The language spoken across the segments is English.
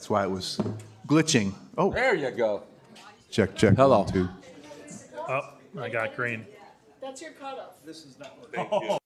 That's why it was glitching. Oh, There you go. check, check. Hello. 1, 2. Oh, I got green. That's your cutoff. This is not working.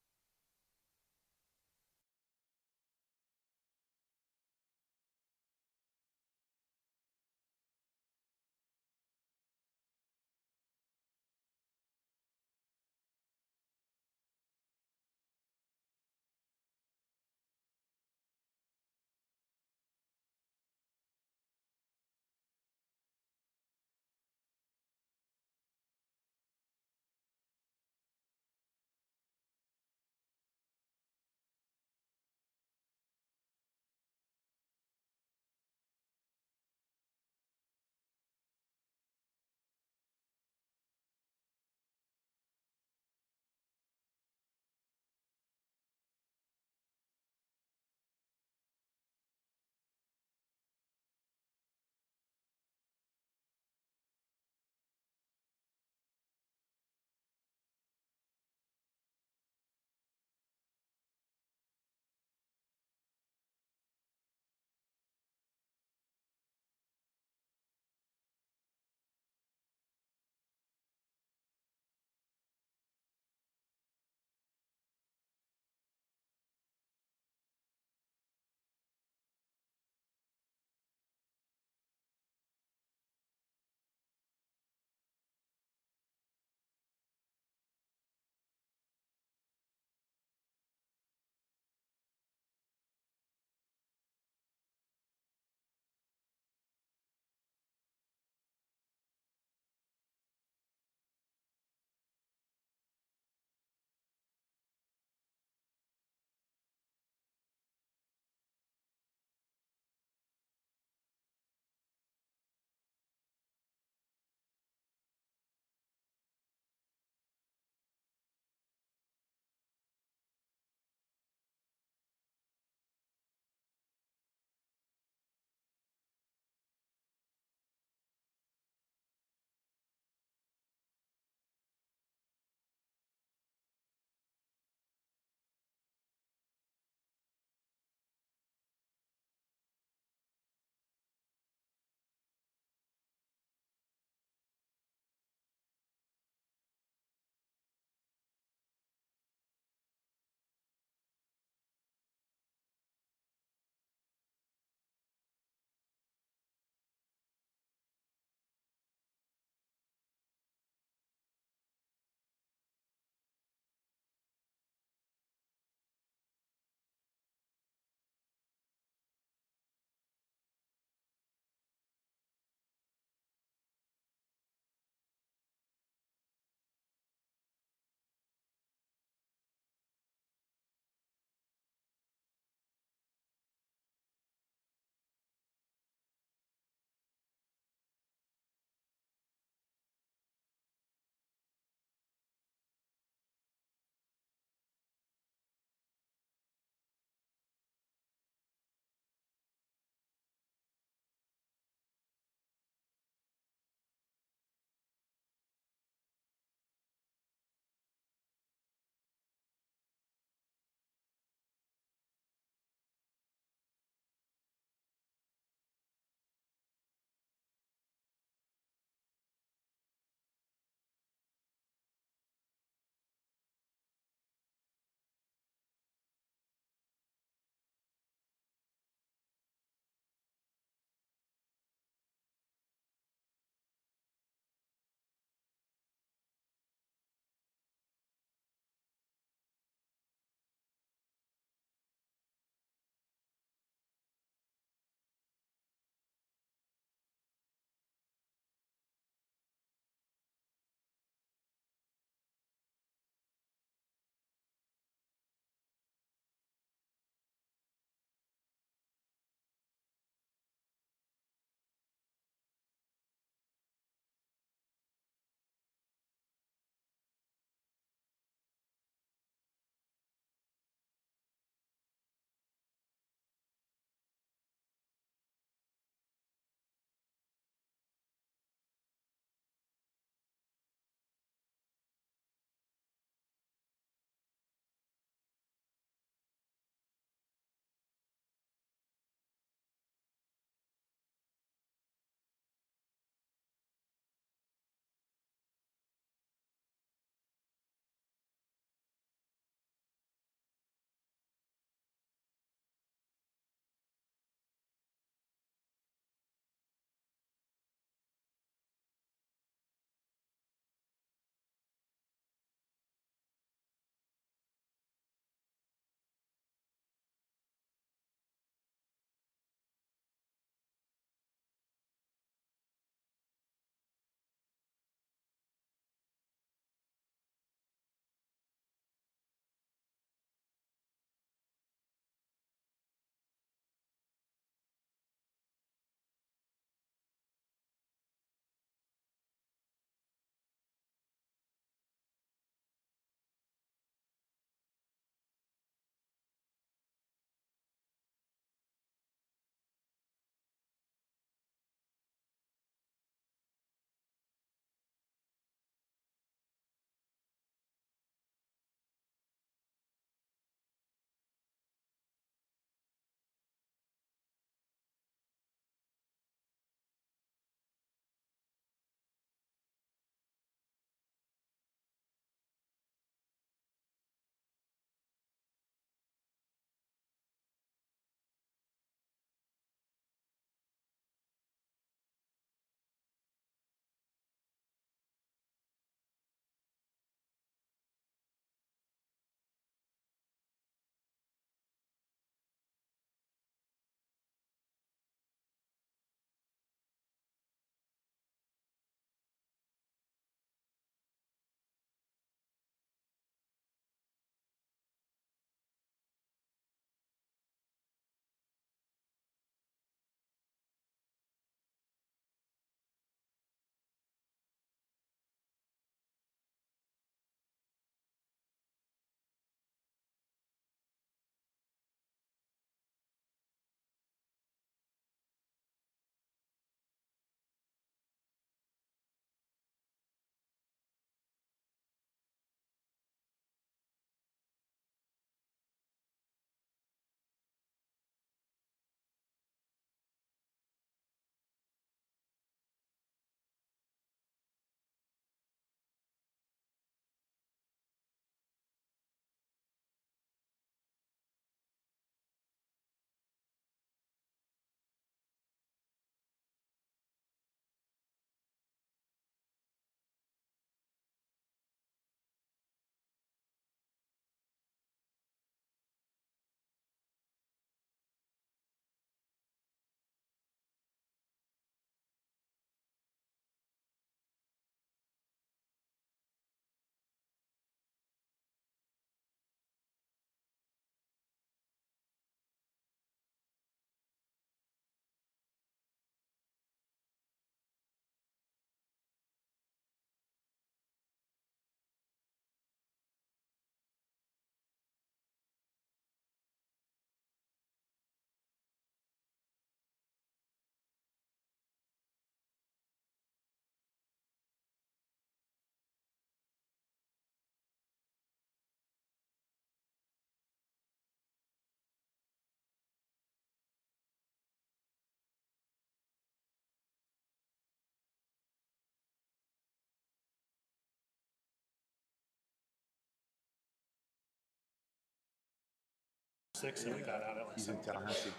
6 and we got out at like He's in 7. Tallahassee.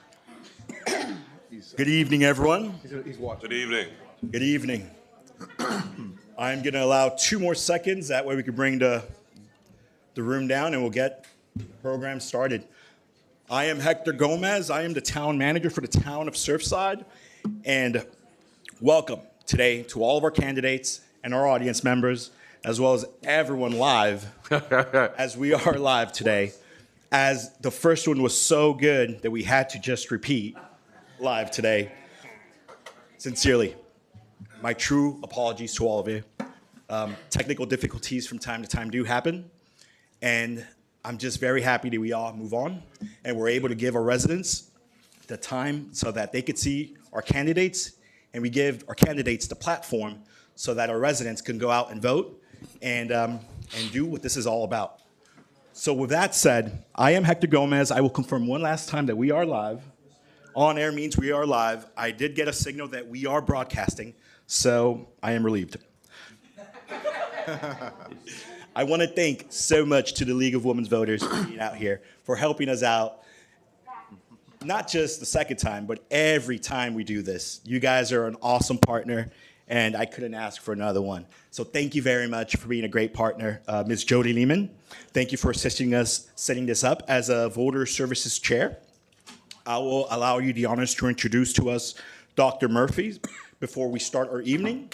Good evening, everyone. He's watching. Good evening. Good evening. I'm going to allow 2 more seconds. That way we can bring the room down and we'll get the program started. I am Hector Gomez. I am the town manager for the town of Surfside. And welcome today to all of our candidates and our audience members, as well as everyone live, as we are live today. As the first one was so good that we had to just repeat live today. Sincerely, my true apologies to all of you. Technical difficulties from time to time do happen, and I'm just very happy that we all move on and we're able to give our residents the time so that they could see our candidates, and we give our candidates the platform so that our residents can go out and vote and do what this is all about. So with that said, I am Hector Gomez. I will confirm one last time that we are live. On air means we are live. I did get a signal that we are broadcasting, so I am relieved. I want to thank so much to the League of Women's Voters for being out here, for helping us out, not just the second time, but every time we do this. You guys are an awesome partner, and I couldn't ask for another one. So thank you very much for being a great partner. Ms. Jody Lehman, thank you for assisting us setting this up as a voter services chair. I will allow you the honors to introduce to us Dr. Murphy before we start our evening.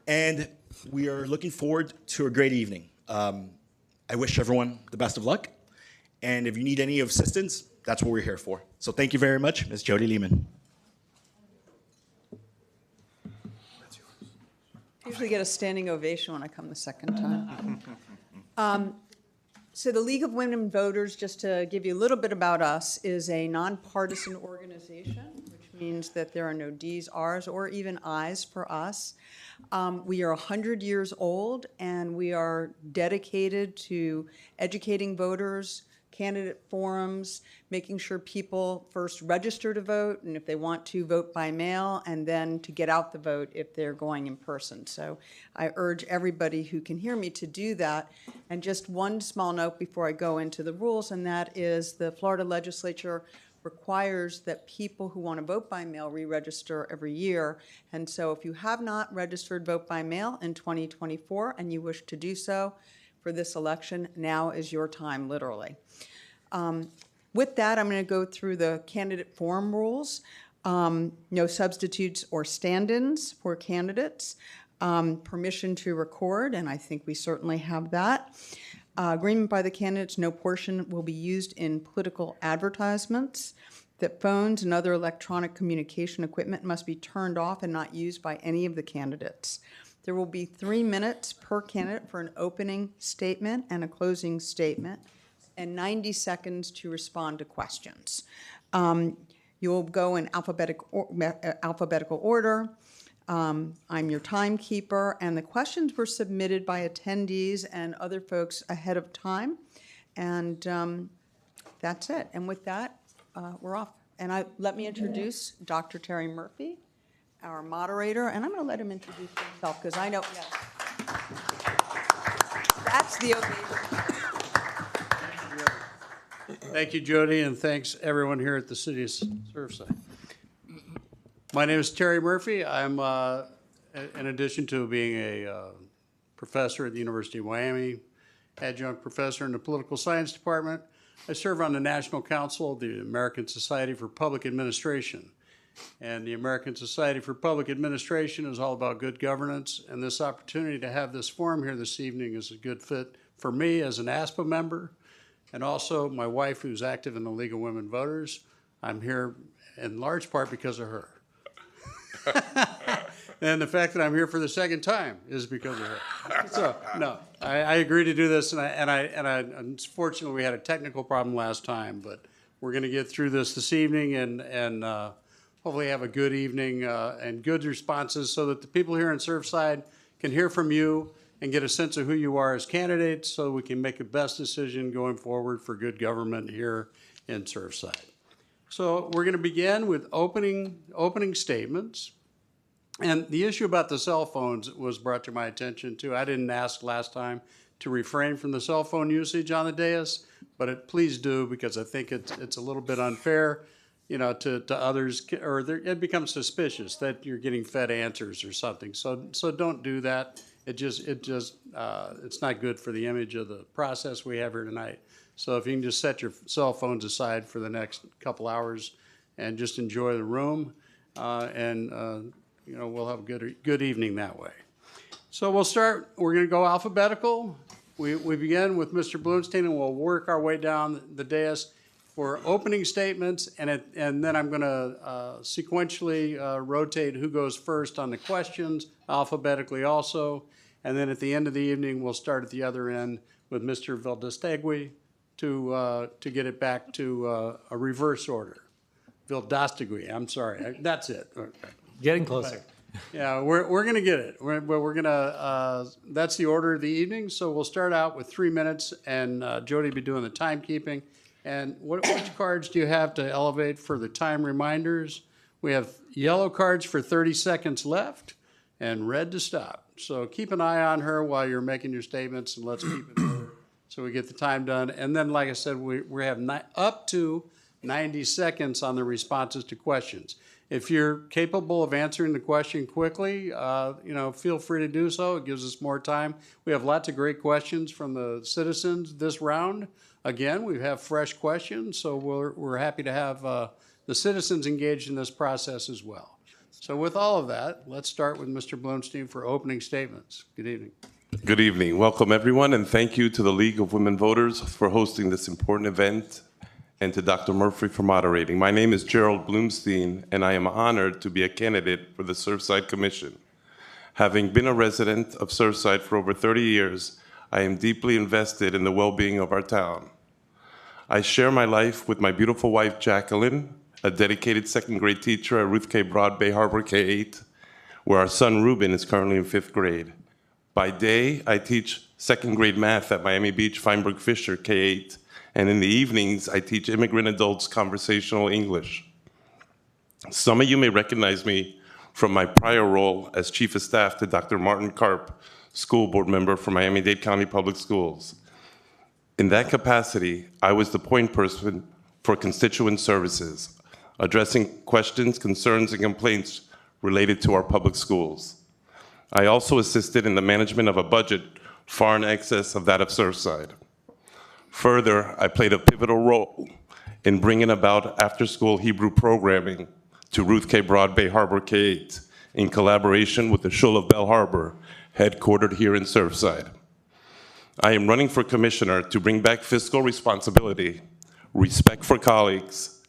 And we are looking forward to a great evening. I wish everyone the best of luck. And if you need any assistance, that's what we're here for. So thank you very much, Ms. Jody Lehman. I usually get a standing ovation when I come the second time. So the League of Women Voters, just to give you a little bit about us, is a nonpartisan organization, which means that there are no Ds, Rs, or even Is for us. We are 100 years old, and we are dedicated to educating voters, candidate forums, making sure people first register to vote, and if they want to, vote by mail, and then to get out the vote if they're going in person. So I urge everybody who can hear me to do that. And just one small note before I go into the rules, and that is the Florida legislature requires that people who want to vote by mail re-register every year. And so if you have not registered vote by mail in 2024 and you wish to do so for this election, now is your time, literally. With that, I'm going to go through the candidate forum rules. No substitutes or stand-ins for candidates. Permission to record, and I think we certainly have that. Agreement by the candidates, no portion will be used in political advertisements. That phones and other electronic communication equipment must be turned off and not used by any of the candidates. There will be 3 minutes per candidate for an opening statement and a closing statement, and 90 seconds to respond to questions. You'll go in alphabetical order. I'm your timekeeper, and the questions were submitted by attendees and other folks ahead of time, and that's it. And with that, we're off. And let me introduce Dr. Terry Murphy, our moderator, and I'm going to let him introduce himself because I know, yes. That's the ovation. Thank you, Jody, and thanks everyone here at the City of Surfside. My name is Terry Murphy. I'm, in addition to being a professor at the University of Miami, adjunct professor in the Political Science Department, I serve on the National Council of the American Society for Public Administration. And the American Society for Public Administration is all about good governance, and this opportunity to have this forum here this evening is a good fit for me as an ASPA member, and also my wife, who's active in the League of Women Voters. I'm here in large part because of her. And the fact that I'm here for the second time is because of her. So, no, I agree to do this, and unfortunately, we had a technical problem last time, but we're going to get through this evening and hopefully have a good evening and good responses so that the people here in Surfside can hear from you and get a sense of who you are as candidates so we can make the best decision going forward for good government here in Surfside. So we're going to begin with opening statements. And the issue about the cell phones was brought to my attention too. I didn't ask last time to refrain from the cell phone usage on the dais, but please do, because I think it's a little bit unfair, to others, or it becomes suspicious that you're getting fed answers or something. So don't do that. It's not good for the image of the process we have here tonight. So if you can just set your cell phones aside for the next couple hours and just enjoy the room, we'll have a good evening that way. So we'll start. We're going to go alphabetical. We begin with Mr. Bloomstein, and we'll work our way down the dais for opening statements, and then I'm going to sequentially rotate who goes first on the questions, alphabetically also, and then at the end of the evening, we'll start at the other end with Mr. Vildastegui to get it back to a reverse order. Vildastegui, I'm sorry, that's it. Okay. Getting closer. Yeah, we're going to get it. We're going to, that's the order of the evening, so we'll start out with 3 minutes, and Jody will be doing the timekeeping. And which cards do you have to elevate for the time reminders? We have yellow cards for 30 seconds left and red to stop. So keep an eye on her while you're making your statements, and let's keep it order so we get the time done. And then, like I said, we have up to 90 seconds on the responses to questions. If you're capable of answering the question quickly, feel free to do so. It gives us more time. We have lots of great questions from the citizens this round. Again, we have fresh questions, so we're happy to have the citizens engaged in this process as well. So with all of that, let's start with Mr. Bloomstein for opening statements. Good evening. Good evening. Welcome, everyone, and thank you to the League of Women Voters for hosting this important event, and to Dr. Murphy for moderating. My name is Gerald Bloomstein, and I am honored to be a candidate for the Surfside Commission. Having been a resident of Surfside for over 30 years, I am deeply invested in the well-being of our town. I share my life with my beautiful wife, Jacqueline, a dedicated second-grade teacher at Ruth K. Broad Bay Harbor K-8, where our son, Ruben, is currently in 5th grade. By day, I teach second-grade math at Miami Beach Feinberg Fisher K-8, and in the evenings, I teach immigrant adults conversational English. Some of you may recognize me from my prior role as Chief of Staff to Dr. Martin Karp, School Board Member for Miami-Dade County Public Schools. In that capacity, I was the point person for constituent services, addressing questions, concerns, and complaints related to our public schools. I also assisted in the management of a budget far in excess of that of Surfside. Further, I played a pivotal role in bringing about after-school Hebrew programming to Ruth K. Broad Bay Harbor K-8 in collaboration with the Shul of Bell Harbor, headquartered here in Surfside. I am running for commissioner to bring back fiscal responsibility, respect for colleagues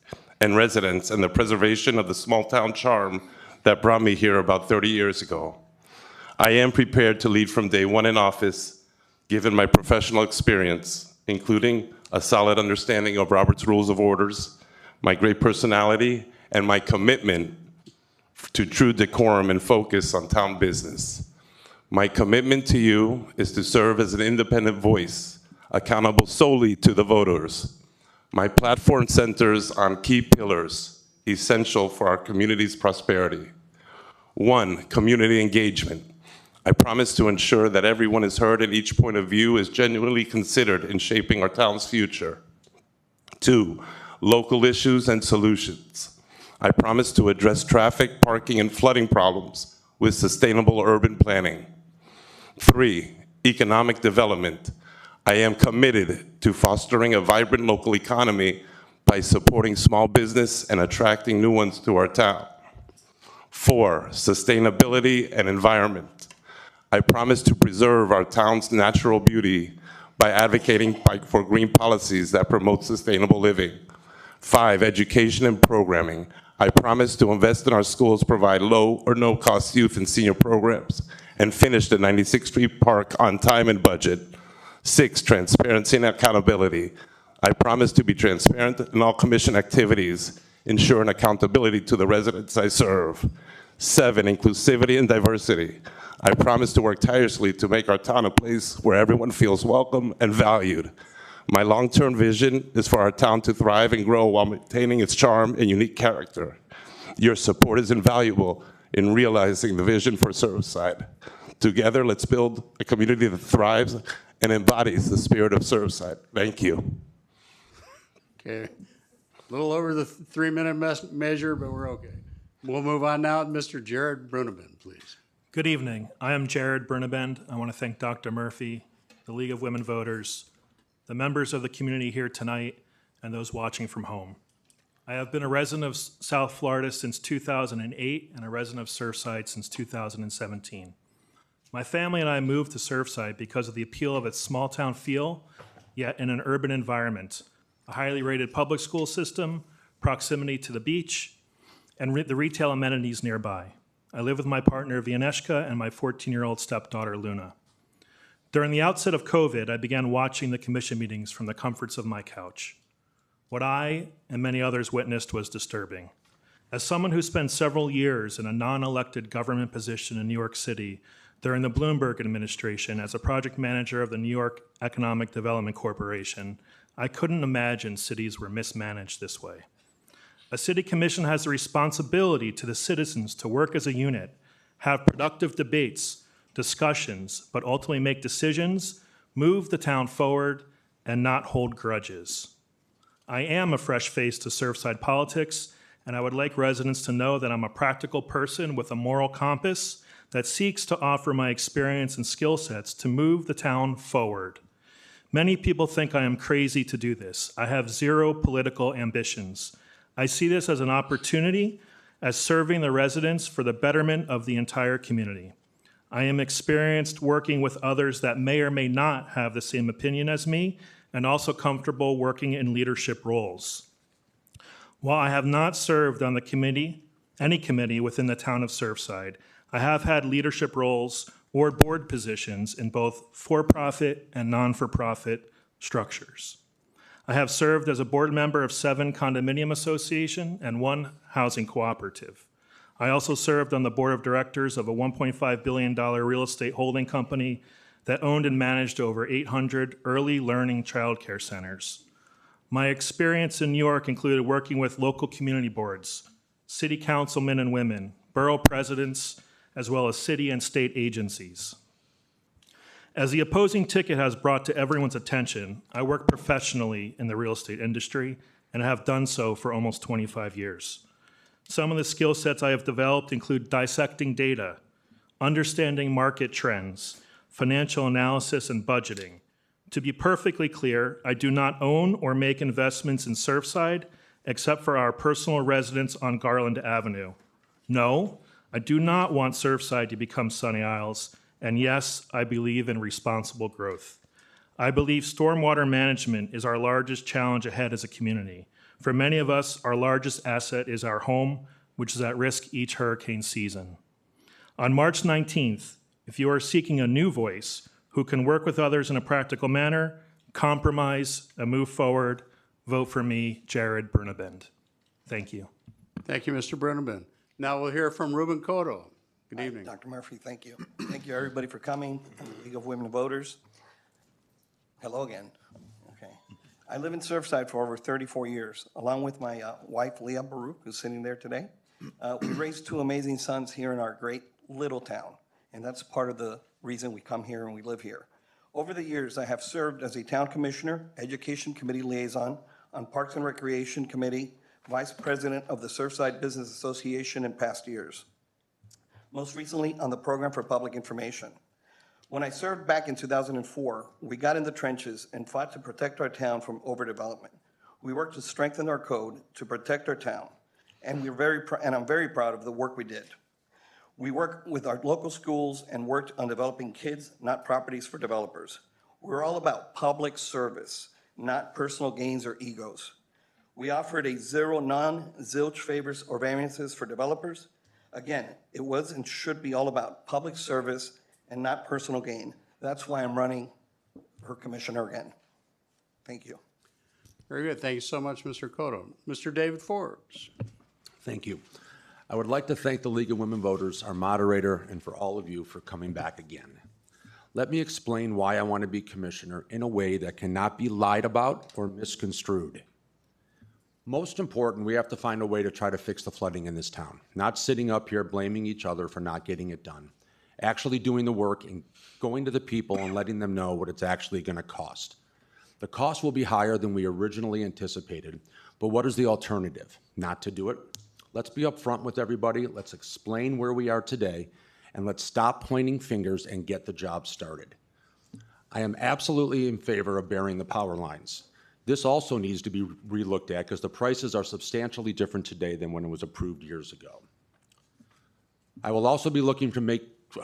and residents, and the preservation of the small-town charm that brought me here about 30 years ago. I am prepared to lead from day one in office, given my professional experience, including a solid understanding of Robert's Rules of Orders, my great personality, and my commitment to true decorum and focus on town business. My commitment to you is to serve as an independent voice, accountable solely to the voters. My platform centers on key pillars essential for our community's prosperity. 1, community engagement. I promise to ensure that everyone is heard and each point of view is genuinely considered in shaping our town's future. 2, local issues and solutions. I promise to address traffic, parking, and flooding problems with sustainable urban planning. 3, economic development. I am committed to fostering a vibrant local economy by supporting small business and attracting new ones to our town. 4, sustainability and environment. I promise to preserve our town's natural beauty by advocating for green policies that promote sustainable living. 5, education and programming. I promise to invest in our schools, provide low or no-cost youth and senior programs, and finish the 96th Street Park on time and budget. 6, transparency and accountability. I promise to be transparent in all commission activities, ensuring accountability to the residents I serve. 7, inclusivity and diversity. I promise to work tirelessly to make our town a place where everyone feels welcome and valued. My long-term vision is for our town to thrive and grow while maintaining its charm and unique character. Your support is invaluable in realizing the vision for Surfside. Together, let's build a community that thrives and embodies the spirit of Surfside. Thank you. Okay. A little over the 3-minute measure, but we're okay. We'll move on now. Mr. Jared Brunabin, please. Good evening. I am Jared Burnabend. I want to thank Dr. Murphy, the League of Women Voters, the members of the community here tonight, and those watching from home. I have been a resident of South Florida since 2008 and a resident of Surfside since 2017. My family and I moved to Surfside because of the appeal of its small-town feel, yet in an urban environment, a highly rated public school system, proximity to the beach, and the retail amenities nearby. I live with my partner, Vianeshka, and my 14-year-old stepdaughter, Luna. During the outset of COVID, I began watching the commission meetings from the comforts of my couch. What I and many others witnessed was disturbing. As someone who spent several years in a non-elected government position in New York City during the Bloomberg administration as a project manager of the New York Economic Development Corporation, I couldn't imagine cities were mismanaged this way. A city commission has the responsibility to the citizens to work as a unit, have productive debates, discussions, but ultimately make decisions, move the town forward, and not hold grudges. I am a fresh face to Surfside politics, and I would like residents to know that I'm a practical person with a moral compass that seeks to offer my experience and skill sets to move the town forward. Many people think I am crazy to do this. I have zero political ambitions. I see this as an opportunity as serving the residents for the betterment of the entire community. I am experienced working with others that may or may not have the same opinion as me, and also comfortable working in leadership roles. While I have not served on any committee within the town of Surfside, I have had leadership roles or board positions in both for-profit and non-for-profit structures. I have served as a board member of 7 condominium association and 1 housing cooperative. I also served on the board of directors of a $1.5 billion real estate holding company that owned and managed over 800 early learning childcare centers. My experience in New York included working with local community boards, city councilmen and women, borough presidents, as well as city and state agencies. As the opposing ticket has brought to everyone's attention, I work professionally in the real estate industry and have done so for almost 25 years. Some of the skill sets I have developed include dissecting data, understanding market trends, financial analysis, and budgeting. To be perfectly clear, I do not own or make investments in Surfside except for our personal residence on Garland Avenue. No, I do not want Surfside to become Sunny Isles, and yes, I believe in responsible growth. I believe stormwater management is our largest challenge ahead as a community. For many of us, our largest asset is our home, which is at risk each hurricane season. On March 19th, if you are seeking a new voice who can work with others in a practical manner, compromise, and move forward, vote for me, Jared Burnabend. Thank you. Thank you, Mr. Brunabin. Now we'll hear from Ruben Cotto. Good evening. Dr. Murphy, thank you. Thank you, everybody, for coming. League of Women Voters. Hello again. Okay. I live in Surfside for over 34 years, along with my wife, Leah Baruch, who's sitting there today. We raised 2 amazing sons here in our great little town, and that's part of the reason we come here and we live here. Over the years, I have served as a town commissioner, education committee liaison, on Parks and Recreation Committee, vice president of the Surfside Business Association in past years. Most recently on the Program for Public Information. When I served back in 2004, we got in the trenches and fought to protect our town from overdevelopment. We worked to strengthen our code to protect our town, and I'm very proud of the work we did. We worked with our local schools and worked on developing kids, not properties for developers. We're all about public service, not personal gains or egos. We offered a 0 non-zilch favors or variances for developers. Again, it was and should be all about public service and not personal gain. That's why I'm running for commissioner again. Thank you. Very good. Thank you so much, Mr. Cotto. Mr. David Forbes. Thank you. I would like to thank the League of Women Voters, our moderator, and for all of you for coming back again. Let me explain why I want to be commissioner in a way that cannot be lied about or misconstrued. Most important, we have to find a way to try to fix the flooding in this town, not sitting up here blaming each other for not getting it done. actually doing the work and going to the people and letting them know what it's actually going to cost. The cost will be higher than we originally anticipated, but what is the alternative? Not to do it? Let's be upfront with everybody, let's explain where we are today, and let's stop pointing fingers and get the job started. I am absolutely in favor of burying the power lines. This also needs to be relooked at because the prices are substantially different today than when it was approved years ago. I will also be looking to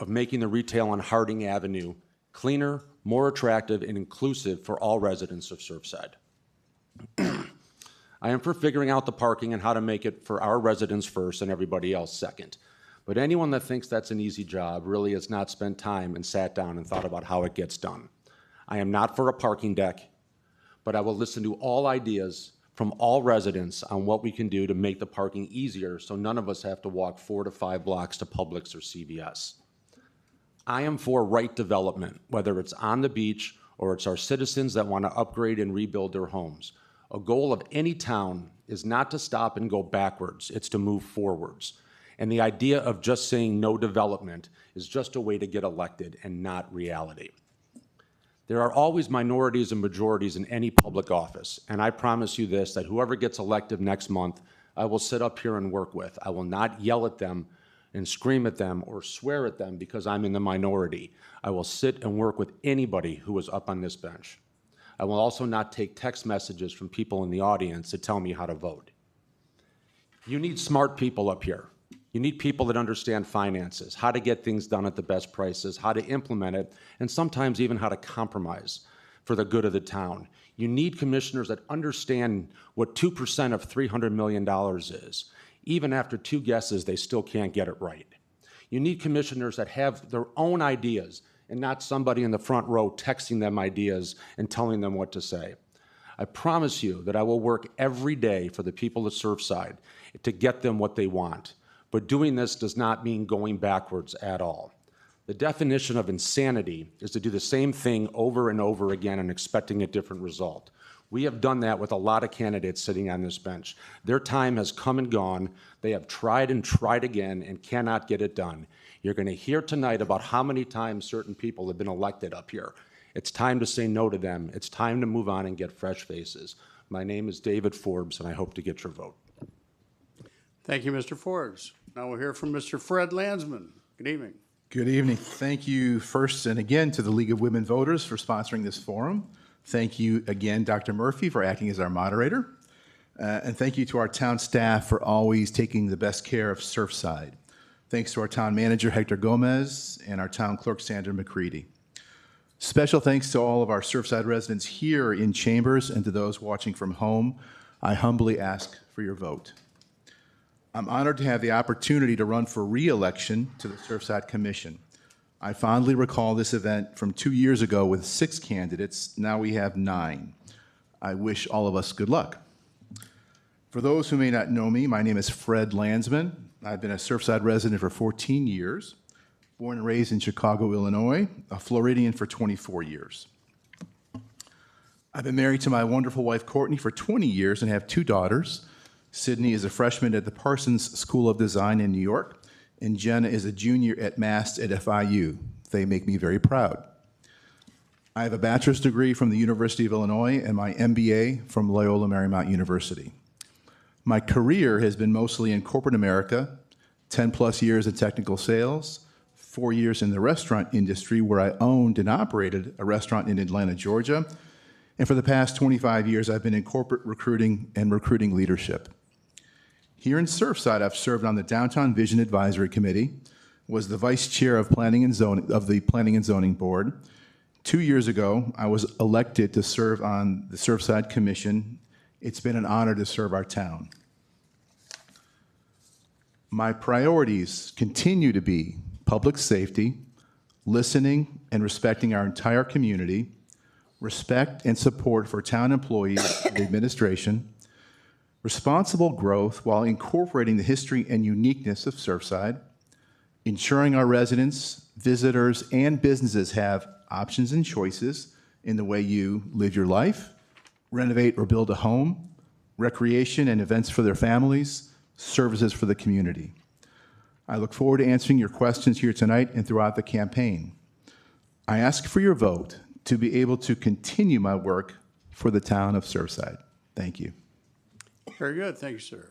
making the retail on Harding Avenue cleaner, more attractive, and inclusive for all residents of Surfside. I am for figuring out the parking and how to make it for our residents first and everybody else second. But anyone that thinks that's an easy job really has not spent time and sat down and thought about how it gets done. I am not for a parking deck, but I will listen to all ideas from all residents on what we can do to make the parking easier so none of us have to walk 4 to 5 blocks to Publix or CVS. I am for right development, whether it's on the beach or it's our citizens that want to upgrade and rebuild their homes. A goal of any town is not to stop and go backwards, it's to move forwards. And the idea of just saying no development is just a way to get elected and not reality. There are always minorities and majorities in any public office, and I promise you this, that whoever gets elected next month, I will sit up here and work with. I will not yell at them and scream at them or swear at them because I'm in the minority. I will sit and work with anybody who is up on this bench. I will also not take text messages from people in the audience to tell me how to vote. You need smart people up here. You need people that understand finances, how to get things done at the best prices, how to implement it, and sometimes even how to compromise for the good of the town. You need commissioners that understand what 2% of $300 million is. Even after 2 guesses, they still can't get it right. You need commissioners that have their own ideas and not somebody in the front row texting them ideas and telling them what to say. I promise you that I will work every day for the people of Surfside to get them what they want. But doing this does not mean going backwards at all. The definition of insanity is to do the same thing over and over again and expecting a different result. We have done that with a lot of candidates sitting on this bench. Their time has come and gone. They have tried and tried again and cannot get it done. You're going to hear tonight about how many times certain people have been elected up here. It's time to say no to them. It's time to move on and get fresh faces. My name is David Forbes, and I hope to get your vote. Thank you, Mr. Forbes. Now we'll hear from Mr. Fred Landsman. Good evening. Good evening. Thank you first and again to the League of Women Voters for sponsoring this forum. Thank you again, Dr. Murphy, for acting as our moderator. And thank you to our town staff for always taking the best care of Surfside. Thanks to our town manager, Hector Gomez, and our town clerk, Sandra McCready. Special thanks to all of our Surfside residents here in chambers and to those watching from home. I humbly ask for your vote. I'm honored to have the opportunity to run for re-election to the Surfside Commission. I fondly recall this event from 2 years ago with 6 candidates. Now we have 9. I wish all of us good luck. For those who may not know me, my name is Fred Landsman. I've been a Surfside resident for 14 years, born and raised in Chicago, Illinois, a Floridian for 24 years. I've been married to my wonderful wife, Courtney, for 20 years and have 2 daughters. Sydney is a freshman at the Parsons School of Design in New York, and Jenna is a junior at Mast at FIU. They make me very proud. I have a bachelor's degree from the University of Illinois and my MBA from Loyola Marymount University. My career has been mostly in corporate America, 10 plus years in technical sales, 4 years in the restaurant industry where I owned and operated a restaurant in Atlanta, Georgia. And for the past 25 years, I've been in corporate recruiting and recruiting leadership. Here in Surfside, I've served on the Downtown Vision Advisory Committee, was the vice chair of Planning and Zoning of the Planning and Zoning Board. 2 years ago, I was elected to serve on the Surfside Commission. It's been an honor to serve our town. My priorities continue to be public safety, listening and respecting our entire community, respect and support for town employees and administration, responsible growth while incorporating the history and uniqueness of Surfside, ensuring our residents, visitors, and businesses have options and choices in the way you live your life, renovate or build a home, recreation and events for their families, services for the community. I look forward to answering your questions here tonight and throughout the campaign. I ask for your vote to be able to continue my work for the town of Surfside. Thank you. Very good, thank you, sir.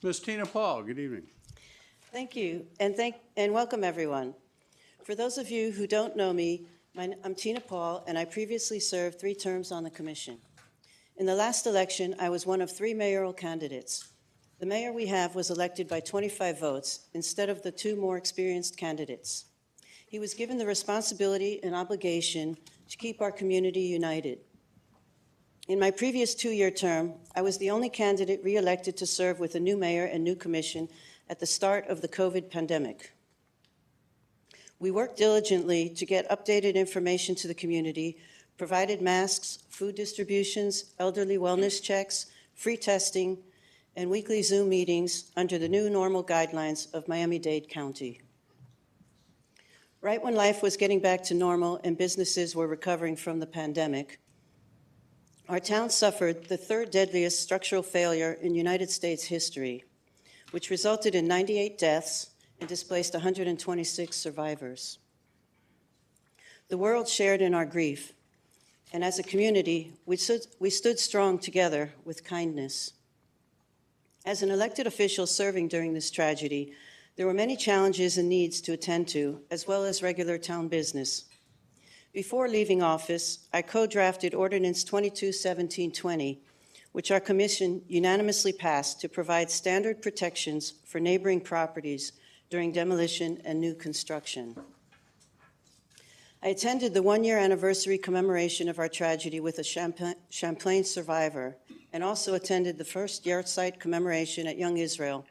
Ms. Tina Paul, good evening. Thank you, and welcome, everyone. For those of you who don't know me, I'm Tina Paul, and I previously served 3 terms on the commission. In the last election, I was one of 3 mayoral candidates. The mayor we have was elected by 25 votes instead of the 2 more experienced candidates. He was given the responsibility and obligation to keep our community united. In my previous 2-year term, I was the only candidate re-elected to serve with a new mayor and new commission at the start of the COVID pandemic. We worked diligently to get updated information to the community, provided masks, food distributions, elderly wellness checks, free testing, and weekly Zoom meetings under the new normal guidelines of Miami-Dade County. Right when life was getting back to normal and businesses were recovering from the pandemic, our town suffered the 3rd deadliest structural failure in United States history, which resulted in 98 deaths and displaced 126 survivors. The world shared in our grief, and as a community, we stood strong together with kindness. As an elected official serving during this tragedy, there were many challenges and needs to attend to, as well as regular town business. Before leaving office, I co-drafted Ordinance 22-1720, which our commission unanimously passed to provide standard protections for neighboring properties during demolition and new construction. I attended the 1-year anniversary commemoration of our tragedy with a Champlain survivor, and also attended the first yahrzeit commemoration at Young Israel,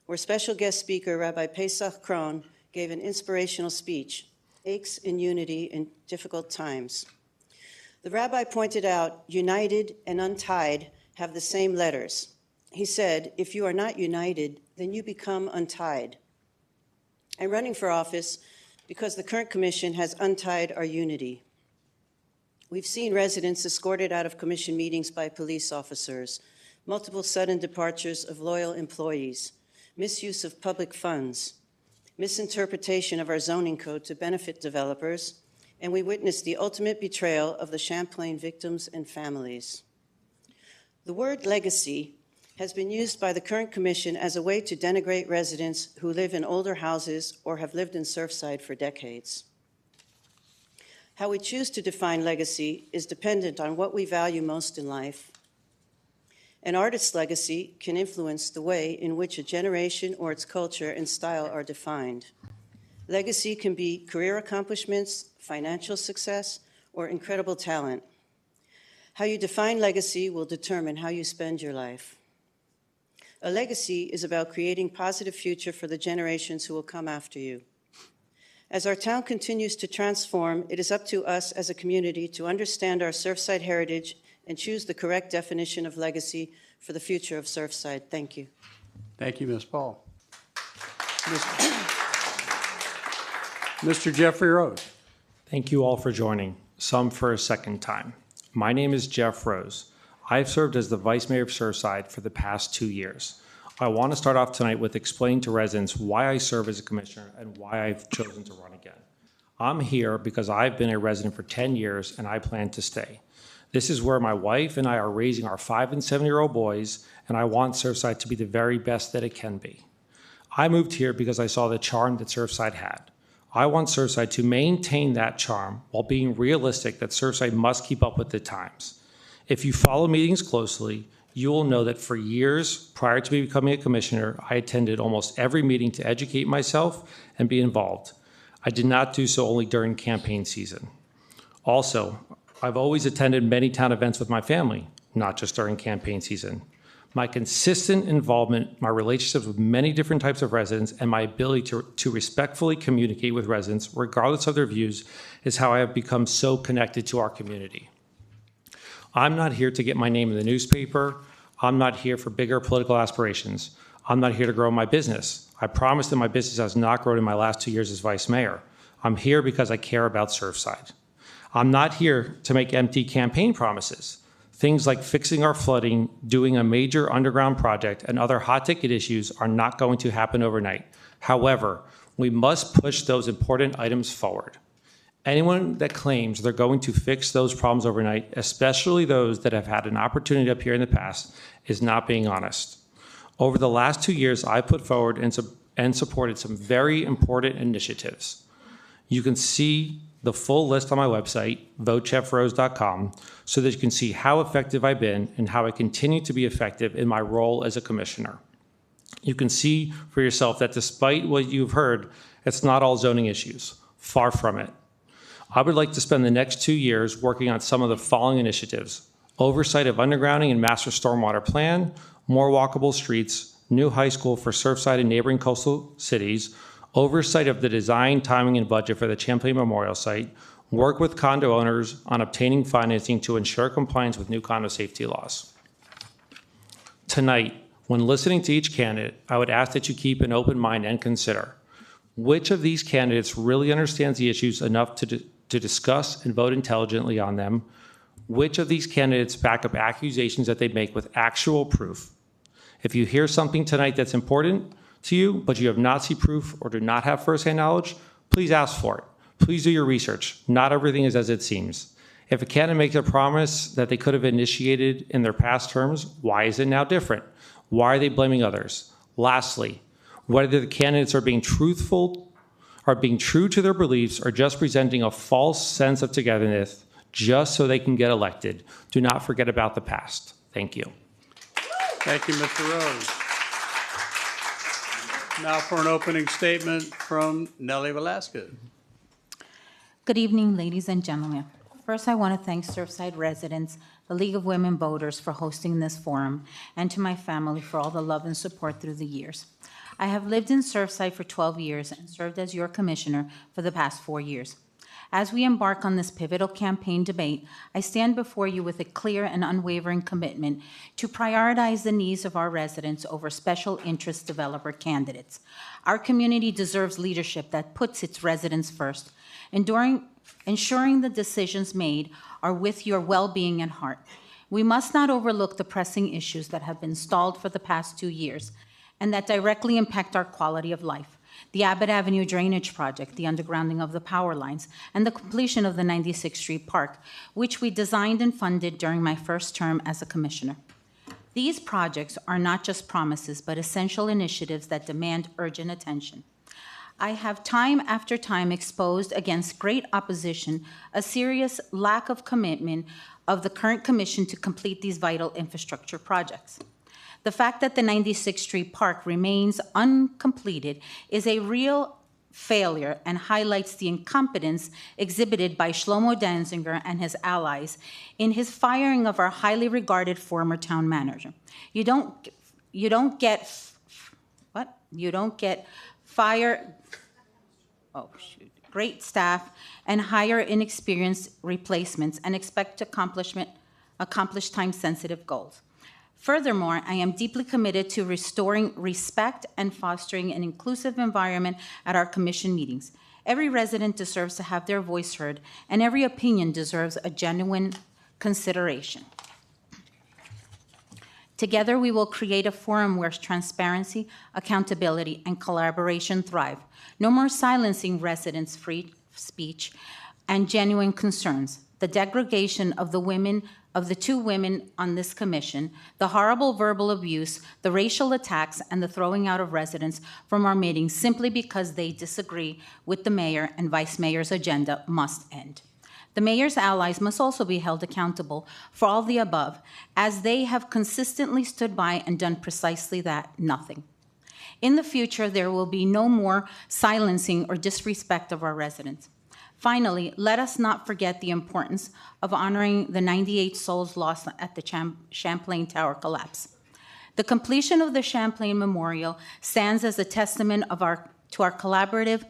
where special guest speaker Rabbi Pesach Krohn gave an inspirational speech, Aches in Unity in Difficult Times. The rabbi pointed out, united and untied have the same letters. He said, if you are not united, then you become untied. I'm running for office because the current commission has untied our unity. We've seen residents escorted out of commission meetings by police officers, multiple sudden departures of loyal employees, misuse of public funds, misinterpretation of our zoning code to benefit developers, and we witnessed the ultimate betrayal of the Champlain victims and families. The word legacy has been used by the current commission as a way to denigrate residents who live in older houses or have lived in Surfside for decades. How we choose to define legacy is dependent on what we value most in life. An artist's legacy can influence the way in which a generation or its culture and style are defined. Legacy can be career accomplishments, financial success, or incredible talent. How you define legacy will determine how you spend your life. A legacy is about creating a positive future for the generations who will come after you. As our town continues to transform, it is up to us as a community to understand our Surfside heritage and choose the correct definition of legacy for the future of Surfside. Thank you. Thank you, Ms. Paul. Mr. Jeffrey Rose. Thank you all for joining, some for a second time. My name is Jeff Rose. I've served as the Vice Mayor of Surfside for the past 2 years. I want to start off tonight with explaining to residents why I serve as a commissioner and why I've chosen to run again. I'm here because I've been a resident for 10 years and I plan to stay. This is where my wife and I are raising our 5- and 7-year-old boys, and I want Surfside to be the very best that it can be. I moved here because I saw the charm that Surfside had. I want Surfside to maintain that charm while being realistic that Surfside must keep up with the times. If you follow meetings closely, you will know that for years prior to me becoming a commissioner, I attended almost every meeting to educate myself and be involved. I did not do so only during campaign season. Also, I've always attended many town events with my family, not just during campaign season. My consistent involvement, my relationships with many different types of residents, and my ability to respectfully communicate with residents, regardless of their views, is how I have become so connected to our community. I'm not here to get my name in the newspaper. I'm not here for bigger political aspirations. I'm not here to grow my business. I promise that my business has not grown in my last 2 years as vice mayor. I'm here because I care about Surfside. I'm not here to make empty campaign promises. Things like fixing our flooding, doing a major underground project, and other hot ticket issues are not going to happen overnight. However, we must push those important items forward. Anyone that claims they're going to fix those problems overnight, especially those that have had an opportunity up here in the past, is not being honest. Over the last 2 years, I put forward and supported some very important initiatives. You can see the full list on my website, votechefrose.com, so that you can see how effective I've been and how I continue to be effective in my role as a commissioner. You can see for yourself that despite what you've heard, it's not all zoning issues. Far from it. I would like to spend the next 2 years working on some of the following initiatives: oversight of undergrounding and master stormwater plan, more walkable streets, new high school for Surfside and neighboring coastal cities, oversight of the design, timing, and budget for the Champlain Memorial Site, work with condo owners on obtaining financing to ensure compliance with new condo safety laws. Tonight, when listening to each candidate, I would ask that you keep an open mind and consider which of these candidates really understands the issues enough to discuss and vote intelligently on them, which of these candidates back up accusations that they make with actual proof. If you hear something tonight that's important to you, but you have not seen proof or do not have firsthand knowledge, please ask for it. Please do your research. Not everything is as it seems. If a candidate makes a promise that they could have initiated in their past terms, why is it now different? Why are they blaming others? Lastly, whether the candidates are being truthful, are being true to their beliefs, or just presenting a false sense of togetherness just so they can get elected. Do not forget about the past. Thank you. Thank you, Mr. Rose. Now for an opening statement from Nellie Velasquez. Good evening, ladies and gentlemen. First, I want to thank Surfside residents, the League of Women Voters for hosting this forum, and to my family for all the love and support through the years. I have lived in Surfside for 12 years and served as your commissioner for the past 4 years. As we embark on this pivotal campaign debate, I stand before you with a clear and unwavering commitment to prioritize the needs of our residents over special interest developer candidates. Our community deserves leadership that puts its residents first, ensuring the decisions made are with your well-being at heart. We must not overlook the pressing issues that have been stalled for the past 2 years and that directly impact our quality of life. The Abbott Avenue Drainage Project, the undergrounding of the power lines, and the completion of the 96th Street Park, which we designed and funded during my first term as a commissioner. These projects are not just promises, but essential initiatives that demand urgent attention. I have time after time exposed against great opposition a serious lack of commitment of the current commission to complete these vital infrastructure projects. The fact that the 96th Street Park remains uncompleted is a real failure and highlights the incompetence exhibited by Shlomo Danziger and his allies in his firing of our highly regarded former town manager. You don't get fire. Oh, shoot. Great staff and hire inexperienced replacements and expect to accomplish time-sensitive goals. Furthermore, I am deeply committed to restoring respect and fostering an inclusive environment at our commission meetings. Every resident deserves to have their voice heard, and every opinion deserves a genuine consideration. Together, we will create a forum where transparency, accountability, and collaboration thrive. No more silencing residents' free speech and genuine concerns. The degradation of the 2 women on this commission, the horrible verbal abuse, the racial attacks, and the throwing out of residents from our meetings simply because they disagree with the mayor and vice mayor's agenda must end. The mayor's allies must also be held accountable for all the above, as they have consistently stood by and done precisely that, nothing. In the future, there will be no more silencing or disrespect of our residents. Finally, let us not forget the importance of honoring the 98 souls lost at the Champlain Tower collapse. The completion of the Champlain Memorial stands as a testament to our collective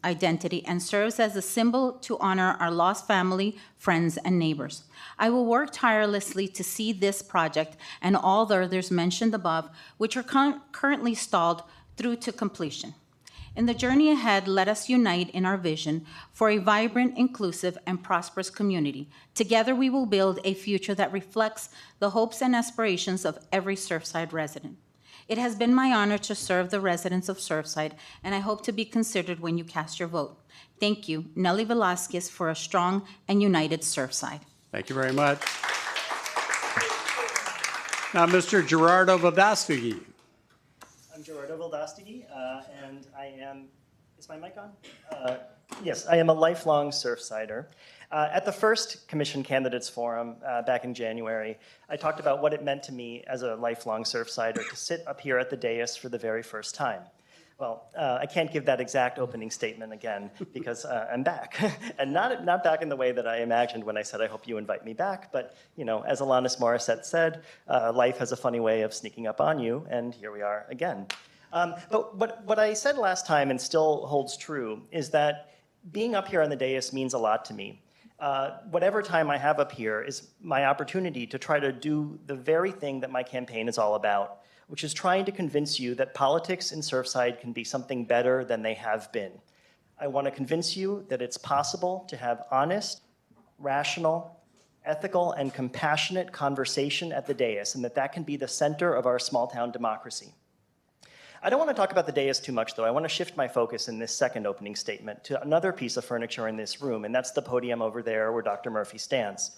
identity and serves as a symbol to honor our lost family, friends, and neighbors. I will work tirelessly to see this project and all the others mentioned above, which are currently stalled, through to completion. In the journey ahead, let us unite in our vision for a vibrant, inclusive, and prosperous community. Together, we will build a future that reflects the hopes and aspirations of every Surfside resident. It has been my honor to serve the residents of Surfside, and I hope to be considered when you cast your vote. Thank you, Nelly Velasquez, for a strong and united Surfside. Thank you very much. Now, Mr. Gerardo Vadastegui. I'm Gerardo Valdastigi, and I am, is my mic on? Yes, I am a lifelong Surfsider. At the first Commission Candidates Forum back in January, I talked about what it meant to me as a lifelong Surfsider to sit up here at the dais for the very first time. Well, I can't give that exact opening statement again because I'm back. And not back in the way that I imagined when I said, I hope you invite me back. But, you know, as Alanis Morissette said, life has a funny way of sneaking up on you, and here we are again. But what I said last time and still holds true is that being up here on the dais means a lot to me. Whatever time I have up here is my opportunity to try to do the very thing that my campaign is all about, which is trying to convince you that politics in Surfside can be something better than they have been. I want to convince you that it's possible to have honest, rational, ethical, and compassionate conversation at the dais, and that can be the center of our small-town democracy. I don't want to talk about the dais too much, though. I want to shift my focus in this second opening statement to another piece of furniture in this room, and that's the podium over there where Dr. Murphy stands.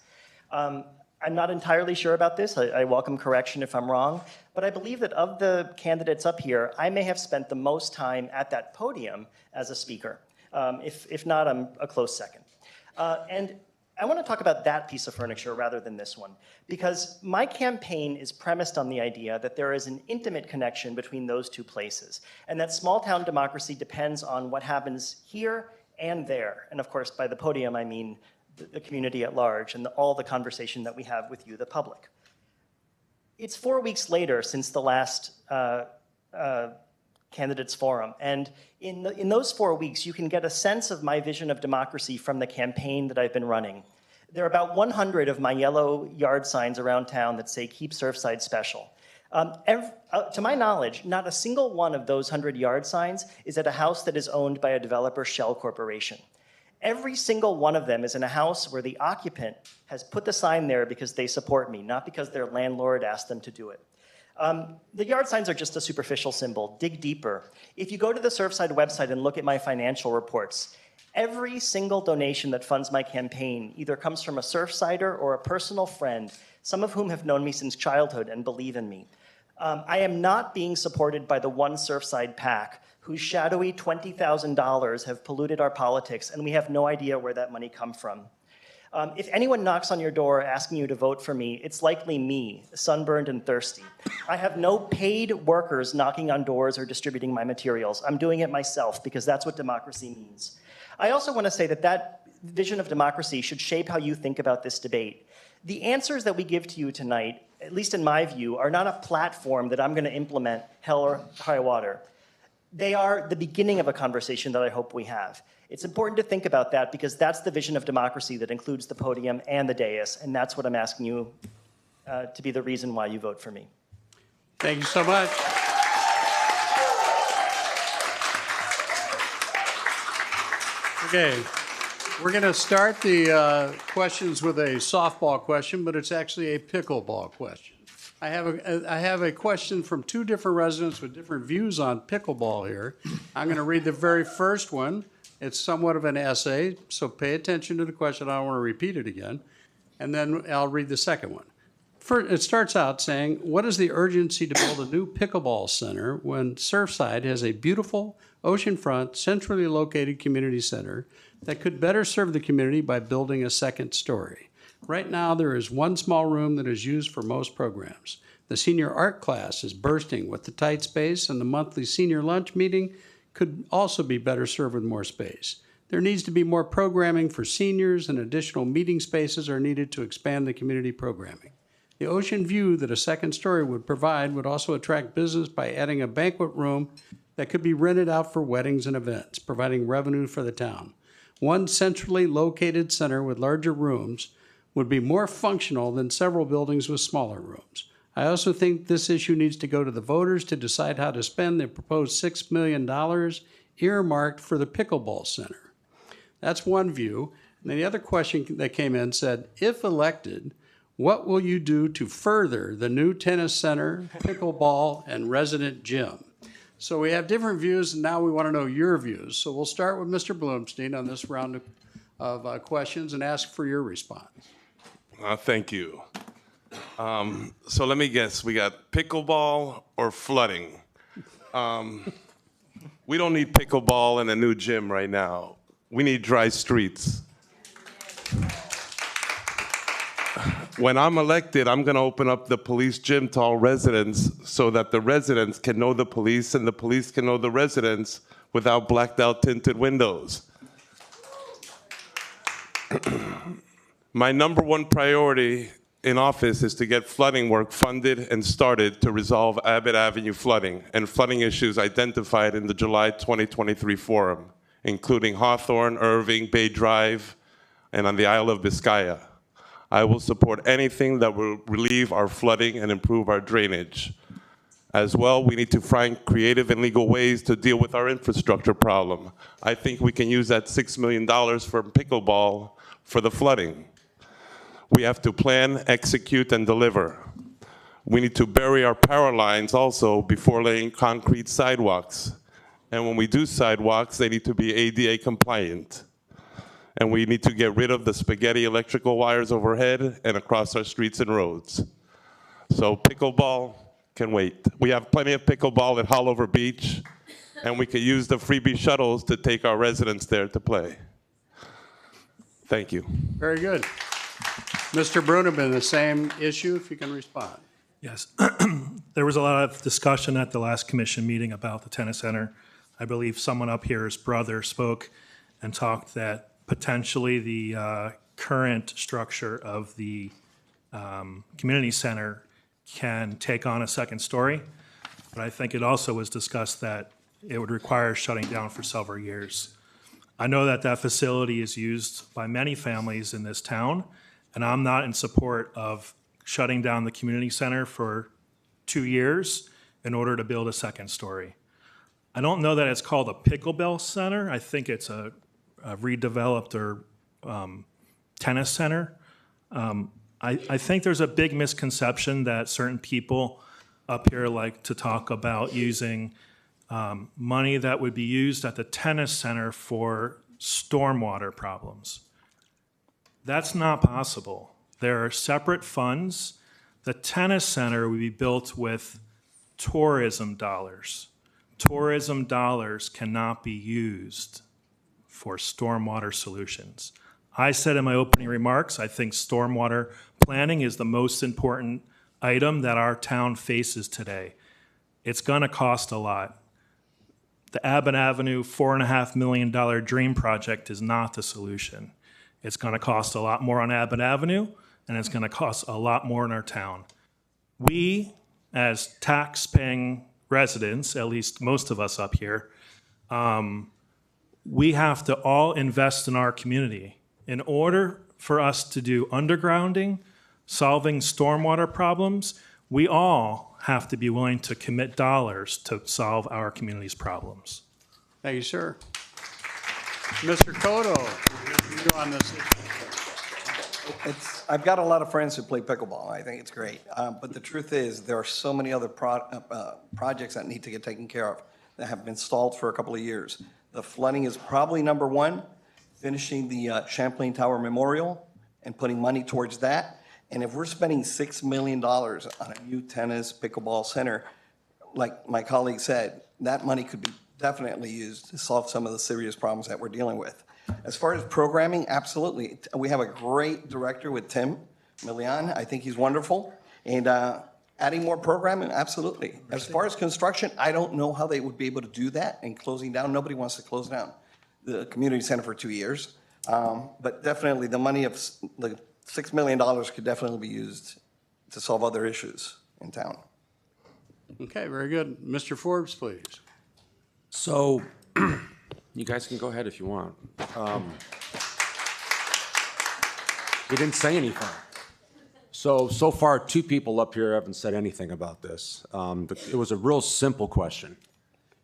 I'm not entirely sure about this. I welcome correction if I'm wrong, but I believe that of the candidates up here, I may have spent the most time at that podium as a speaker. If not, I'm a close second. And I want to talk about that piece of furniture rather than this one, because my campaign is premised on the idea that there is an intimate connection between those two places, and that small-town democracy depends on what happens here and there. And of course, by the podium, I mean the community at large and all the conversation that we have with you, the public. It's 4 weeks later since the last Candidates Forum, and in those 4 weeks, you can get a sense of my vision of democracy from the campaign that I've been running. There are about 100 of my yellow yard signs around town that say, "Keep Surfside Special." To my knowledge, not a single one of those 100 yard signs is at a house that is owned by a developer shell corporation. Every single one of them is in a house where the occupant has put the sign there because they support me, not because their landlord asked them to do it. The yard signs are just a superficial symbol. Dig deeper. If you go to the Surfside website and look at my financial reports, every single donation that funds my campaign either comes from a Surfsider or a personal friend, some of whom have known me since childhood and believe in me. I am not being supported by the one Surfside PAC, whose shadowy $20,000 have polluted our politics, and we have no idea where that money comes from. If anyone knocks on your door asking you to vote for me, it's likely me, sunburned and thirsty. I have no paid workers knocking on doors or distributing my materials. I'm doing it myself because that's what democracy means. I also want to say that vision of democracy should shape how you think about this debate. The answers that we give to you tonight, at least in my view, are not a platform that I'm going to implement hell or high water. They are the beginning of a conversation that I hope we have. It's important to think about that because that's the vision of democracy that includes the podium and the dais, and that's what I'm asking you to be the reason why you vote for me. Thank you so much. Okay, we're going to start the questions with a softball question, but it's actually a pickleball question. I have a question from two different residents with different views on pickleball here. I'm going to read the very first one. It's somewhat of an essay, so pay attention to the question. I don't want to repeat it again. And then I'll read the second one. It starts out saying, what is the urgency to build a new pickleball center when Surfside has a beautiful oceanfront, centrally located community center that could better serve the community by building a second story? Right now, there is one small room that is used for most programs. The senior art class is bursting with the tight space, and the monthly senior lunch meeting could also be better served with more space. There needs to be more programming for seniors, and additional meeting spaces are needed to expand the community programming. The ocean view that a second story would provide would also attract business by adding a banquet room that could be rented out for weddings and events, providing revenue for the town. One centrally located center with larger rooms would be more functional than several buildings with smaller rooms. I also think this issue needs to go to the voters to decide how to spend the proposed $6 million earmarked for the pickleball center. That's one view. And then the other question that came in said, if elected, What will you do to further the new tennis center, pickleball, and resident gym? So we have different views, and now we want to know your views. So we'll start with Mr. Bloomstein on this round of questions and ask for your response. Thank you. So let me guess, we got pickleball or flooding? We don't need pickleball and a new gym right now. We need dry streets. When I'm elected, I'm going to open up the police gym to all residents so that the residents can know the police and the police can know the residents without blacked out tinted windows. My number one priority in office is to get flooding work funded and started to resolve Abbott Avenue flooding and flooding issues identified in the July 2023 forum, including Hawthorne, Irving, Bay Drive, and on the Isle of Biscaya. I will support anything that will relieve our flooding and improve our drainage. As well, we need to find creative and legal ways to deal with our infrastructure problem. I think we can use that $6 million for pickleball for the flooding. We have to plan, execute, and deliver. We need to bury our power lines also before laying concrete sidewalks. And when we do sidewalks, they need to be ADA compliant. And we need to get rid of the spaghetti electrical wires overhead and across our streets and roads. So pickleball can wait. We have plenty of pickleball at Hollover Beach, and we could use the freebie shuttles to take our residents there to play. Thank you. Very good. Mr. Brunneman, the same issue, if you can respond. Yes. There was a lot of discussion at the last commission meeting about the tennis center. I believe someone up here's brother spoke and talked that potentially the current structure of the community center can take on a second story. But I think it also was discussed that it would require shutting down for several years. I know that that facility is used by many families in this town, and I'm not in support of shutting down the community center for 2 years in order to build a second story. I don't know that it's called a pickleball center. I think it's a redeveloped or tennis center. I think there's a big misconception that certain people up here like to talk about using money that would be used at the tennis center for stormwater problems. That's not possible. There are separate funds. The tennis center would be built with tourism dollars. Tourism dollars cannot be used for stormwater solutions. I said in my opening remarks, I think stormwater planning is the most important item that our town faces today. It's going to cost a lot. The Abbott Avenue $4.5 million dream project is not the solution. It's going to cost a lot more on Abbott Avenue, and it's going to cost a lot more in our town. We, as tax-paying residents, at least most of us up here, we have to all invest in our community. In order for us to do undergrounding, solving stormwater problems, we all have to be willing to commit dollars to solve our community's problems. Thank you, sir. Mr. Cotto, you on this issue. I've got a lot of friends who play pickleball. I think it's great. But the truth is, there are so many other projects that need to get taken care of that have been stalled for a couple of years. The flooding is probably number one, finishing the Champlain Tower Memorial and putting money towards that. And if we're spending $6 million on a new tennis pickleball center, like my colleague said, that money could be definitely used to solve some of the serious problems that we're dealing with. As far as programming, absolutely. We have a great director with Tim Millian. I think he's wonderful. And adding more programming, absolutely. As far as construction, I don't know how they would be able to do that and closing down. Nobody wants to close down the community center for 2 years. But definitely the money of the $6 million could definitely be used to solve other issues in town. Okay, very good. Mr. Forbes, please. So, you guys can go ahead if you want. You didn't say anything. So far, 2 people up here haven't said anything about this. It was a real simple question.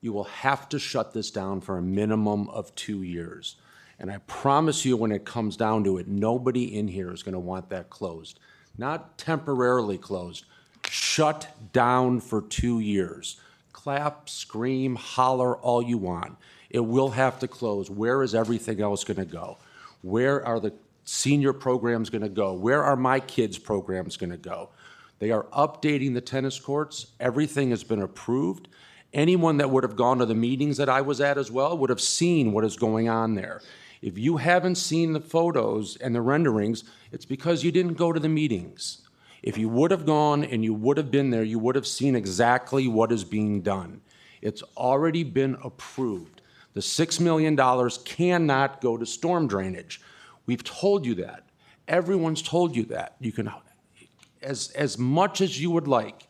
You will have to shut this down for a minimum of 2 years. And I promise you, when it comes down to it, nobody in here is going to want that closed. not temporarily closed, shut down for 2 years. Clap, scream, holler all you want. It will have to close. Where is everything else going to go? Where are the senior programs going to go? Where are my kids' programs going to go? They are updating the tennis courts. Everything has been approved. Anyone that would have gone to the meetings that I was at as well would have seen what is going on there. If you haven't seen the photos and the renderings, it's because you didn't go to the meetings. If you would have gone and you would have been there, you would have seen exactly what is being done. It's already been approved. The $6 million cannot go to storm drainage. We've told you that. Everyone's told you that. You can, as much as you would like,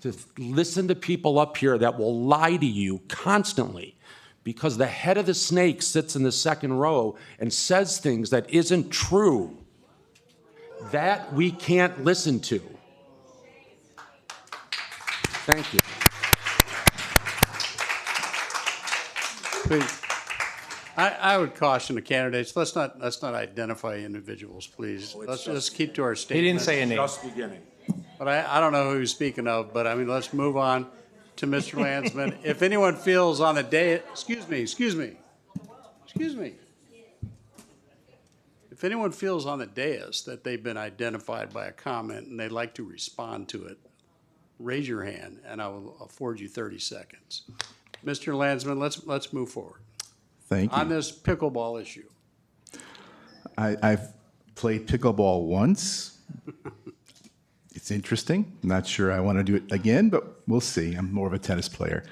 to listen to people up here that will lie to you constantly because the head of the snake sits in the second row and says things that isn't true. That we can't listen to. Thank you. Please. I would caution the candidates, let's not identify individuals, please. Let's just keep to our statement. He didn't say a name. Just beginning. But I don't know who he's speaking of, but I mean, let's move on to Mr. Landsman. If anyone feels on the day, excuse me. If anyone feels on the dais that they've been identified by a comment and they'd like to respond to it, raise your hand and I will afford you 30 seconds. Mr. Landsman, let's move forward. Thank you. On this pickleball issue. I've played pickleball once. It's interesting. Not sure I want to do it again, but we'll see. I'm more of a tennis player.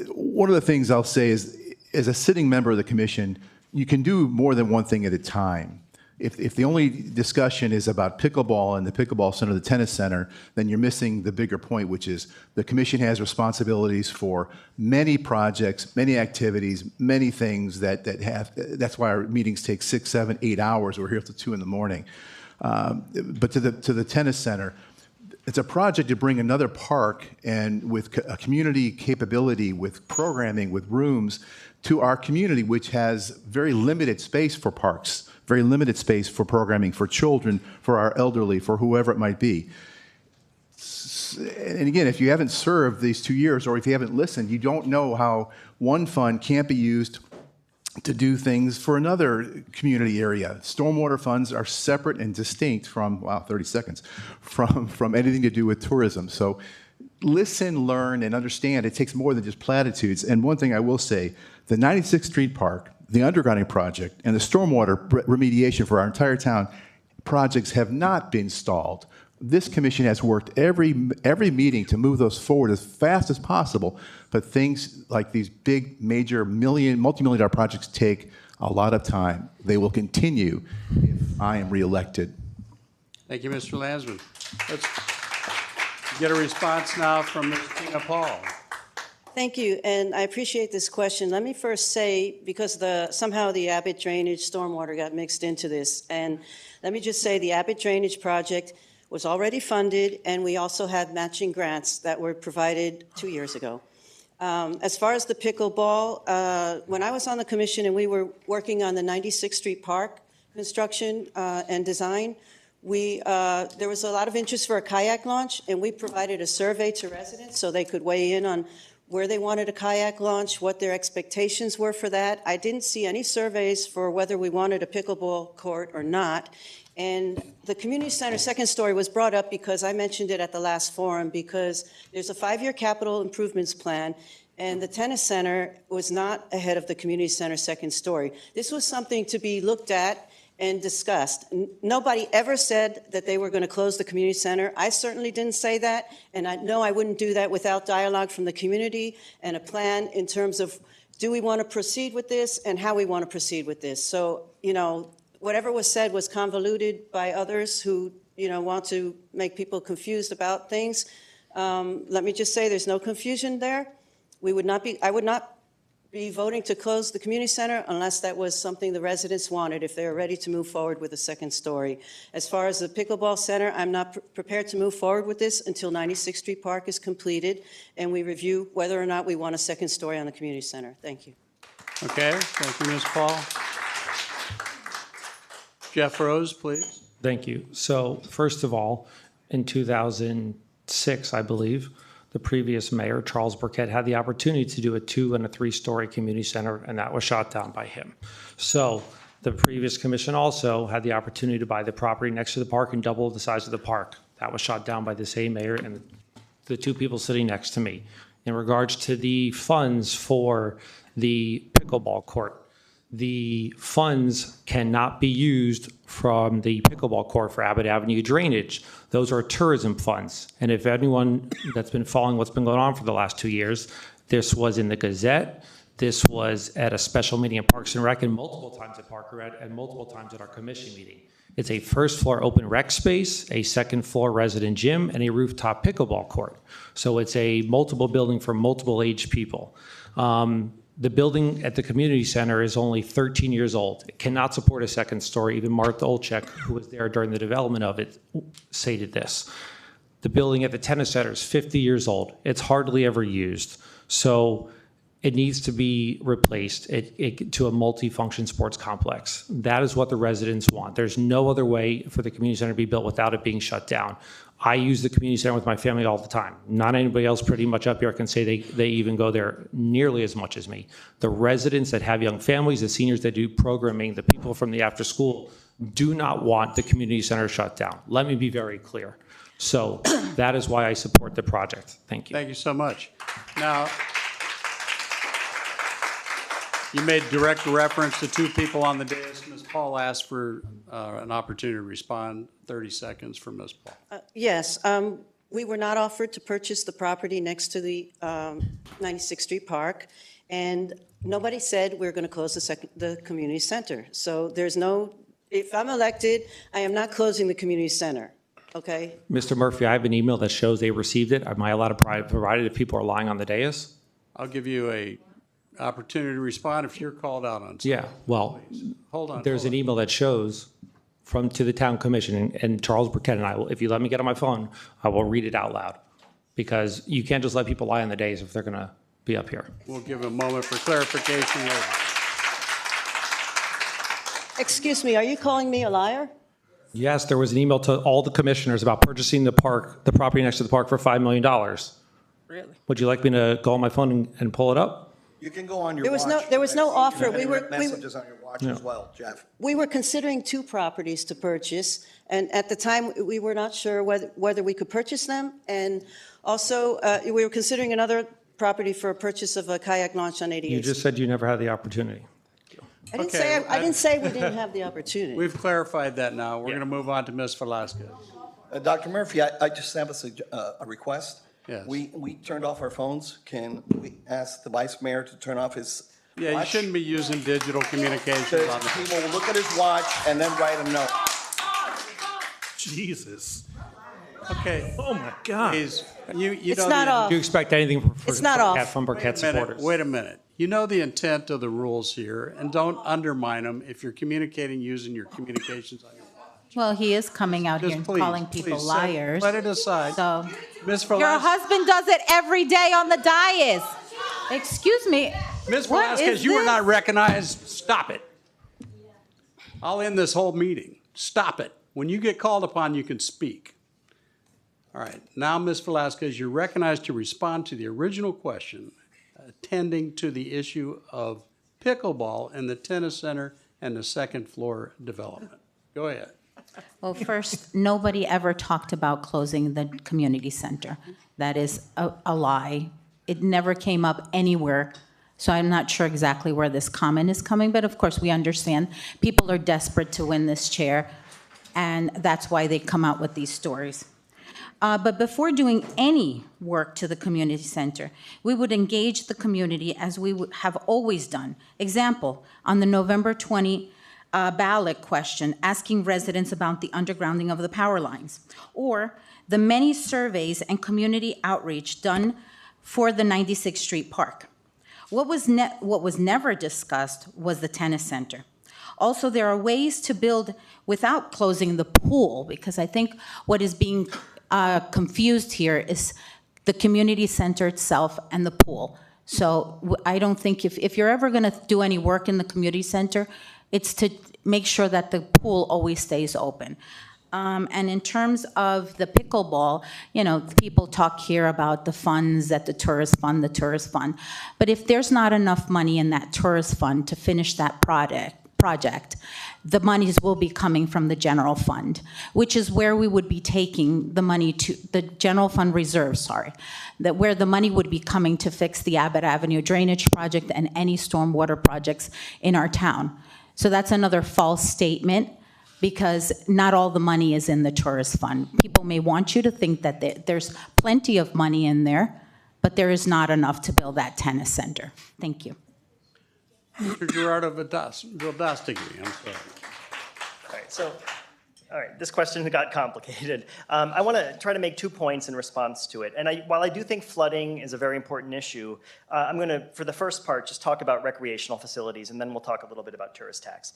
One of the things I'll say is, as a sitting member of the commission, you can do more than one thing at a time. If the only discussion is about pickleball and the pickleball center, the tennis center, then you're missing the bigger point, which is the commission has responsibilities for many projects, many activities, many things that's why our meetings take 6, 7, 8 hours. We're here till 2 in the morning. But to the tennis center, it's a project to bring another park and with a community capability, with programming, with rooms to our community, which has very limited space for parks, very limited space for programming for children, for our elderly, for whoever it might be. And again, if you haven't served these 2 years or if you haven't listened, you don't know how one fund can't be used to do things for another community area. Stormwater funds are separate and distinct from, 30 seconds, from anything to do with tourism. So listen, learn, and understand it takes more than just platitudes. And one thing I will say, the 96th Street Park, the undergrounding project, and the stormwater remediation for our entire town projects have not been stalled. This commission has worked every meeting to move those forward as fast as possible, but things like these big, major, multi-million-dollar projects take a lot of time. They will continue if I am reelected. Thank you, Mr. Landsman. Let's get a response now from Ms. Tina Paul. Thank you, and I appreciate this question. Let me first say, because somehow the Abbott drainage stormwater got mixed into this, and let me just say the Abbott drainage project was already funded, and we also had matching grants that were provided 2 years ago. As far as the pickleball, when I was on the commission and we were working on the 96th Street Park construction and design, there was a lot of interest for a kayak launch, and we provided a survey to residents so they could weigh in on where they wanted a kayak launch, what their expectations were for that. I didn't see any surveys for whether we wanted a pickleball court or not. And the community center second story was brought up because I mentioned it at the last forum, because there's a 5-year capital improvements plan, and the tennis center was not ahead of the community center second story. This was something to be looked at and discussed. Nobody ever said that they were going to close the community center. I certainly didn't say that, and I know I wouldn't do that without dialogue from the community and a plan in terms of, do we want to proceed with this and how we want to proceed with this. So, whatever was said was convoluted by others who, want to make people confused about things. Let me just say there's no confusion there. I would not be voting to close the community center unless that was something the residents wanted, if they were ready to move forward with a second story. As far as the pickleball center, I'm not prepared to move forward with this until 96th Street Park is completed and we review whether or not we want a second story on the community center. Thank you. Okay, thank you, Ms. Paul. Jeff Rose, please. Thank you. So first of all, in 2006, I believe, the previous mayor, Charles Burkett, had the opportunity to do a 2- and 3-story community center, and that was shot down by him. So the previous commission also had the opportunity to buy the property next to the park and double the size of the park. That was shot down by the same mayor and the two people sitting next to me. In regards to the funds for the pickleball court, the funds cannot be used from the pickleball court for Abbott Avenue drainage. Those are tourism funds. And if anyone that's been following what's been going on for the last 2 years, this was in the Gazette, this was at a special meeting at Parks and Rec, and multiple times at Park and Rec, and multiple times at our commission meeting. It's a first floor open rec space, a second floor resident gym, and a rooftop pickleball court. So it's a multiple building for multiple age people. The building at the community center is only 13 years old. It cannot support a second story. Even Martha Olchek, who was there during the development of it, stated this. The building at the tennis center is 50 years old. It's hardly ever used. So it needs to be replaced to a multi-function sports complex. That is what the residents want. There's no other way for the community center to be built without it being shut down. I use the community center with my family all the time. Not anybody else pretty much up here can say they even go there nearly as much as me. The residents that have young families, the seniors that do programming, the people from the after school do not want the community center shut down. Let me be very clear. So that is why I support the project. Thank you. Thank you so much. Now, you made direct reference to two people on the dais. Ms. Paul asked for an opportunity to respond. 30 seconds from Ms. Paul. Yes, we were not offered to purchase the property next to the 96th Street Park, and nobody said we're going to close the community center. So there's no, if I'm elected, I am not closing the community center, okay? Mr. Murphy, I have an email that shows they received it. Am I allowed to provide it if people are lying on the dais? I'll give you a opportunity to respond if you're called out on something. Yeah, well, Hold on. there's an email that shows to the town commission, and Charles Burkett and I will, if you let me get on my phone, I will read it out loud. Because you can't just let people lie on the days if they're gonna be up here. We'll give a moment for clarification later. Excuse me, are you calling me a liar? Yes, there was an email to all the commissioners about purchasing the property next to the park for $5 million. Really? Would you like me to go on my phone and pull it up? You can go on your There was watch. there was no offer. You can We were, have messages on your watch as well, Jeff. we were considering two properties to purchase, and at the time, we were not sure whether we could purchase them. And also, we were considering another property for a purchase of a kayak launch on 88th. You just said you never had the opportunity. I didn't say we didn't have the opportunity. We've clarified that now. We're going to move on to Ms. Velasquez. Dr. Murphy, I just have a request. Yes. We turned off our phones. Can we ask the vice mayor to turn off his Yeah, you watch? shouldn't be using digital communications Because on the. people will look at his watch and then write a note. Jesus. Okay. Oh, my God. Please, you It's know not the- off. Do you expect anything It's not off. from Burkett supporters? Wait a minute. You know the intent of the rules here, and don't undermine them if you're communicating using your communications on your watch. Well, he is coming out here Just and please, calling people please, liars. Let it aside. So, Ms. your Velasquez, husband does it every day on the dais. Excuse me. Ms. What Velasquez, is you are this? not recognized. Stop it. I'll end this whole meeting. Stop it. When you get called upon, you can speak. All right. Now, Ms. Velasquez, you're recognized to respond to the original question, attending to the issue of pickleball in the tennis center and the second floor development. Go ahead. Well, first, nobody ever talked about closing the community center. That is a lie. It never came up anywhere. So I'm not sure exactly where this comment is coming, but of course, we understand people are desperate to win this chair, and that's why they come out with these stories. But before doing any work to the community center, we would engage the community as we have always done. Example, on the November 20 ballot question, asking residents about the undergrounding of the power lines, or the many surveys and community outreach done for the 96th Street Park. What was never discussed was the tennis center. Also, there are ways to build without closing the pool, because I think what is being confused here is the community center itself and the pool. So I don't think if you're ever going to do any work in the community center, it's to make sure that the pool always stays open. And in terms of the pickleball, you know, people talk here about the funds at the tourist fund. But if there's not enough money in that tourist fund to finish that project, the monies will be coming from the general fund, which is where we would be taking the money to, the general fund reserve, that where the money would be coming to fix the Abbott Avenue drainage project and any stormwater projects in our town. So that's another false statement, because not all the money is in the tourist fund. People may want you to think that there's plenty of money in there, but there is not enough to build that tennis center. Thank you. Mr. Gerardo Vildastigui, I'm sorry. All right, this question got complicated. I want to try to make 2 points in response to it. And while I do think flooding is a very important issue, I'm going to, for the first part, just talk about recreational facilities, and then we'll talk a little bit about tourist tax.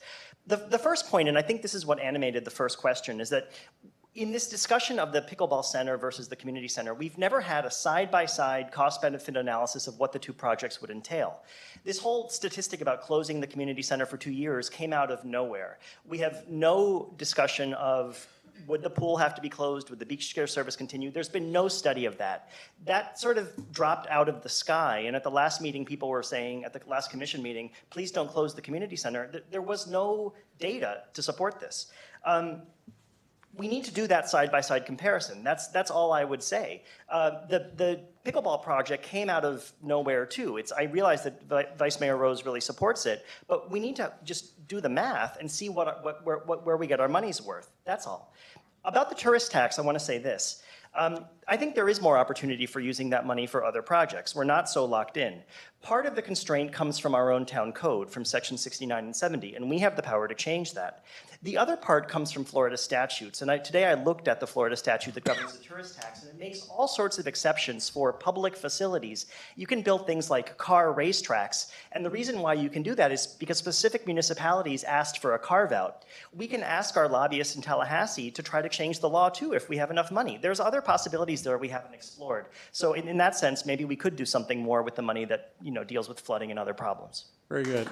The first point, and I think this is what animated the first question, is that in this discussion of the pickleball center versus the community center, we've never had a side-by-side cost-benefit analysis of what the two projects would entail. This whole statistic about closing the community center for 2 years came out of nowhere. We have no discussion of would the pool have to be closed, would the beach care service continue? There's been no study of that. That sort of dropped out of the sky, and at the last meeting, people were saying, at the last commission meeting, please don't close the community center. There was no data to support this. We need to do that side-by-side comparison. That's all I would say. The pickleball project came out of nowhere too. I realize that Vice Mayor Rose really supports it, but we need to just do the math and see where we get our money's worth. That's all. About the tourist tax, I want to say this. I think there is more opportunity for using that money for other projects. We're not so locked in. Part of the constraint comes from our own town code, from section 69 and 70, and we have the power to change that. The other part comes from Florida statutes, and today I looked at the Florida statute that governs the tourist tax, and it makes all sorts of exceptions for public facilities. You can build things like car racetracks, and the reason why you can do that is because specific municipalities asked for a carve-out. We can ask our lobbyists in Tallahassee to try to change the law too if we have enough money. There's other possibilities there we haven't explored. So in that sense, maybe we could do something more with the money that deals with flooding and other problems. Very good.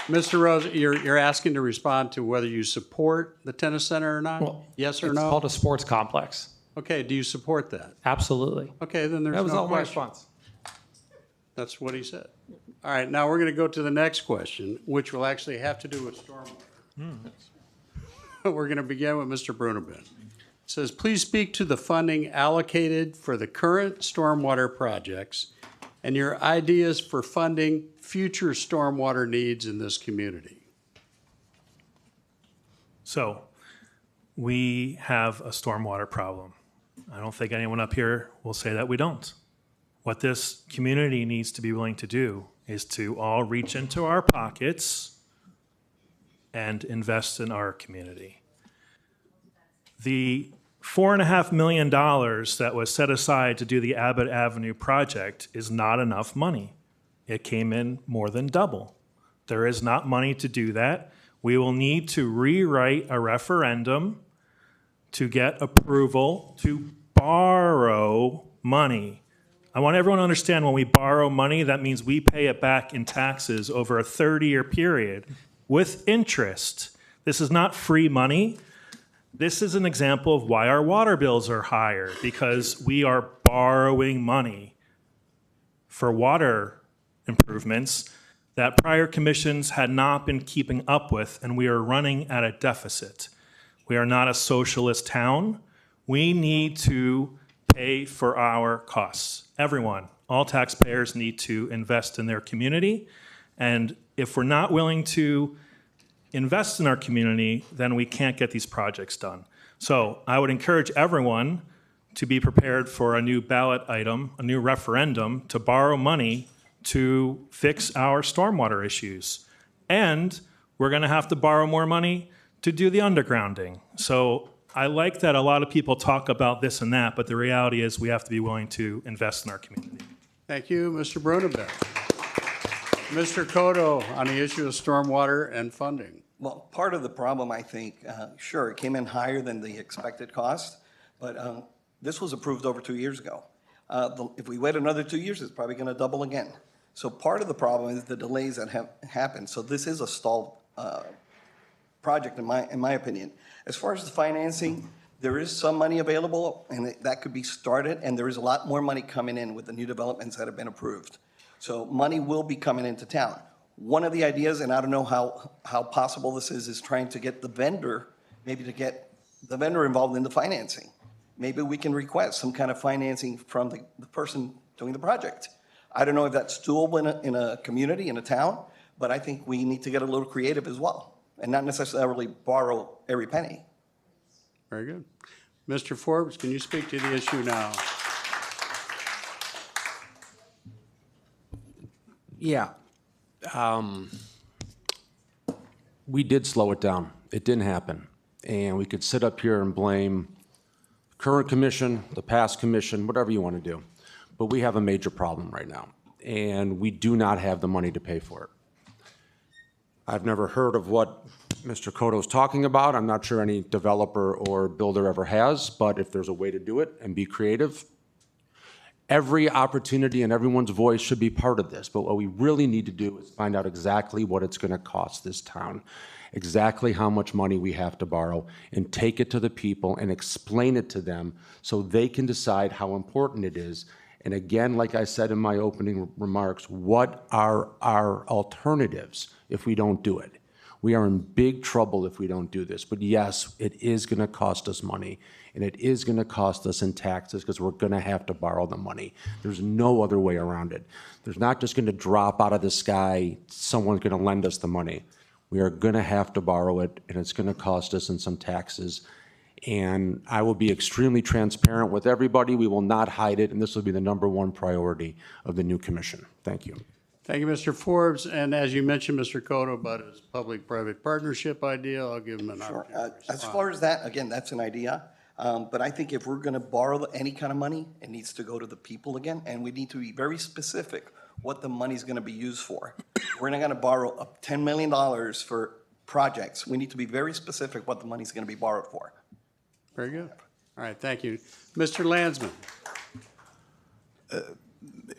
Mr. Rose, you're asking to respond to whether you support the tennis center or not? Well, yes or it's no? called a sports complex. Okay, do you support that? Absolutely. Okay, then there's That was no all my question. response. That's what he said. All right, now we're going to go to the next question, which will actually have to do with stormwater. We're going to begin with Mr. Brunabend. It says, please speak to the funding allocated for the current stormwater projects and your ideas for funding future stormwater needs in this community. So, we have a stormwater problem. I don't think anyone up here will say that we don't. What this community needs to be willing to do is to all reach into our pockets and invest in our community. The $4.5 million that was set aside to do the Abbott Avenue project is not enough money. It came in more than double. There is not money to do that. We will need to rewrite a referendum to get approval to borrow money. I want everyone to understand when we borrow money, that means we pay it back in taxes over a 30-year period with interest. This is not free money. This is an example of why our water bills are higher, because we are borrowing money for water improvements that prior commissions had not been keeping up with, and we are running at a deficit. We are not a socialist town. We need to pay for our costs. Everyone, all taxpayers need to invest in their community, and if we're not willing to invest in our community, then we can't get these projects done. So I would encourage everyone to be prepared for a new ballot item, a new referendum to borrow money to fix our stormwater issues. And we're going to have to borrow more money to do the undergrounding. So I like that a lot of people talk about this and that, but the reality is we have to be willing to invest in our community. Thank you, Mr. Brunabend. Mr. Cotto, on the issue of stormwater and funding. Well, part of the problem, I think, sure, it came in higher than the expected cost, but this was approved over 2 years ago. If we wait another 2 years, it's probably going to double again. So part of the problem is the delays that have happened. So this is a stalled project, in my opinion. As far as the financing, there is some money available, and that could be started, and there is a lot more money coming in with the new developments that have been approved. So money will be coming into town. One of the ideas, and I don't know how possible this is trying to get the vendor, maybe to get the vendor involved in the financing. Maybe we can request some kind of financing from the person doing the project. I don't know if that's doable in a community, in a town, but I think we need to get a little creative as well, and not necessarily borrow every penny. Very good. Mr. Forbes, can you speak to the issue now? Yeah. We did slow it down. It didn't happen. And we could sit up here and blame the current commission, the past commission, whatever you want to do. But we have a major problem right now, and we do not have the money to pay for it. I've never heard of what Mr. Cotto's talking about. I'm not sure any developer or builder ever has, but if there's a way to do it and be creative, every opportunity and everyone's voice should be part of this. But what we really need to do is find out exactly what it's going to cost this town, exactly how much money we have to borrow, and take it to the people and explain it to them so they can decide how important it is. And again, like I said in my opening remarks, what are our alternatives if we don't do it? We are in big trouble if we don't do this. But yes, it is going to cost us money, and it is going to cost us in taxes because we're going to have to borrow the money. There's no other way around it. There's not just going to drop out of the sky, someone's going to lend us the money. We are going to have to borrow it, and it's going to cost us in some taxes. And I will be extremely transparent with everybody. We will not hide it, and this will be the #1 priority of the new commission. Thank you. Thank you, Mr. Forbes. And as you mentioned, Mr. Cotto, about his public-private partnership idea, I'll give him an opportunity. As far as that, again, that's an idea. But I think if we're going to borrow any kind of money, it needs to go to the people again, and we need to be very specific what the money's going to be used for. We're not going to borrow up $10 million for projects. We need to be very specific what the money's going to be borrowed for. Very good. All right, thank you. Mr. Landsman.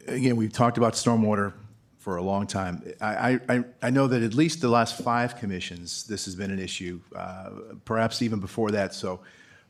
Again, we've talked about stormwater for a long time. I know that at least the last 5 commissions, this has been an issue, perhaps even before that. So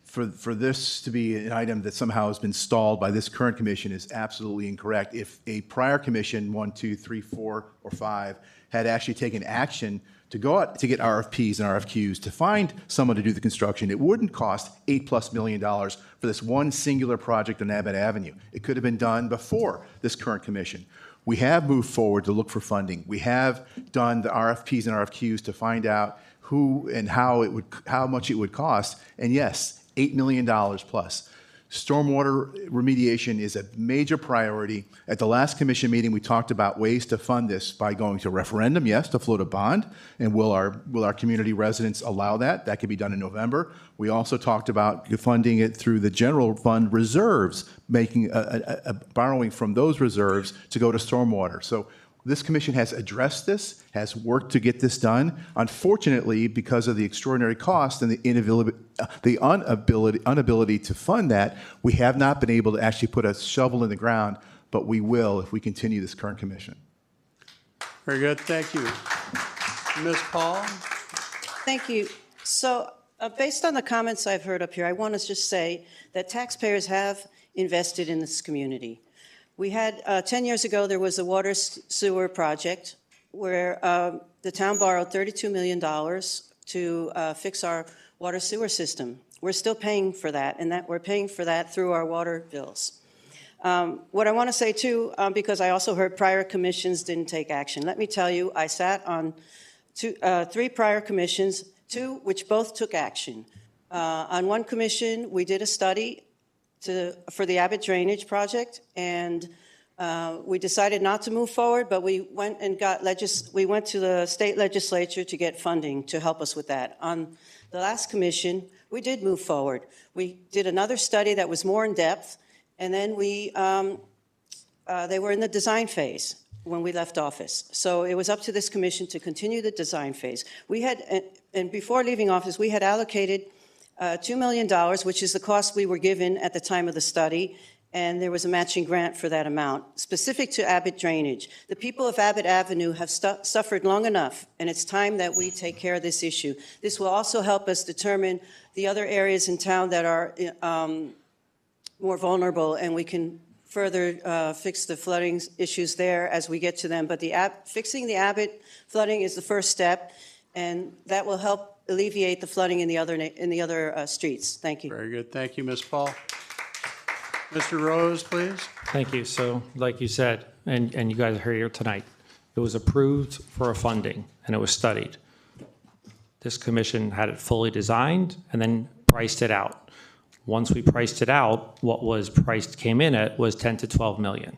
for this to be an item that somehow has been stalled by this current commission is absolutely incorrect. If a prior commission, 1, 2, 3, 4, or 5, had actually taken action to go out to get RFPs and RFQs to find someone to do the construction, it wouldn't cost $8+ million for this one singular project on Abbott Avenue. It could have been done before this current commission. We have moved forward to look for funding. We have done the RFPs and RFQs to find out who and how much it would cost. And yes, $8 million plus. Stormwater remediation is a major priority. At the last commission meeting, we talked about ways to fund this by going to referendum, yes, to float a bond. And will our community residents allow that? That could be done in November. We also talked about funding it through the general fund reserves, making borrowing from those reserves to go to stormwater. So this commission has addressed this, has worked to get this done. Unfortunately, because of the extraordinary cost and the inability to fund that, we have not been able to actually put a shovel in the ground, but we will if we continue this current commission. Very good, thank you. Ms. Paul? Thank you. So based on the comments I've heard up here, I want to just say that taxpayers have invested in this community. We had, 10 years ago, there was a water sewer project where the town borrowed $32 million to fix our water sewer system. We're still paying for that, and we're paying for that through our water bills. What I want to say, too, because I also heard prior commissions didn't take action. Let me tell you, I sat on 3 prior commissions, 2 which both took action. On one commission, we did a study for the Abbott Drainage Project, and we decided not to move forward, but we went and we went to the state legislature to get funding to help us with that. On the last commission, we did move forward. We did another study that was more in depth, and then they were in the design phase when we left office. So it was up to this commission to continue the design phase. We had, and before leaving office, we had allocated $2 million, which is the cost we were given at the time of the study, and there was a matching grant for that amount, specific to Abbott drainage. The people of Abbott Avenue have suffered long enough, and it's time that we take care of this issue. This will also help us determine the other areas in town that are more vulnerable, and we can further fix the flooding issues there as we get to them. But fixing the Abbott flooding is the first step, and that will help alleviate the flooding in the other streets. Thank you. Very good. Thank you, Ms. Paul. Mr. Rose, please. Thank you. So, like you said, and you guys are here tonight, it was approved for a funding, and it was studied. This commission had it fully designed and then priced it out. Once we priced it out, what was priced came in at was 10 to 12 million.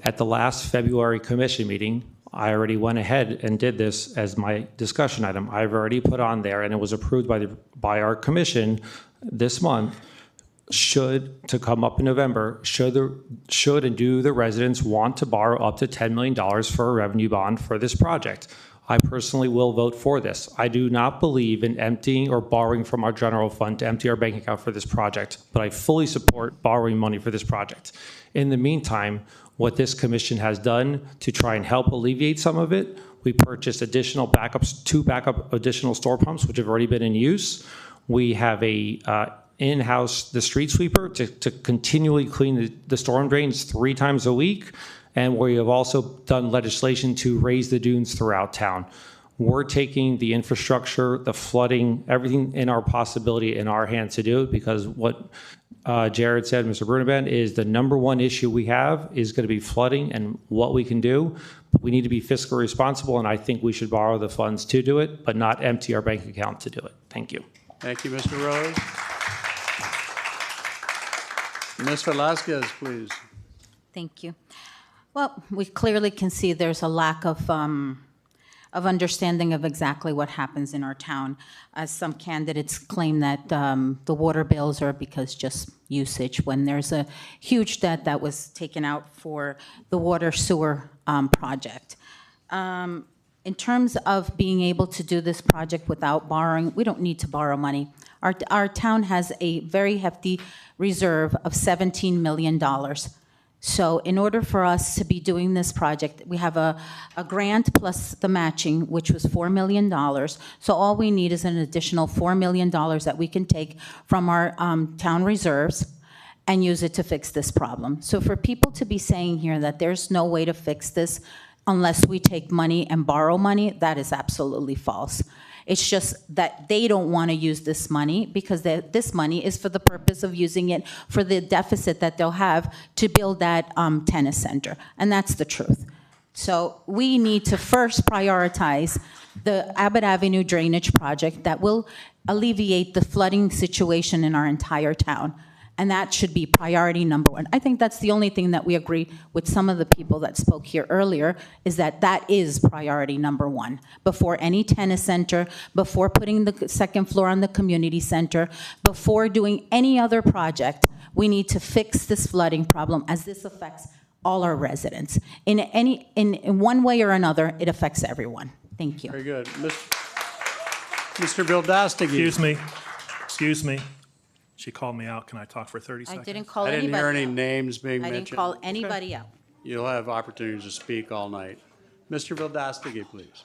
At the last February commission meeting, I already went ahead and did this as my discussion item. I've already put on there, and it was approved by our commission this month, to come up in November, should and do the residents want to borrow up to $10 million for a revenue bond for this project? I personally will vote for this. I do not believe in emptying or borrowing from our general fund to empty our bank account for this project, but I fully support borrowing money for this project. In the meantime, what this commission has done to try and help alleviate some of it, we purchased additional backups, 2 additional store pumps, which have already been in use. We have a in-house, the street sweeper to continually clean the storm drains 3 times a week. And we have also done legislation to raise the dunes throughout town. We're taking the infrastructure, the flooding, everything in our possibility in our hands to do it, because what Jared said, Mr. Brunebend, is the #1 issue we have is going to be flooding and what we can do. We need to be fiscally responsible, and I think we should borrow the funds to do it, but not empty our bank account to do it. Thank you. Thank you, Mr. Rose. Ms. Velasquez, please. Thank you. Well, we clearly can see there's a lack of understanding of exactly what happens in our town. As some candidates claim that the water bills are because just usage, when there's a huge debt that was taken out for the water sewer project. In terms of being able to do this project without borrowing, we don't need to borrow money. Our town has a very hefty reserve of $17 million. So in order for us to be doing this project, we have a grant plus the matching, which was $4 million. So all we need is an additional $4 million that we can take from our town reserves and use it to fix this problem. So for people to be saying here that there's no way to fix this unless we take money and borrow money, that is absolutely false. It's just that they don't want to use this money because this money is for the purpose of using it for the deficit that they'll have to build that tennis center. And that's the truth. So we need to first prioritize the Abbott Avenue drainage project that will alleviate the flooding situation in our entire town. And that should be priority #1. I think that's the only thing that we agree with some of the people that spoke here earlier, is that that is priority #1. Before any tennis center, before putting the second floor on the community center, before doing any other project, we need to fix this flooding problem, as this affects all our residents. In one way or another, it affects everyone. Thank you. Very good. Mr. Bildastigi. Excuse me. She called me out. Can I talk for 30 I seconds? didn't call I anybody didn't hear any out. names being I mentioned. didn't call anybody out. You'll have opportunities to speak all night. Mr. Bildastigi, please.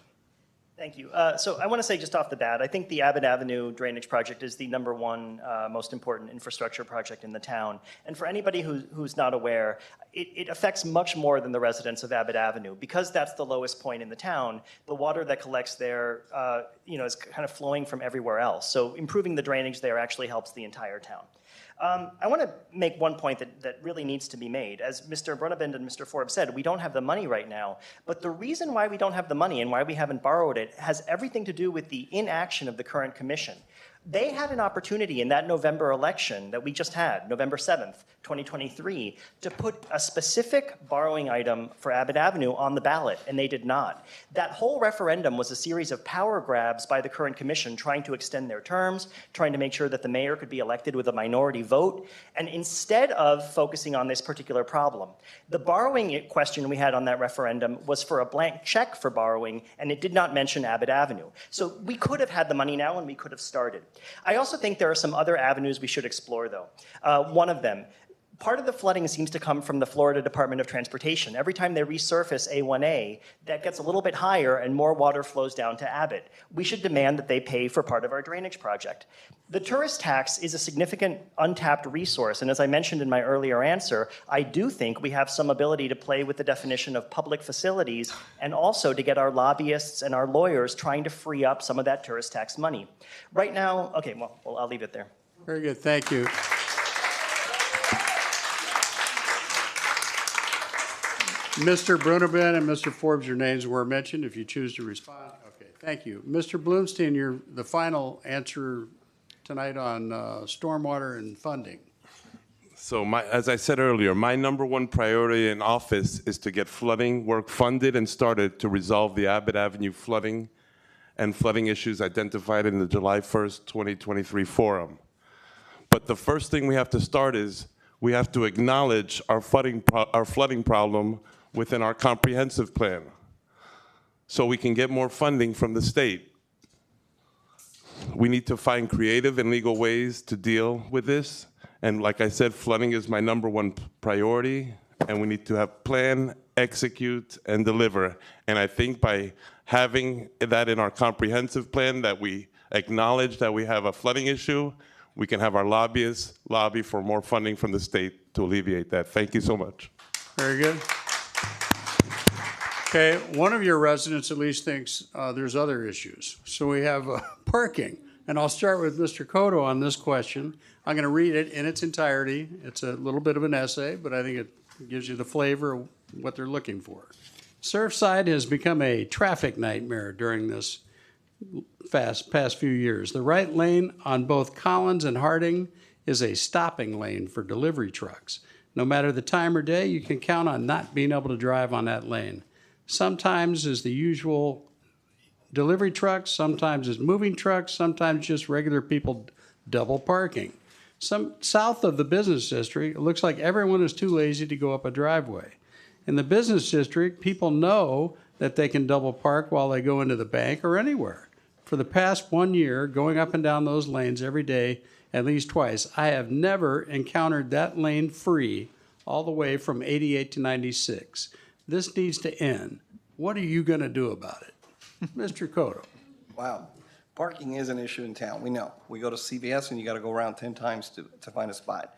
Thank you. So I want to say just off the bat, I think the Abbott Avenue drainage project is the #1 most important infrastructure project in the town. And for anybody who's not aware, it affects much more than the residents of Abbott Avenue. Because that's the lowest point in the town, the water that collects there is kind of flowing from everywhere else. So improving the drainage there actually helps the entire town. I want to make one point that really needs to be made. As Mr. Brunebend and Mr. Forbes said, we don't have the money right now. But the reason why we don't have the money and why we haven't borrowed it has everything to do with the inaction of the current commission. They had an opportunity in that November election that we just had, November 7th, 2023, to put a specific borrowing item for Abbott Avenue on the ballot, and they did not. That whole referendum was a series of power grabs by the current commission, trying to extend their terms, trying to make sure that the mayor could be elected with a minority vote, and instead of focusing on this particular problem. The borrowing question we had on that referendum was for a blank check for borrowing, and it did not mention Abbott Avenue. So we could have had the money now, and we could have started. I also think there are some other avenues we should explore, though. One of them, Part of the flooding seems to come from the Florida Department of Transportation. Every time they resurface A1A, that gets a little bit higher and more water flows down to Abbott. We should demand that they pay for part of our drainage project. The tourist tax is a significant untapped resource, and as I mentioned in my earlier answer, I do think we have some ability to play with the definition of public facilities and also to get our lobbyists and our lawyers trying to free up some of that tourist tax money. Right now, okay, well I'll leave it there. Very good, thank you. Mr. Bruneben and Mr. Forbes, your names were mentioned. If you choose to respond, okay, thank you. Mr. Bloomstein, you're the final answer tonight on stormwater and funding. So as I said earlier, my number one priority in office is to get flooding work funded and started to resolve the Abbott Avenue flooding and flooding issues identified in the July 1st, 2023 forum. But the first thing we have to start is we have to acknowledge our flooding problem within our comprehensive plan so we can get more funding from the state. We need to find creative and legal ways to deal with this. And like I said, flooding is my number one priority, and we need to have plan, execute, and deliver. And I think by having that in our comprehensive plan, that we acknowledge that we have a flooding issue, we can have our lobbyists lobby for more funding from the state to alleviate that. Thank you so much. Very good. Okay, one of your residents at least thinks there's other issues. So we have parking, and I'll start with Mr. Cotto on this question. I'm going to read it in its entirety. It's a little bit of an essay, but I think it gives you the flavor of what they're looking for. Surfside has become a traffic nightmare during this past few years. The right lane on both Collins and Harding is a stopping lane for delivery trucks. No matter the time or day, you can count on not being able to drive on that lane. Sometimes is the usual delivery trucks, sometimes is moving trucks, sometimes just regular people double parking. South of the business district, it looks like everyone is too lazy to go up a driveway. In the business district, people know that they can double park while they go into the bank or anywhere. For the past 1 year, going up and down those lanes every day, at least twice, I have never encountered that lane free all the way from 88 to 96. This needs to end. What are you going to do about it? Mr. Cotto. Wow. Parking is an issue in town, we know. We go to CVS and you got to go around 10 times to find a spot.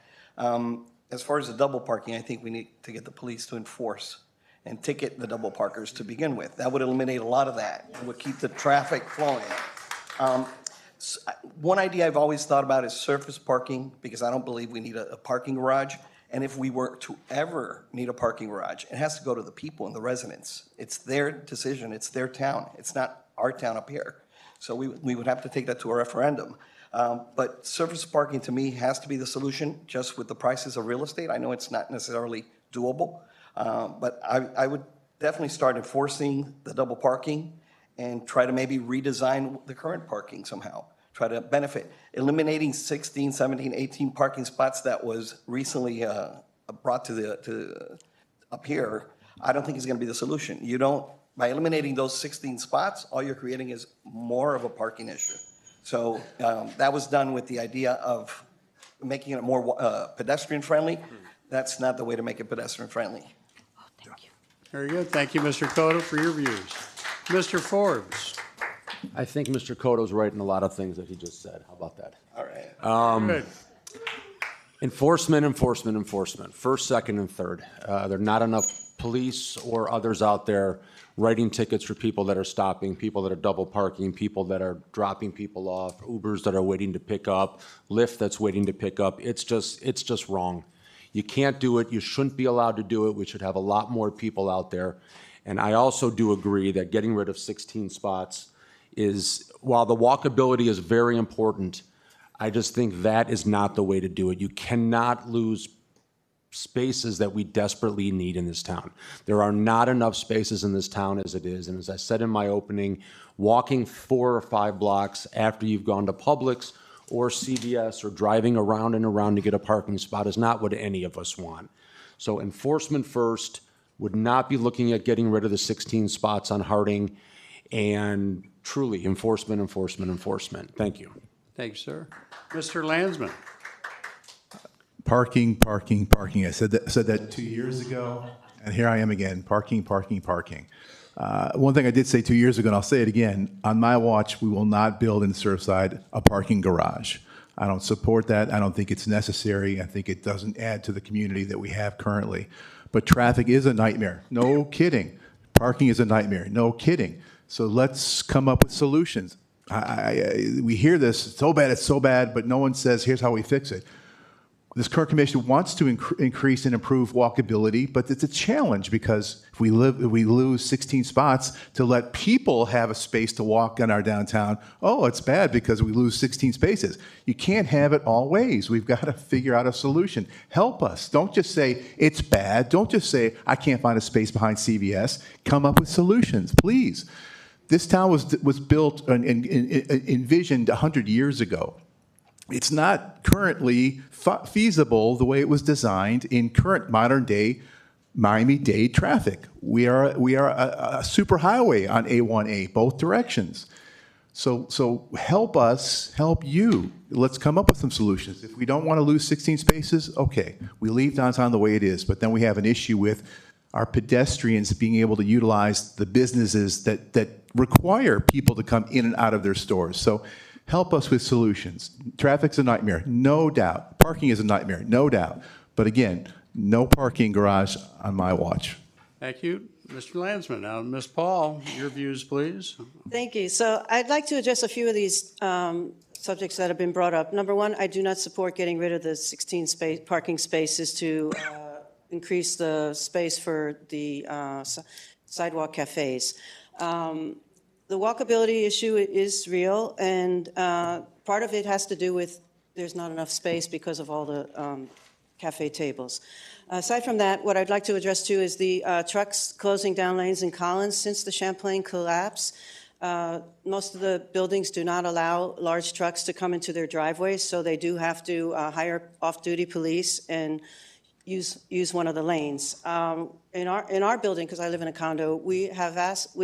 As far as the double parking, I think we need to get the police to enforce and ticket the double parkers to begin with. That would eliminate a lot of that. It would keep the traffic flowing. One idea I've always thought about is surface parking, because I don't believe we need a parking garage. And if we were to ever need a parking garage, it has to go to the people and the residents. It's their decision, it's their town. It's not our town up here. So we would have to take that to a referendum. But surface parking to me has to be the solution, just with the prices of real estate. I know it's not necessarily doable, but I would definitely start enforcing the double parking and try to maybe redesign the current parking somehow. Try to benefit. Eliminating 16, 17, 18 parking spots that was recently brought to up here, I don't think is going to be the solution. You don't, by eliminating those 16 spots, all you're creating is more of a parking issue. So that was done with the idea of making it more pedestrian friendly. That's not the way to make it pedestrian friendly. Oh, thank you. Very good. Thank you, Mr. Cotto, for your views. Mr. Forbes. I think Mr. Cotto's right in a lot of things that he just said. How about that? All right. Good. Enforcement. First, second, and third. There are not enough police or others out there writing tickets for people that are stopping, people that are double parking, people that are dropping people off, Ubers that are waiting to pick up, Lyft that's waiting to pick up. It's just wrong. You can't do it. You shouldn't be allowed to do it. We should have a lot more people out there. And I also do agree that getting rid of 16 spots is, while the walkability is very important, I just think that is not the way to do it. You cannot lose spaces that we desperately need in this town. There are not enough spaces in this town as it is. And as I said in my opening, walking 4 or 5 blocks after you've gone to Publix or CVS or driving around and around to get a parking spot is not what any of us want. So enforcement first, would not be looking at getting rid of the 16 spots on Harding, and truly enforcement. Thank you. Thanks, sir. Mr. Landsman. Parking, parking, parking. I said that 2 years ago, and here I am again. Parking, parking, parking. One thing I did say 2 years ago, and I'll say it again, on my watch, we will not build in Surfside a parking garage. I don't support that. I don't think it's necessary. I think it doesn't add to the community that we have currently. But traffic is a nightmare. No kidding. Parking is a nightmare. No kidding. So let's come up with solutions. We hear this, it's so bad, but no one says, here's how we fix it. This current commission wants to increase and improve walkability, but it's a challenge because if we lose 16 spots to let people have a space to walk in our downtown, oh, it's bad because we lose 16 spaces. You can't have it all ways. We've got to figure out a solution. Help us. Don't just say it's bad. Don't just say I can't find a space behind CVS. Come up with solutions, please. This town was built and envisioned 100 years ago. It's not currently feasible the way it was designed in current modern-day Miami-Dade traffic. We are a superhighway on A1A, both directions. So help us, help you. Let's come up with some solutions. If we don't want to lose 16 spaces, okay, we leave downtown the way it is, but then we have an issue with our pedestrians being able to utilize the businesses that require people to come in and out of their stores. So help us with solutions. Traffic's a nightmare, no doubt. Parking is a nightmare, no doubt. But again, no parking garage on my watch. Thank you, Mr. Landsman. Now, Ms. Paul, your views, please. Thank you. So I'd like to address a few of these subjects that have been brought up. Number one, I do not support getting rid of the 16 parking spaces to increase the space for the sidewalk cafes. The walkability issue is real, and part of it has to do with there's not enough space because of all the cafe tables. Aside from that, what I'd like to address too is the trucks closing down lanes in Collins since the Champlain collapse. Most of the buildings do not allow large trucks to come into their driveways, so they do have to hire off-duty police and use one of the lanes. In our building, because I live in a condo, we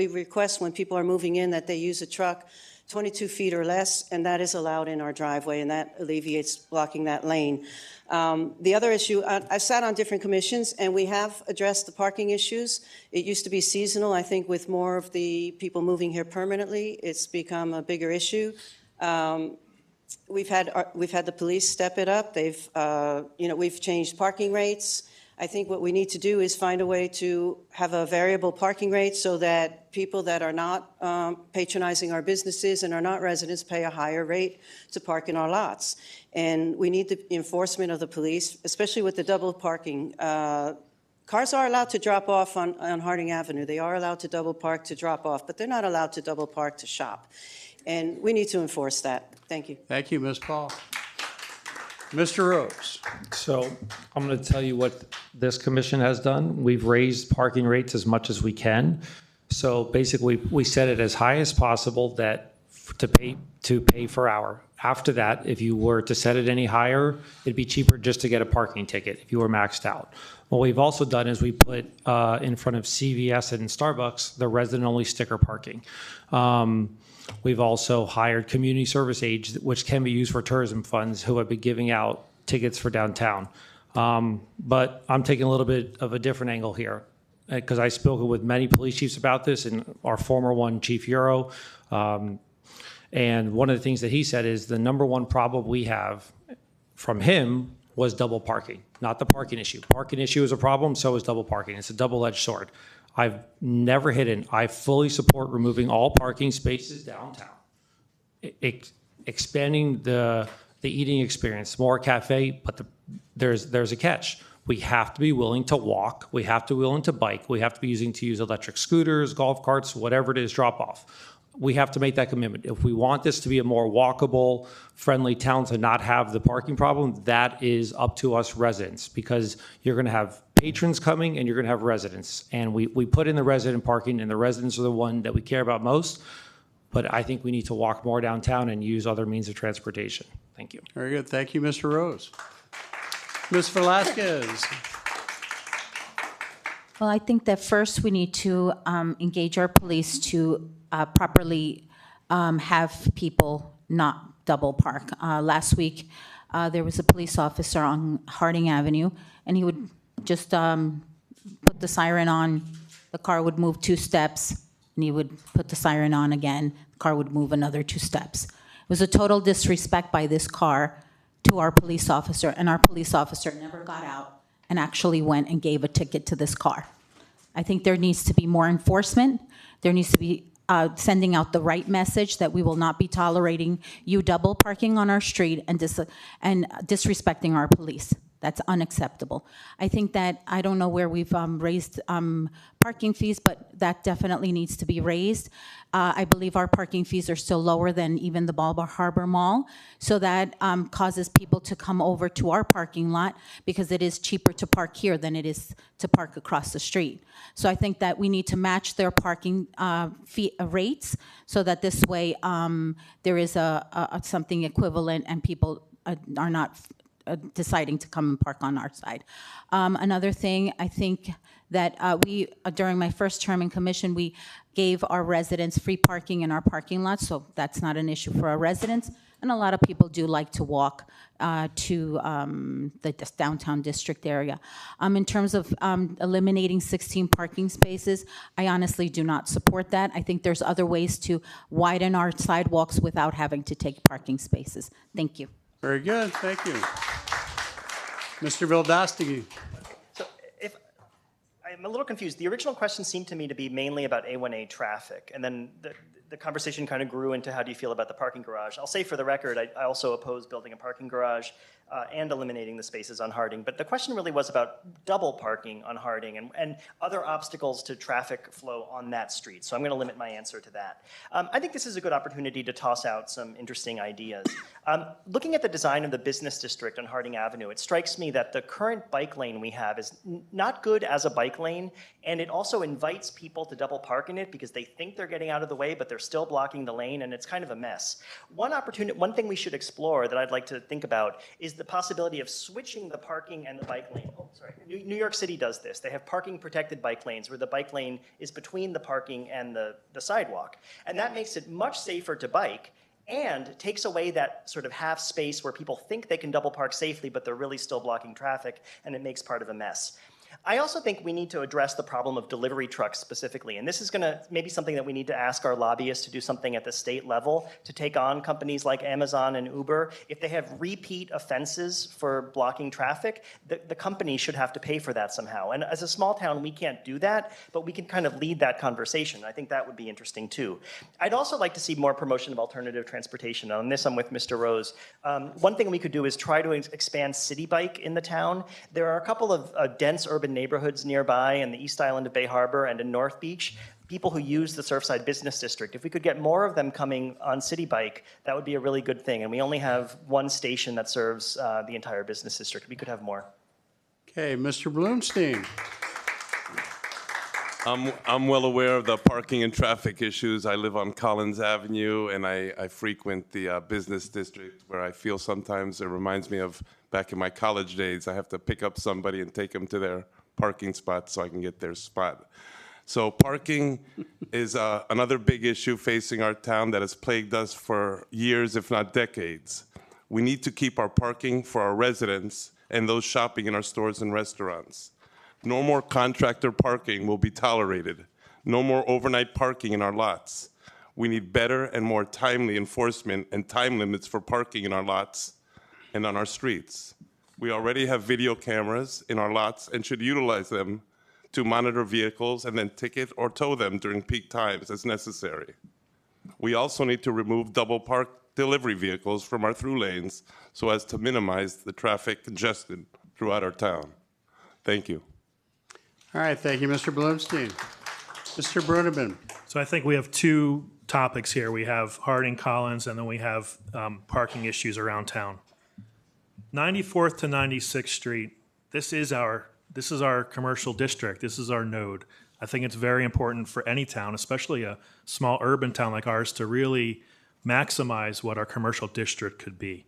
request when people are moving in that they use a truck 22 feet or less, and that is allowed in our driveway, and that alleviates blocking that lane. The other issue, I've sat on different commissions, and we have addressed the parking issues. It used to be seasonal. I think with more of the people moving here permanently, it's become a bigger issue. We've had the police step it up. We've changed parking rates. I think what we need to do is find a way to have a variable parking rate so that people that are not patronizing our businesses and are not residents pay a higher rate to park in our lots. And we need the enforcement of the police, especially with the double parking. Cars are allowed to drop off on Harding Avenue. They are allowed to double park to drop off, but they're not allowed to double park to shop. And we need to enforce that. Thank you. Thank you, Ms. Paul. Mr. Rose. So I'm going to tell you what this commission has done. We've raised parking rates as much as we can. So basically, we set it as high as possible to pay per hour. After that, if you were to set it any higher, it'd be cheaper just to get a parking ticket if you were maxed out. What we've also done is we put in front of CVS and Starbucks the resident-only sticker parking. We've also hired community service aides, which can be used for tourism funds, who have been giving out tickets for downtown. But I'm taking a little bit of a different angle here, because I've spoken with many police chiefs about this, and our former one, Chief Euro. And one of the things that he said is the number one problem we have from him was double parking, not the parking issue. Parking issue is a problem, so is double parking. It's a double-edged sword. I've never hidden. I fully support removing all parking spaces downtown, expanding the eating experience, more cafe, but there's a catch. We have to be willing to walk. We have to be willing to bike. We have to be use electric scooters, golf carts, whatever it is, drop off. We have to make that commitment. If we want this to be a more walkable, friendly town to not have the parking problem, that is up to us residents, because you're going to have patrons coming and you're going to have residents. And we put in the resident parking, and the residents are the one that we care about most. But I think we need to walk more downtown and use other means of transportation. Thank you. Very good. Thank you, Mr. Rose. Ms. Velasquez. Well, I think that first we need to engage our police to properly have people not double park. Last week, there was a police officer on Harding Avenue, and he would just put the siren on, the car would move 2 steps, and he would put the siren on again, the car would move another 2 steps. It was a total disrespect by this car to our police officer, and our police officer never got out and actually went and gave a ticket to this car. I think there needs to be more enforcement. There needs to be sending out the right message that we will not be tolerating you double parking on our street and disrespecting our police. That's unacceptable. I think that, I don't know where we've raised parking fees, but that definitely needs to be raised. I believe our parking fees are still lower than even the Bal Harbor Mall, so that causes people to come over to our parking lot because it is cheaper to park here than it is to park across the street. So I think that we need to match their parking fee rates so that this way there is something equivalent and people are not deciding to come and park on our side. Another thing, I think that we, during my first term in commission, we gave our residents free parking in our parking lots, so that's not an issue for our residents. And a lot of people do like to walk to the downtown district area. In terms of eliminating 16 parking spaces, I honestly do not support that. I think there's other ways to widen our sidewalks without having to take parking spaces. Thank you. Very good, thank you. Mr. Vildastegui. So I'm a little confused. The original question seemed to me to be mainly about A1A traffic, and then the conversation kind of grew into how do you feel about the parking garage. I'll say for the record, I also oppose building a parking garage and eliminating the spaces on Harding. But the question really was about double parking on Harding and other obstacles to traffic flow on that street. So I'm going to limit my answer to that. I think this is a good opportunity to toss out some interesting ideas. Looking at the design of the business district on Harding Avenue, it strikes me that the current bike lane we have is not good as a bike lane, and it also invites people to double park in it because they think they're getting out of the way, but they're still blocking the lane, and it's kind of a mess. One thing we should explore that I'd like to think about is the possibility of switching the parking and the bike lane. Oh, sorry. New York City does this. They have parking protected bike lanes where the bike lane is between the parking and the sidewalk. And that makes it much safer to bike and takes away that sort of half space where people think they can double park safely, but they're really still blocking traffic, and it makes part of a mess. I also think we need to address the problem of delivery trucks specifically, and this is maybe something that we need to ask our lobbyists to do something at the state level to take on companies like Amazon and Uber. If they have repeat offenses for blocking traffic, the company should have to pay for that somehow. And as a small town, we can't do that, but we can kind of lead that conversation. I think that would be interesting too. I'd also like to see more promotion of alternative transportation. On this, I'm with Mr. Rose. One thing we could do is try to expand City Bike in the town. There are a couple of dense urban neighborhoods nearby in the East Island of Bay Harbor and in North Beach, people who use the Surfside Business District. If we could get more of them coming on City Bike, that would be a really good thing. And we only have one station that serves the entire business district. We could have more. Okay, Mr. Bloomstein. I'm well aware of the parking and traffic issues. I live on Collins Avenue, and I frequent the business district where I feel sometimes it reminds me of back in my college days. I have to pick up somebody and take them to their parking spot so I can get their spot. So parking is another big issue facing our town that has plagued us for years, if not decades. We need to keep our parking for our residents and those shopping in our stores and restaurants. No more contractor parking will be tolerated. No more overnight parking in our lots. We need better and more timely enforcement and time limits for parking in our lots and on our streets. We already have video cameras in our lots and should utilize them to monitor vehicles and then ticket or tow them during peak times as necessary. We also need to remove double park delivery vehicles from our through lanes so as to minimize the traffic congestion throughout our town. Thank you. All right, thank you, Mr. Bloomstein. Mr. Brunneman. So I think we have 2 topics here. We have Harding Collins, and then we have parking issues around town. 94th to 96th Street, this is our commercial district. This is our node. I think it's very important for any town, especially a small urban town like ours, to really maximize what our commercial district could be.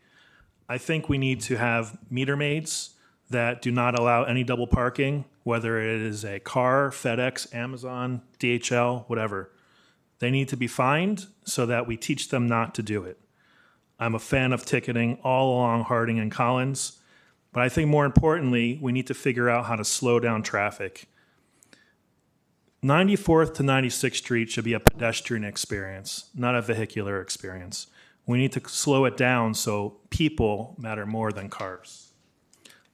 I think we need to have meter maids that do not allow any double parking, whether it is a car, FedEx, Amazon, DHL, whatever. They need to be fined so that we teach them not to do it. I'm a fan of ticketing all along Harding and Collins. But I think more importantly, we need to figure out how to slow down traffic. 94th to 96th Street should be a pedestrian experience, not a vehicular experience. We need to slow it down so people matter more than cars.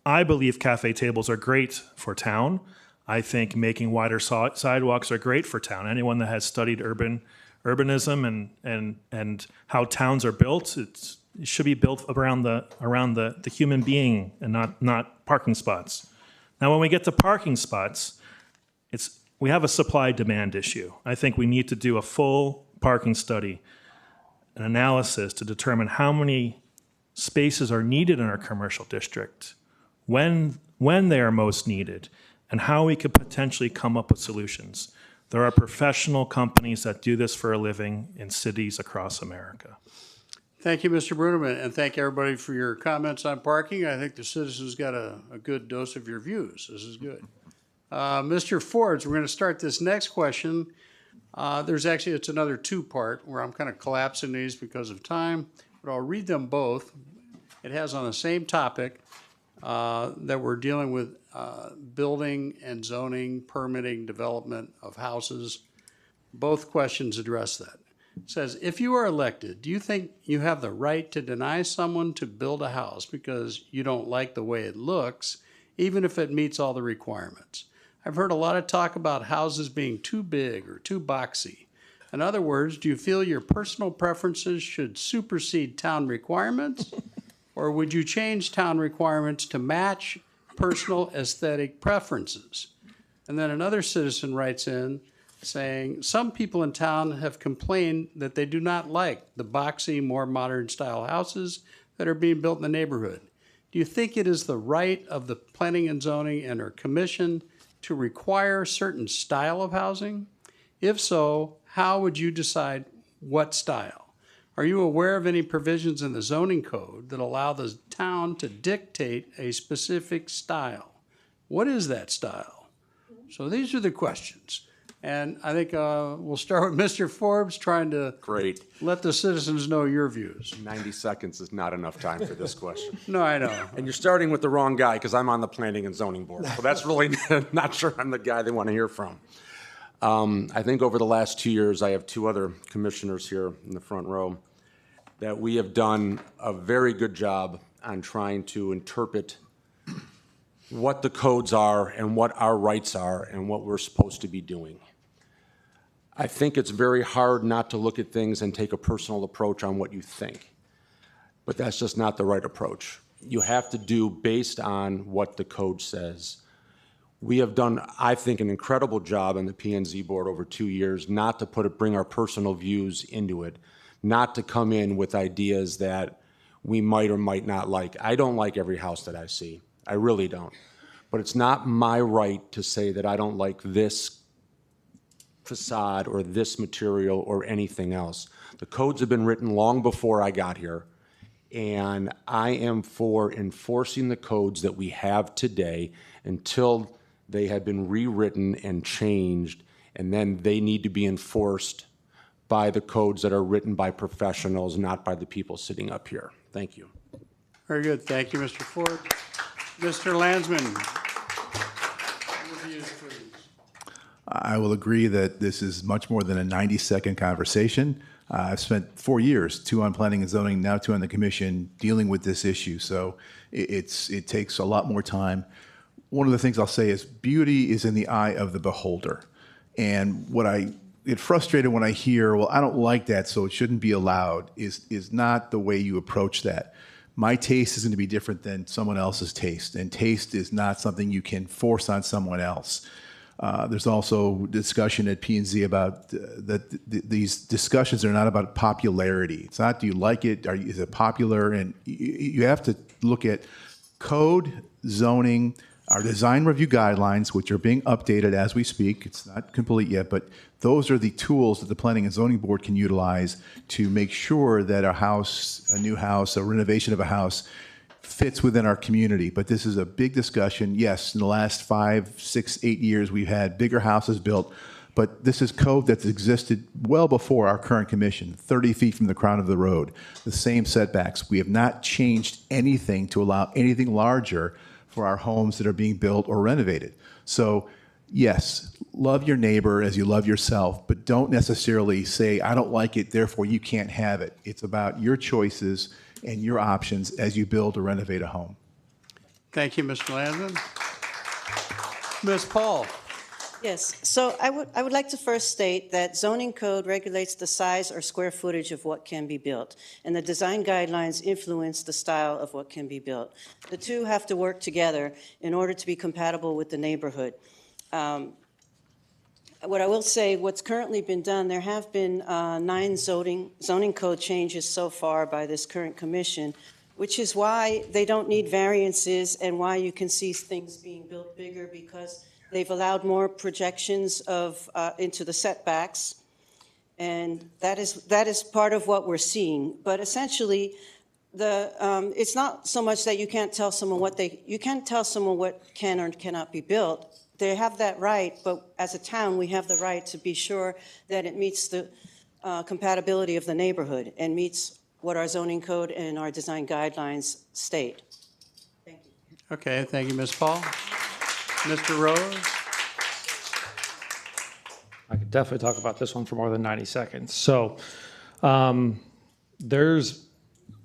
I believe cafe tables are great for town. I think making wider sidewalks are great for town. Anyone that has studied urbanism and how towns are built, it should be built around the human being and not parking spots. Now, when we get to parking spots, we have a supply-demand issue. I think we need to do a full parking study, an analysis to determine how many spaces are needed in our commercial district, when they are most needed, and how we could potentially come up with solutions. There are professional companies that do this for a living in cities across America. Thank you, Mr. Bruneman, and thank everybody for your comments on parking. I think the citizens got a good dose of your views. This is good. Mr. Forbes, we're going to start this next question. It's another two-part where I'm kind of collapsing these because of time, but I'll read them both. It has on the same topic that we're dealing with building and zoning, permitting, development of houses. Both questions address that. It says, if you are elected, do you think you have the right to deny someone to build a house because you don't like the way it looks, even if it meets all the requirements? I've heard a lot of talk about houses being too big or too boxy. In other words, do you feel your personal preferences should supersede town requirements? Or would you change town requirements to match personal aesthetic preferences? And then another citizen writes in saying, some people in town have complained that they do not like the boxy, more modern style houses that are being built in the neighborhood. Do you think it is the right of the planning and zoning and our commission to require a certain style of housing? If so, how would you decide what style? Are you aware of any provisions in the zoning code that allow the town to dictate a specific style? What is that style? So these are the questions. And I think we'll start with Mr. Forbes, trying to let the citizens know your views. 90 seconds is not enough time for this question. No, I know. And you're starting with the wrong guy because I'm on the Planning and Zoning Board. So that's really not sure I'm the guy they want to hear from. I think over the last 2 years, I have two other commissioners here in the front row, that we have done a very good job on trying to interpret what the codes are and what our rights are and what we're supposed to be doing. I think it's very hard not to look at things and take a personal approach on what you think. But that's just not the right approach. You have to do based on what the code says. We have done, I think, an incredible job on the P&Z board over 2 years not to bring our personal views into it, not to come in with ideas that we might or might not like. I don't like every house that I see. I really don't. But it's not my right to say that I don't like this facade or this material or anything else. The codes have been written long before I got here, and I am for enforcing the codes that we have today until they have been rewritten and changed, and then they need to be enforced by the codes that are written by professionals, not by the people sitting up here. Thank you. Very good. Thank you, Mr. Ford. Mr. Landsman. I will agree that this is much more than a 90-second conversation. I've spent 4 years, 2 on planning and zoning, now 2 on the commission, dealing with this issue. So it takes a lot more time. One of the things I'll say is beauty is in the eye of the beholder. And what I get frustrated when I hear, well, I don't like that, so it shouldn't be allowed, is not the way you approach that. My taste is going to be different than someone else's taste, and taste is not something you can force on someone else. There's also discussion at P&Z about these discussions are not about popularity. It's not, do you like it? Is it popular? And you have to look at code, zoning, our design review guidelines, which are being updated as we speak. It's not complete yet, but those are the tools that the Planning and Zoning Board can utilize to make sure that a new house, a renovation of a house fits within our community. But this is a big discussion. Yes, in the last 5, 6, 8 years, we've had bigger houses built, But this is code that's existed well before our current commission, 30 feet from the crown of the road, the same setbacks. We have not changed anything to allow anything larger for our homes that are being built or renovated. So yes, love your neighbor as you love yourself, but don't necessarily say, I don't like it, therefore you can't have it. It's about your choices and your options as you build or renovate a home. Thank you, Mr. Landon. Ms. Paul. Yes, so I would like to first state that zoning code regulates the size or square footage of what can be built, and the design guidelines influence the style of what can be built. The two have to work together in order to be compatible with the neighborhood. What I will say, what's currently been done, there have been 9 zoning code changes so far by this current commission, which is why they don't need variances and why you can see things being built bigger, because they've allowed more projections of into the setbacks, and that is part of what we're seeing. But essentially, it's not so much that you can't tell someone you can't tell someone what can or cannot be built. They have that right, but as a town, we have the right to be sure that it meets the compatibility of the neighborhood and meets what our zoning code and our design guidelines state. Thank you. Okay, thank you, Ms. Paul. Mr. Rose? I could definitely talk about this one for more than 90 seconds. So there's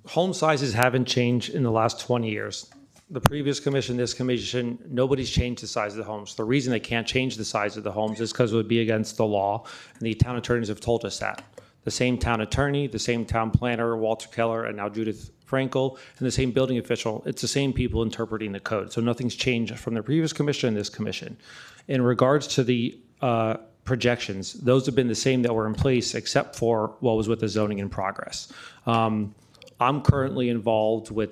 home sizes haven't changed in the last 20 years. The previous commission, this commission, nobody's changed the size of the homes. The reason they can't change the size of the homes is because it would be against the law, and the town attorneys have told us that. The same town attorney, the same town planner, Walter Keller, and now Judith Frankel, and the same building official. It's the same people interpreting the code. So nothing's changed from the previous commission and this commission. In regards to the projections, those have been the same that were in place except for what was with the zoning in progress. I'm currently involved with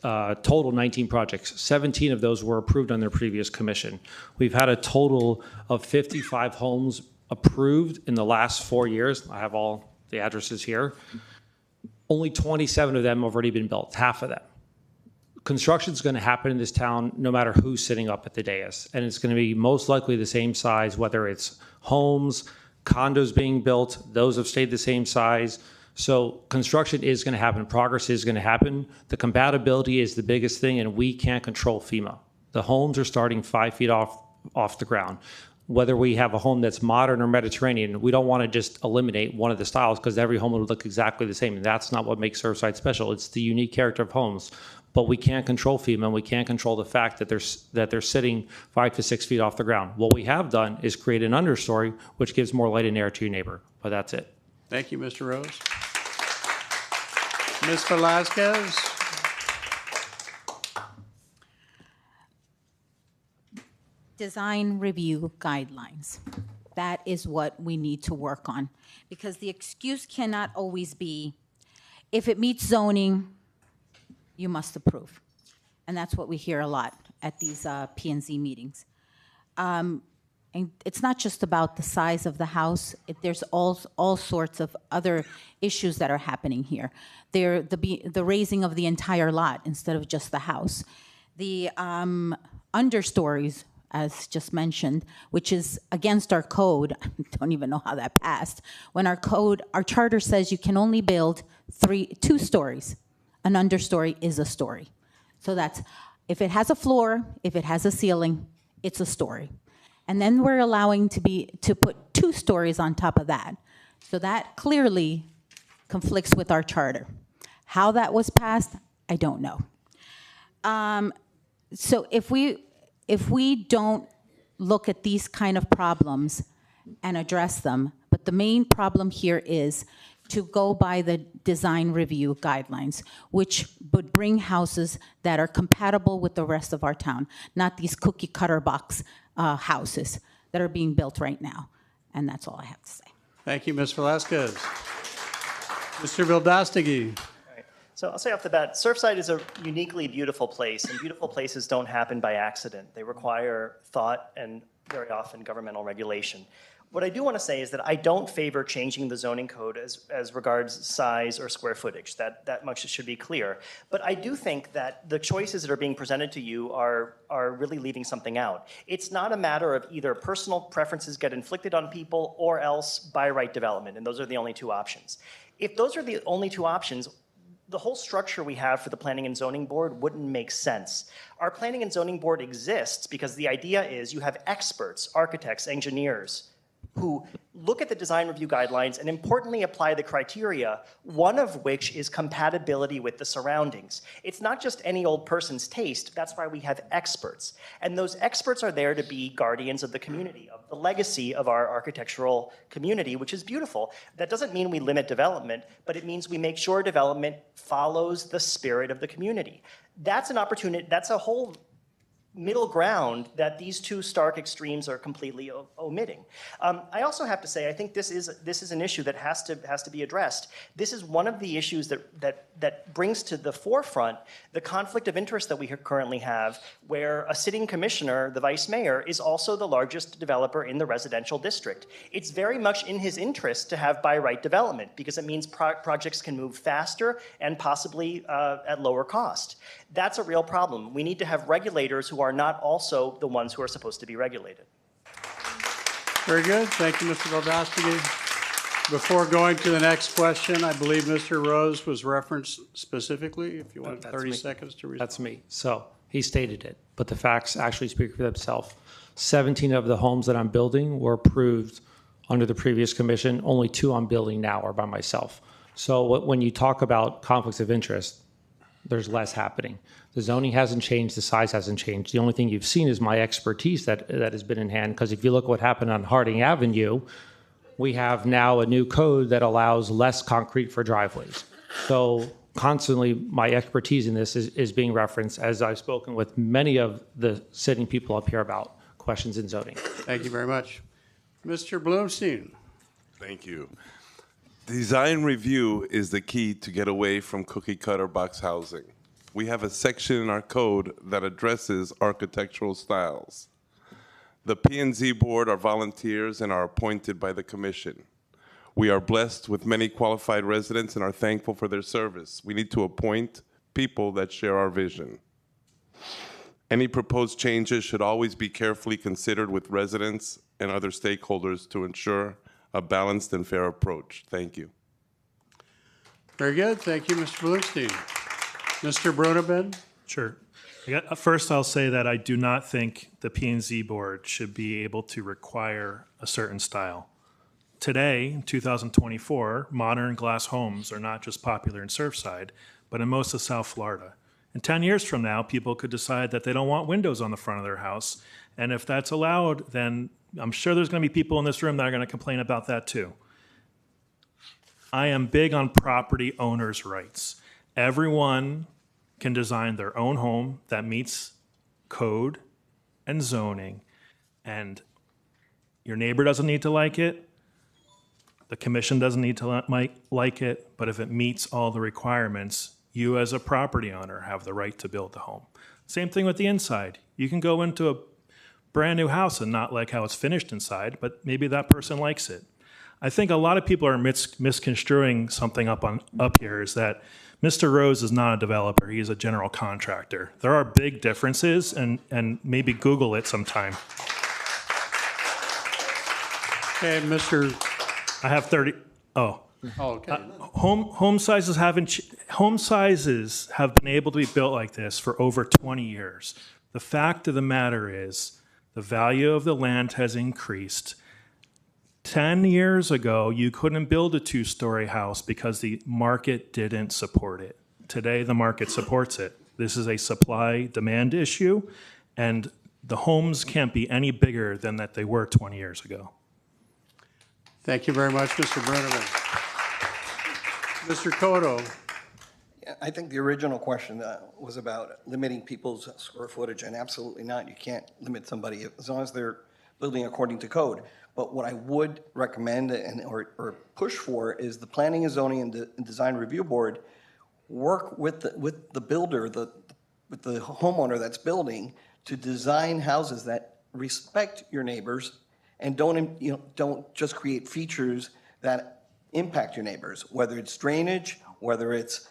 total 19 projects. 17 of those were approved on their previous commission. We've had a total of 55 homes approved in the last 4 years. I have all the addresses here. Only 27 of them have already been built, half of them. Construction is going to happen in this town no matter who's sitting up at the dais. And it's going to be most likely the same size, whether it's homes, condos being built, those have stayed the same size. So construction is going to happen, progress is going to happen. The compatibility is the biggest thing, and we can't control FEMA. The homes are starting 5 feet off the ground. Whether we have a home that's modern or Mediterranean, we don't want to just eliminate one of the styles because every home would look exactly the same. And that's not what makes Surfside special. It's the unique character of homes. But we can't control FEMA, and we can't control the fact that they're sitting 5 to 6 feet off the ground. What we have done is create an understory, which gives more light and air to your neighbor. But that's it. Thank you, Mr. Rose. Ms. Velasquez? Design review guidelines. That is what we need to work on, because the excuse cannot always be, if it meets zoning, you must approve. And that's what we hear a lot at these P&Z meetings. And it's not just about the size of the house. There's all sorts of other issues that are happening here. They're the raising of the entire lot instead of just the house. The understories, as just mentioned, which is against our code. I don't even know how that passed. When our charter says you can only build 2 stories. An understory is a story. So that's, if it has a floor, if it has a ceiling, it's a story. And then we're allowing to put 2 stories on top of that. So that clearly conflicts with our charter. How that was passed, I don't know. So if we don't look at these kind of problems and address them, but the main problem here is to go by the design review guidelines, which would bring houses that are compatible with the rest of our town, not these cookie cutter box houses that are being built right now. And that's all I have to say. Thank you, Ms. Velasquez. Mr. Vildastegui. So I'll say off the bat, Surfside is a uniquely beautiful place, and beautiful places don't happen by accident. They require thought and very often governmental regulation. What I do want to say is that I don't favor changing the zoning code as regards size or square footage. That much should be clear. But I do think that the choices that are being presented to you are really leaving something out. It's not a matter of either personal preferences get inflicted on people or else by right development, and those are the only two options. If those are the only two options, the whole structure we have for the Planning and Zoning Board wouldn't make sense. Our Planning and Zoning Board exists because the idea is you have experts, architects, engineers, who look at the design review guidelines and importantly apply the criteria, one of which is compatibility with the surroundings. It's not just any old person's taste, that's why we have experts. And those experts are there to be guardians of the community, of the legacy of our architectural community, which is beautiful. That doesn't mean we limit development, but it means we make sure development follows the spirit of the community. That's an opportunity, that's a whole middle ground that these two stark extremes are completely omitting. I also have to say, I think this is an issue that has to be addressed. This is one of the issues that brings to the forefront the conflict of interest that we currently have, where a sitting commissioner, the vice mayor, is also the largest developer in the residential district. It's very much in his interest to have by right development because it means projects can move faster and possibly at lower cost. That's a real problem. We need to have regulators who are not also the ones who are supposed to be regulated. Very good. Thank you, Mr. Goldosky. Before going to the next question, I believe Mr. Rose was referenced specifically. If you want 30 seconds to respond. That's me. So he stated it, but the facts actually speak for themselves. 17 of the homes that I'm building were approved under the previous commission. Only 2 I'm building now are by myself. So when you talk about conflicts of interest, there's less happening. The zoning hasn't changed, the size hasn't changed. The only thing you've seen is my expertise that has been in hand, because if you look what happened on Harding Avenue, we have now a new code that allows less concrete for driveways. So constantly, my expertise in this is being referenced as I've spoken with many of the sitting people up here about questions in zoning. Thank you very much. Mr. Bloomstein. Thank you. Design review is the key to get away from cookie cutter box housing. We have a section in our code that addresses architectural styles. The P&Z board are volunteers and are appointed by the commission. We are blessed with many qualified residents and are thankful for their service. We need to appoint people that share our vision. Any proposed changes should always be carefully considered with residents and other stakeholders to ensure a balanced and fair approach. Thank you. Very good. Thank you, Mr. Bloomstein. Mr. Brunabend? Sure. First, I'll say that I do not think the P&Z board should be able to require a certain style. Today, in 2024, modern glass homes are not just popular in Surfside, but in most of South Florida. And 10 years from now, people could decide that they don't want windows on the front of their house. And if that's allowed, then I'm sure there's going to be people in this room that are going to complain about that too. I am big on property owners' rights. Everyone can design their own home that meets code and zoning, and your neighbor doesn't need to like it, the commission doesn't need to like it, but if it meets all the requirements, you as a property owner have the right to build the home. Same thing with the inside. You can go into a brand new house and not like how it's finished inside, but maybe that person likes it. I think a lot of people are misconstruing something up here is that Mr. Rose is not a developer, he's a general contractor. There are big differences, and maybe Google it sometime. Okay, Mr. I have 30, Oh, okay. home sizes have been able to be built like this for over 20 years. The fact of the matter is the value of the land has increased. 10 years ago, you couldn't build a 2-story house because the market didn't support it. Today, the market supports it. This is a supply-demand issue, and the homes can't be any bigger than that they were 20 years ago. Thank you very much, Mr. Bruneman. Mr. Cotto. I think the original question was about limiting people's square footage, and absolutely not. You can't limit somebody as long as they're building according to code. But what I would recommend or push for is the Planning and Zoning and Design Review Board work with the builder, with the homeowner that's building, to design houses that respect your neighbors And don't just create features that impact your neighbors, whether it's drainage, whether it's,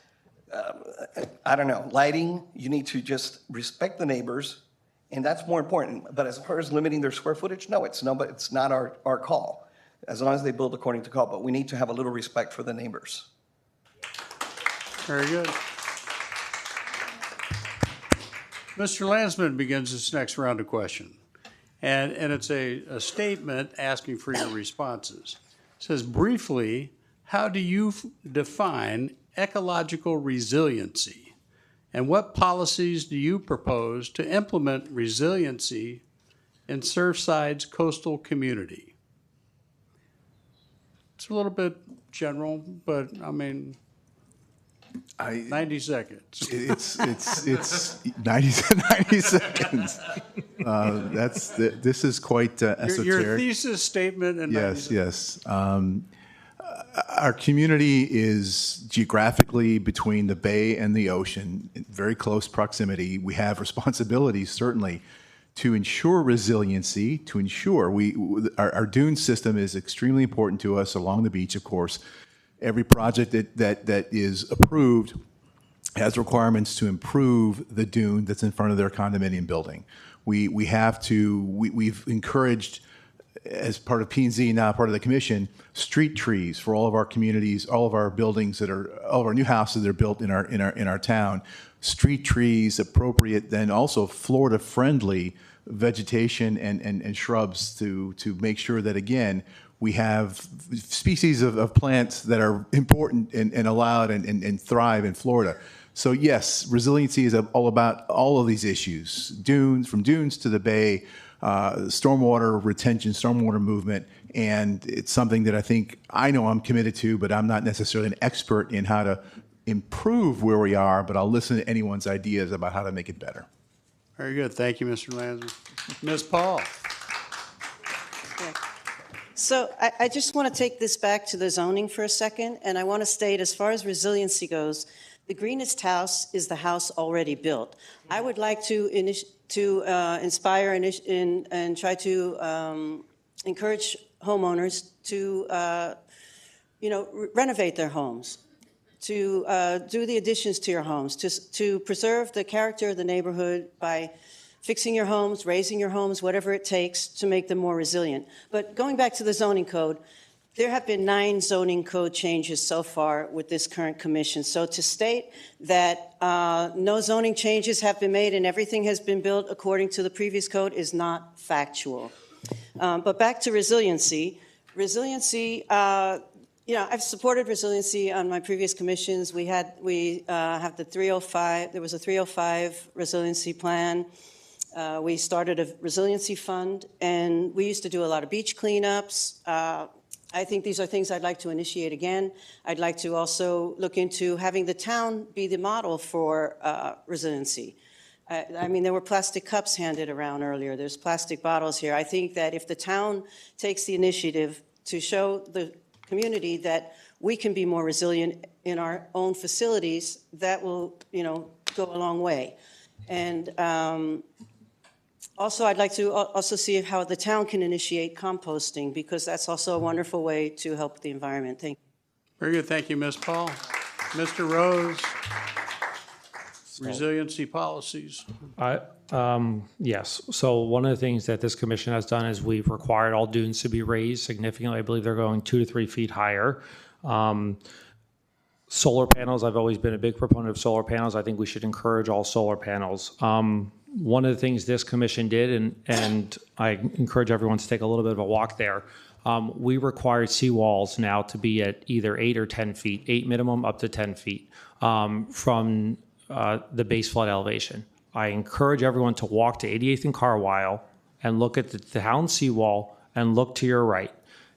lighting. You need to just respect the neighbors, and that's more important. But as far as limiting their square footage, no, it's not our call, as long as they build according to code. But we need to have a little respect for the neighbors. Very good. Mr. Landsman begins this next round of questions. And it's a statement asking for your responses. It says, briefly, how do you define ecological resiliency? And what policies do you propose to implement resiliency in Surfside's coastal community? It's a little bit general, but I mean, 90 seconds. It's 90 seconds. This is quite esoteric. Your thesis statement in 90 seconds. Yes. Our community is geographically between the bay and the ocean, in very close proximity. We have responsibilities, certainly, to ensure resiliency, to ensure our dune system is extremely important to us along the beach, of course. Every project that is approved has requirements to improve the dune that's in front of their condominium building. We've encouraged, as part of P&Z, now part of the commission, street trees for all of our communities, all of our buildings all of our new houses that are built in our town. Street trees, appropriate, then also Florida-friendly vegetation and shrubs to make sure that, again, we have species of plants that are important and allowed and thrive in Florida. So yes, resiliency is all about all of these issues, from dunes to the bay, stormwater retention, stormwater movement, and it's something that I know I'm committed to, but I'm not necessarily an expert in how to improve where we are, but I'll listen to anyone's ideas about how to make it better. Very good. Thank you, Mr. Landsman. Ms. Paul. So I just want to take this back to the zoning for a second, and I want to state, as far as resiliency goes, the greenest house is the house already built. I would like to inspire and try to encourage homeowners to, renovate their homes, to do the additions to your homes, to preserve the character of the neighborhood by fixing your homes, raising your homes, whatever it takes to make them more resilient. But going back to the zoning code, there have been 9 zoning code changes so far with this current commission. So to state that no zoning changes have been made and everything has been built according to the previous code is not factual. But back to resiliency. I've supported resiliency on my previous commissions. We have the 305. There was a 305 resiliency plan. We started a resiliency fund, and we used to do a lot of beach cleanups. I think these are things I'd like to initiate again. I'd like to also look into having the town be the model for resiliency. There were plastic cups handed around earlier. There's plastic bottles here. I think that if the town takes the initiative to show the community that we can be more resilient in our own facilities, that will, go a long way. And also, I'd like to also see how the town can initiate composting, because that's also a wonderful way to help the environment. Thank you. Very good. Thank you, Ms. Paul. Mr. Rose, resiliency policies. Yes. So one of the things that this commission has done is we've required all dunes to be raised significantly. I believe they're going 2 to 3 feet higher. Solar panels, I've always been a big proponent of solar panels. I think we should encourage all solar panels. One of the things this commission did, and I encourage everyone to take a little bit of a walk there, we required seawalls now to be at either 8 or 10 feet, 8 minimum up to 10 feet from the base flood elevation. I encourage everyone to walk to 88th and Carlisle and look at the town seawall and look to your right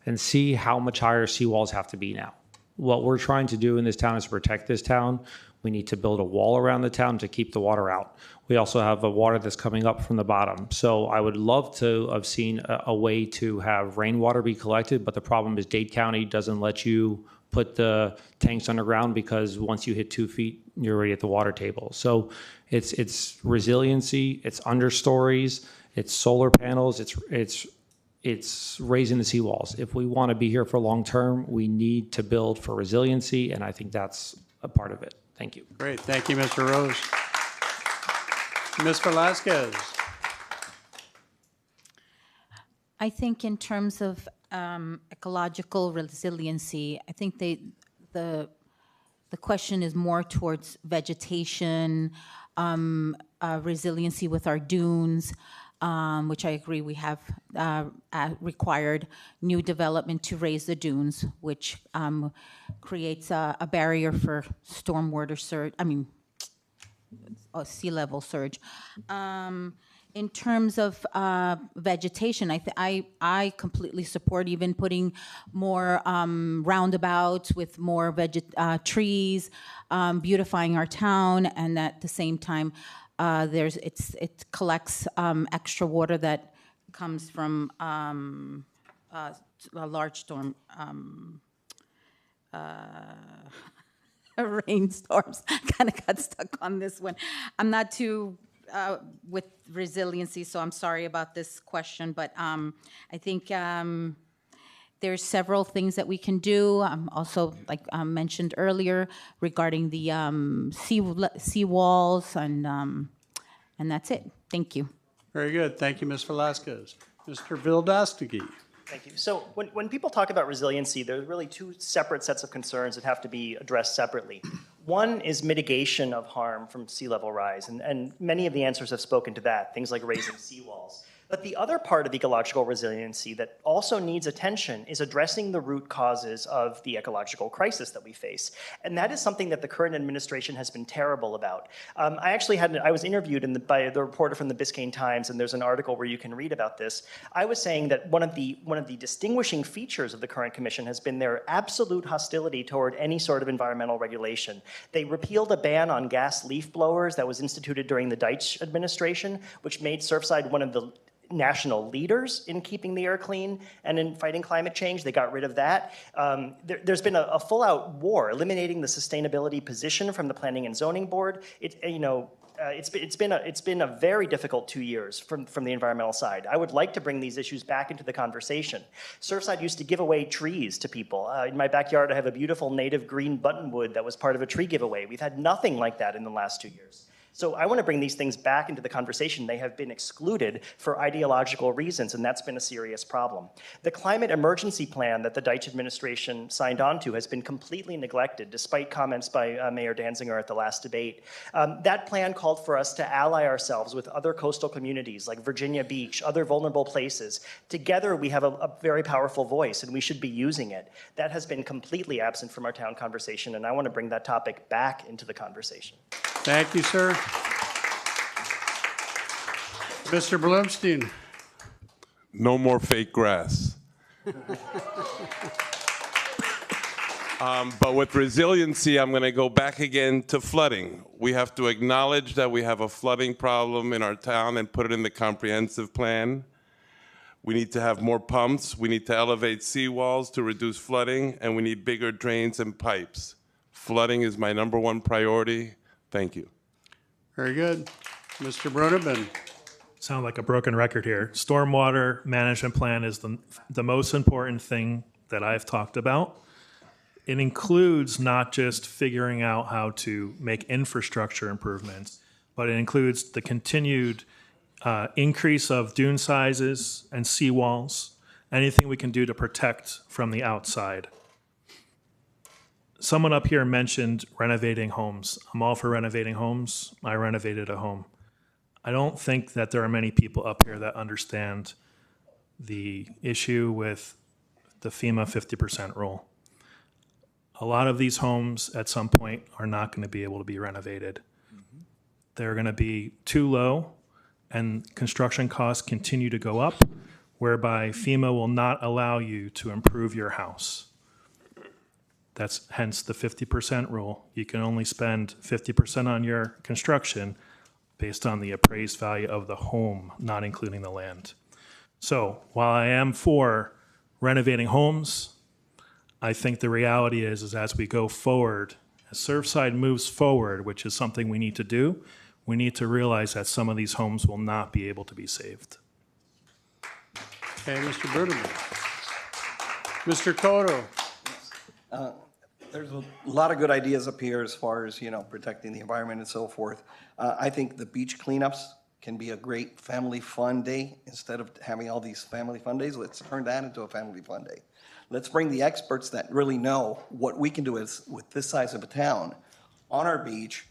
and see how much higher seawalls have to be now. What we're trying to do in this town is protect this town. We need to build a wall around the town to keep the water out. We also have a water that's coming up from the bottom. So I would love to have seen a way to have rainwater be collected, but the problem is Dade County doesn't let you put the tanks underground, because once you hit 2 feet, you're already at the water table. So it's resiliency, it's understories, it's solar panels, it's it's raising the seawalls. If we want to be here for long term, we need to build for resiliency, and I think that's a part of it. Thank you. Great, thank you, Mr. Rose. Ms. Velasquez. I think in terms of ecological resiliency, I think the question is more towards vegetation, resiliency with our dunes, which I agree we have required new development to raise the dunes, which creates a barrier for stormwater surge, sea level surge. In terms of vegetation, I completely support even putting more roundabouts with more trees, beautifying our town, and at the same time, it collects extra water that comes from a large storm. Rainstorms. Kind of got stuck on this one. I'm not too with resiliency, so I'm sorry about this question, but I think there's several things that we can do. Also, like mentioned earlier, regarding the sea walls, and that's it. Thank you. Very good. Thank you, Ms. Velasquez. Mr. Vildastigi. Thank you. So when people talk about resiliency, there's really two separate sets of concerns that have to be addressed separately. One is mitigation of harm from sea level rise, and many of the answers have spoken to that, things like raising seawalls. But the other part of ecological resiliency that also needs attention is addressing the root causes of the ecological crisis that we face. And that is something that the current administration has been terrible about. I was interviewed by the reporter from the Biscayne Times, and there's an article where you can read about this. I was saying that one of the distinguishing features of the current commission has been their absolute hostility toward any sort of environmental regulation. They repealed a ban on gas leaf blowers that was instituted during the Deitch administration, which made Surfside one of the national leaders in keeping the air clean and in fighting climate change. They got rid of that. There's been a full-out war eliminating the sustainability position from the Planning and Zoning Board. It's been a very difficult 2 years from the environmental side. I would like to bring these issues back into the conversation. Surfside used to give away trees to people. In my backyard, I have a beautiful native green buttonwood that was part of a tree giveaway. We've had nothing like that in the last 2 years. So I want to bring these things back into the conversation. They have been excluded for ideological reasons, and that's been a serious problem. The climate emergency plan that the Deitch administration signed on to has been completely neglected, despite comments by Mayor Danziger at the last debate. That plan called for us to ally ourselves with other coastal communities like Virginia Beach, other vulnerable places. Together, we have a very powerful voice, and we should be using it. That has been completely absent from our town conversation, and I want to bring that topic back into the conversation. Thank you, sir. Mr. Blumstein. No more fake grass. But with resiliency, I'm going to go back again to flooding. We have to acknowledge that we have a flooding problem in our town and put it in the comprehensive plan. We need to have more pumps. We need to elevate seawalls to reduce flooding, and we need bigger drains and pipes. Flooding is my #1 priority. Thank you. Very good. Mr. Brodeben. Sound like a broken record here. Stormwater management plan is the most important thing that I've talked about. It includes not just figuring out how to make infrastructure improvements, but it includes the continued increase of dune sizes and seawalls, anything we can do to protect from the outside. Someone up here mentioned renovating homes. I'm all for renovating homes. I renovated a home. I don't think that there are many people up here that understand the issue with the FEMA 50% rule. A lot of these homes at some point are not going to be able to be renovated. They're going to be too low, and construction costs continue to go up, whereby FEMA will not allow you to improve your house. That's hence the 50% rule. You can only spend 50% on your construction based on the appraised value of the home, not including the land. So while I am for renovating homes, I think the reality is as we go forward, as Surfside moves forward, which is something we need to do, we need to realize that some of these homes will not be able to be saved. Okay, Mr. Bruneman. Mr. Cotto. There's a lot of good ideas up here as far as, protecting the environment and so forth. I think the beach cleanups can be a great family fun day. Instead of having all these family fun days, let's turn that into a family fun day. Let's bring the experts that really know what we can do with this size of a town on our beach,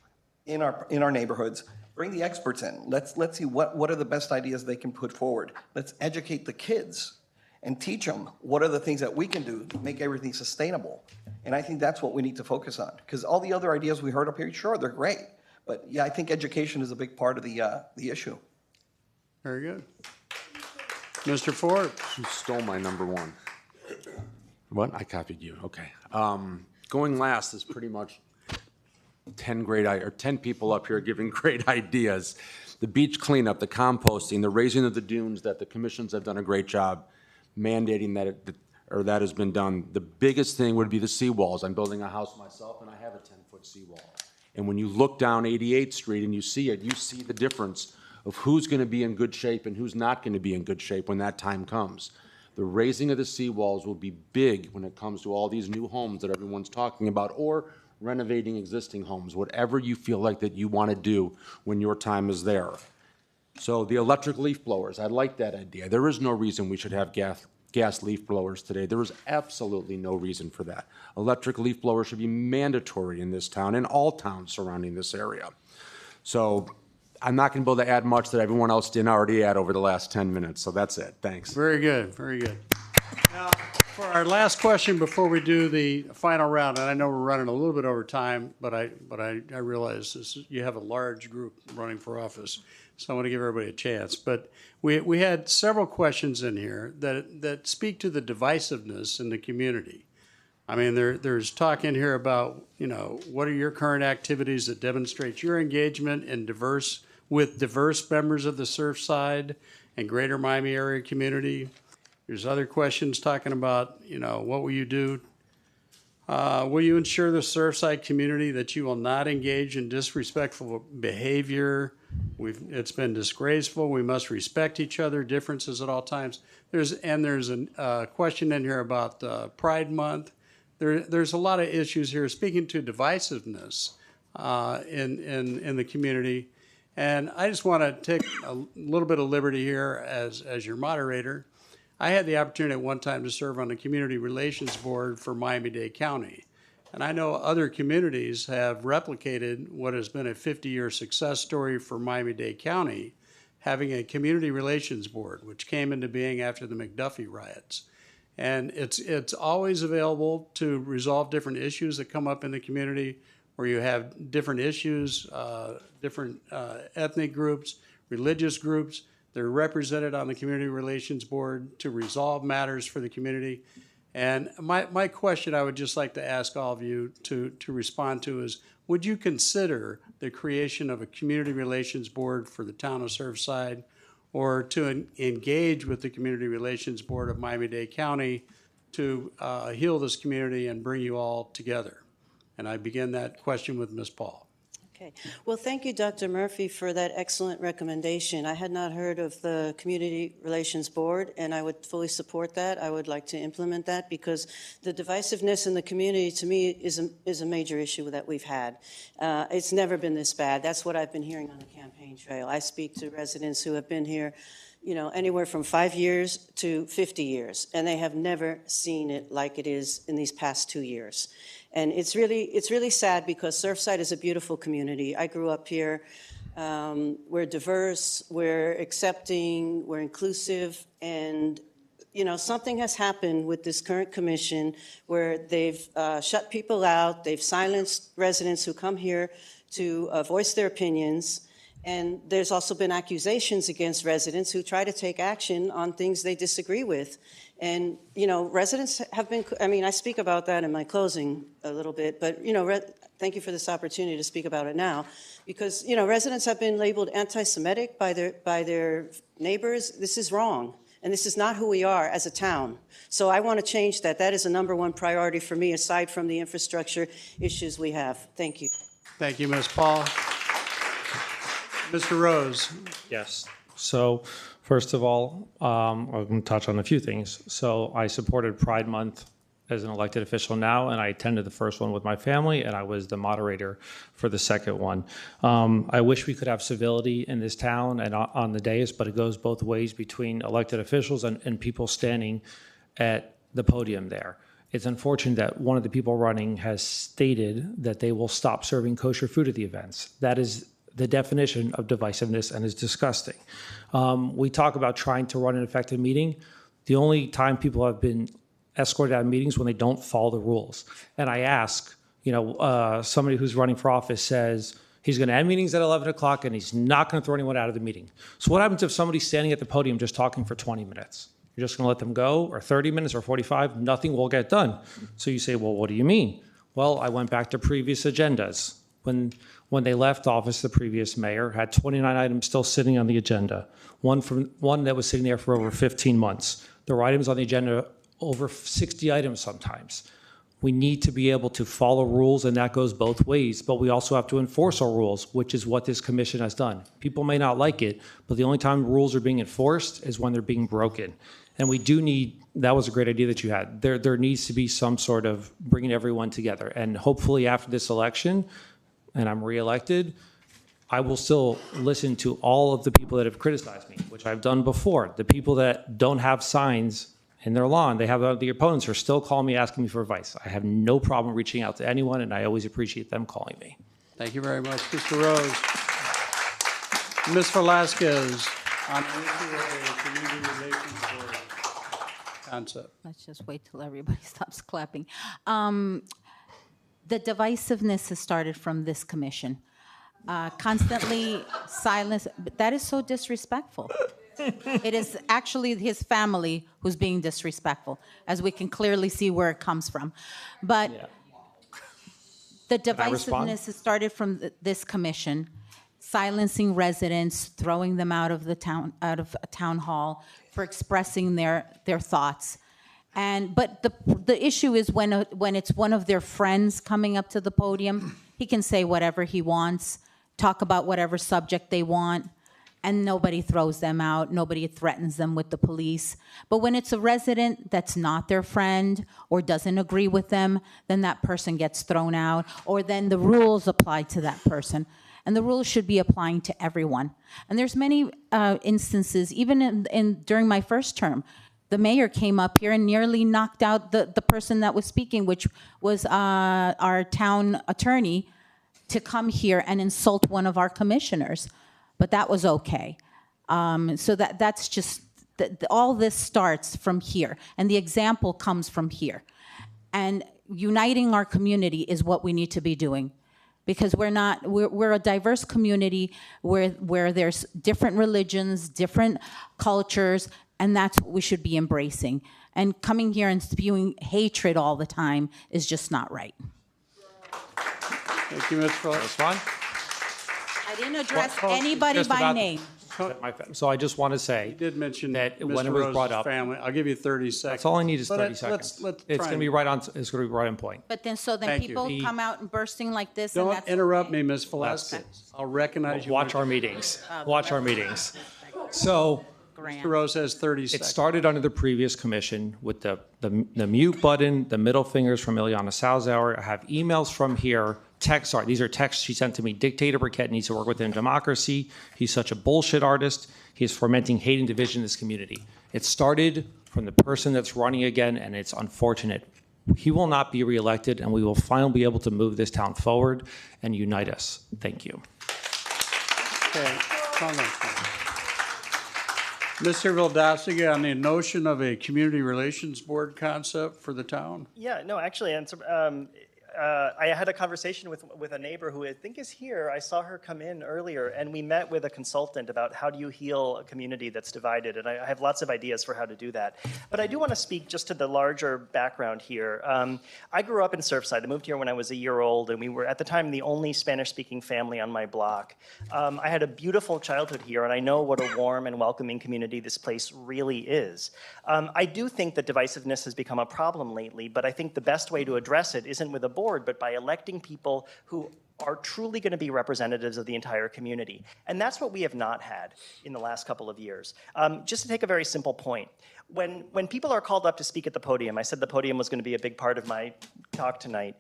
in our neighborhoods. Bring the experts in. Let's see what are the best ideas they can put forward. Let's educate the kids and teach them what are the things that we can do to make everything sustainable. And I think that's what we need to focus on, because all the other ideas we heard up here, sure, they're great. But yeah, I think education is a big part of the issue. Very good. Mr. Forbes. You stole my number one. What? I copied you. Okay. Going last is pretty much 10 people up here giving great ideas. The beach cleanup, the composting, the raising of the dunes that the commissions have done a great job mandating that has been done. The biggest thing would be the seawalls. I'm building a house myself, and I have a 10-foot seawall. And when you look down 88th Street and you see it, you see the difference of who's going to be in good shape and who's not going to be in good shape when that time comes. The raising of the seawalls will be big when it comes to all these new homes that everyone's talking about, or renovating existing homes, whatever you feel like that you want to do when your time is there. So the electric leaf blowers, I like that idea. There is no reason we should have gas leaf blowers today. There is absolutely no reason for that. Electric leaf blowers should be mandatory in this town and all towns surrounding this area. So I'm not going to be able to add much that everyone else didn't already add over the last 10 minutes. So that's it. Thanks. Very good, very good. Now, for our last question before we do the final round, and I know we're running a little bit over time, but I realize you have a large group running for office, so I want to give everybody a chance. But we had several questions in here that speak to the divisiveness in the community. I mean, there's talk in here about, what are your current activities that demonstrate your engagement with diverse members of the Surfside and Greater Miami area community. There's other questions talking about, what will you do? Will you ensure the Surfside community that you will not engage in disrespectful behavior? It's been disgraceful. We must respect each other, differences at all times. There's a question in here about Pride Month. There's a lot of issues here speaking to divisiveness in the community. And I just want to take a little bit of liberty here as your moderator. I had the opportunity at one time to serve on the Community Relations Board for Miami-Dade County. And I know other communities have replicated what has been a 50-year success story for Miami-Dade County, having a Community Relations Board, which came into being after the McDuffie riots. And it's always available to resolve different issues that come up in the community, where you have different issues, different ethnic groups, religious groups. They're represented on the Community Relations Board to resolve matters for the community. And my question I would just like to ask all of you to respond to is, would you consider the creation of a Community Relations Board for the town of Surfside, or to engage with the Community Relations Board of Miami-Dade County to heal this community and bring you all together? And I begin that question with Ms. Paul. Okay. Well, thank you, Dr. Murphy, for that excellent recommendation. I had not heard of the Community Relations Board, and I would fully support that. I would like to implement that, because the divisiveness in the community, to me, is a major issue that we've had. It's never been this bad. That's what I've been hearing on the campaign trail. I speak to residents who have been here, anywhere from 5 years to 50 years, and they have never seen it like it is in these past 2 years. And it's really sad, because Surfside is a beautiful community. I grew up here. We're diverse, we're accepting, we're inclusive, and something has happened with this current commission where they've shut people out, they've silenced residents who come here to voice their opinions. And there's also been accusations against residents who try to take action on things they disagree with. And, residents have been, I speak about that in my closing a little bit, but, thank you for this opportunity to speak about it now, because, residents have been labeled anti-Semitic by their neighbors. This is wrong, and this is not who we are as a town. So I want to change that. That is a #1 priority for me, aside from the infrastructure issues we have. Thank you. Thank you, Ms. Paul. Mr. Rose. Yes. So, first of all, I'm going to touch on a few things. So, I supported Pride Month as an elected official now, and I attended the first one with my family, and I was the moderator for the second one. I wish we could have civility in this town and on the dais, but it goes both ways between elected officials and people standing at the podium there. It's unfortunate that one of the people running has stated that they will stop serving kosher food at the events. That is the definition of divisiveness and is disgusting. We talk about trying to run an effective meeting. The only time people have been escorted out of meetings when they don't follow the rules. And I ask, somebody who's running for office says he's going to end meetings at 11 o'clock and he's not going to throw anyone out of the meeting. So what happens if somebody's standing at the podium just talking for 20 minutes? You're just going to let them go, or 30 minutes, or 45? Nothing will get done. So you say, well, what do you mean? Well, I went back to previous agendas. When they left office, the previous mayor had 29 items still sitting on the agenda, one that was sitting there for over 15 months. There were items on the agenda, over 60 items sometimes. We need to be able to follow rules, and that goes both ways, but we also have to enforce our rules, which is what this commission has done. People may not like it, but the only time rules are being enforced is when they're being broken. And we do need, that was a great idea that you had. There needs to be some sort of bringing everyone together. And hopefully after this election, and I'm reelected, I will still listen to all of the people that have criticized me, which I've done before. The people that don't have signs in their lawn, they have the opponents are still calling me, asking me for advice. I have no problem reaching out to anyone, and I always appreciate them calling me. Thank you very much, Mr. Rose. Ms. Velasquez, on the issue of the community relations board concept. Let's just wait till everybody stops clapping. The divisiveness has started from this commission. Constantly silence, that is so disrespectful. It is actually his family who's being disrespectful, as we can clearly see where it comes from. But the divisiveness has started from this commission, silencing residents, throwing them out of a town hall for expressing their thoughts. But the issue is when it's one of their friends coming up to the podium, he can say whatever he wants, talk about whatever subject they want, and nobody throws them out, nobody threatens them with the police. But when it's a resident that's not their friend or doesn't agree with them, then that person gets thrown out, or then the rules apply to that person. And the rules should be applying to everyone. And there's many instances, even during my first term, the mayor came up here and nearly knocked out the person that was speaking, which was our town attorney, to come here and insult one of our commissioners. But that was okay. So that's just, all this starts from here. And the example comes from here. And uniting our community is what we need to be doing. Because we're a diverse community where there's different religions, different cultures, and that's what we should be embracing. And coming here and spewing hatred all the time is just not right. Thank you, Ms. Phillips. That's fine. I didn't address anybody by name. So I just want to say, You did mention that Mr. when it was Rose's brought up, family. I'll give you 30 seconds. that's all I need is But 30 let's seconds. try It's going to be and- right on. It's going to be right on point. But then Thank you. people come out and bursting like this, and Don't that's interrupt okay. me, Ms. Velasquez. I'll recognize you. Watch our meetings. Watch our meetings. So Grand. Mr. Rose has 30 it seconds. started under the previous commission with the mute button, the middle fingers from Ileana Salzauer. I have emails from here. These are texts she sent to me. Dictator Burkett needs to work within democracy. He's such a bullshit artist. He is fomenting hate and division in this community. It started from the person that's running again, and it's unfortunate. He will not be reelected, and we will finally be able to move this town forward and unite us. Thank you. Okay. Mr. Vildasiga, on the notion of a community relations board concept for the town? Yeah, no, actually, I had a conversation with a neighbor who I think is here. I saw her come in earlier, and we met with a consultant about how do you heal a community that's divided, and I have lots of ideas for how to do that. But I do want to speak just to the larger background here. I grew up in Surfside. I moved here when I was a year old, and we were, at the time, the only Spanish-speaking family on my block. I had a beautiful childhood here, and I know what a warm and welcoming community this place really is. I do think that divisiveness has become a problem lately, but I think the best way to address it isn't with a board. board, but by electing people who are truly going to be representatives of the entire community. And that's what we have not had in the last couple of years. Just to take a very simple point, when people are called up to speak at the podium, I said the podium was going to be a big part of my talk tonight,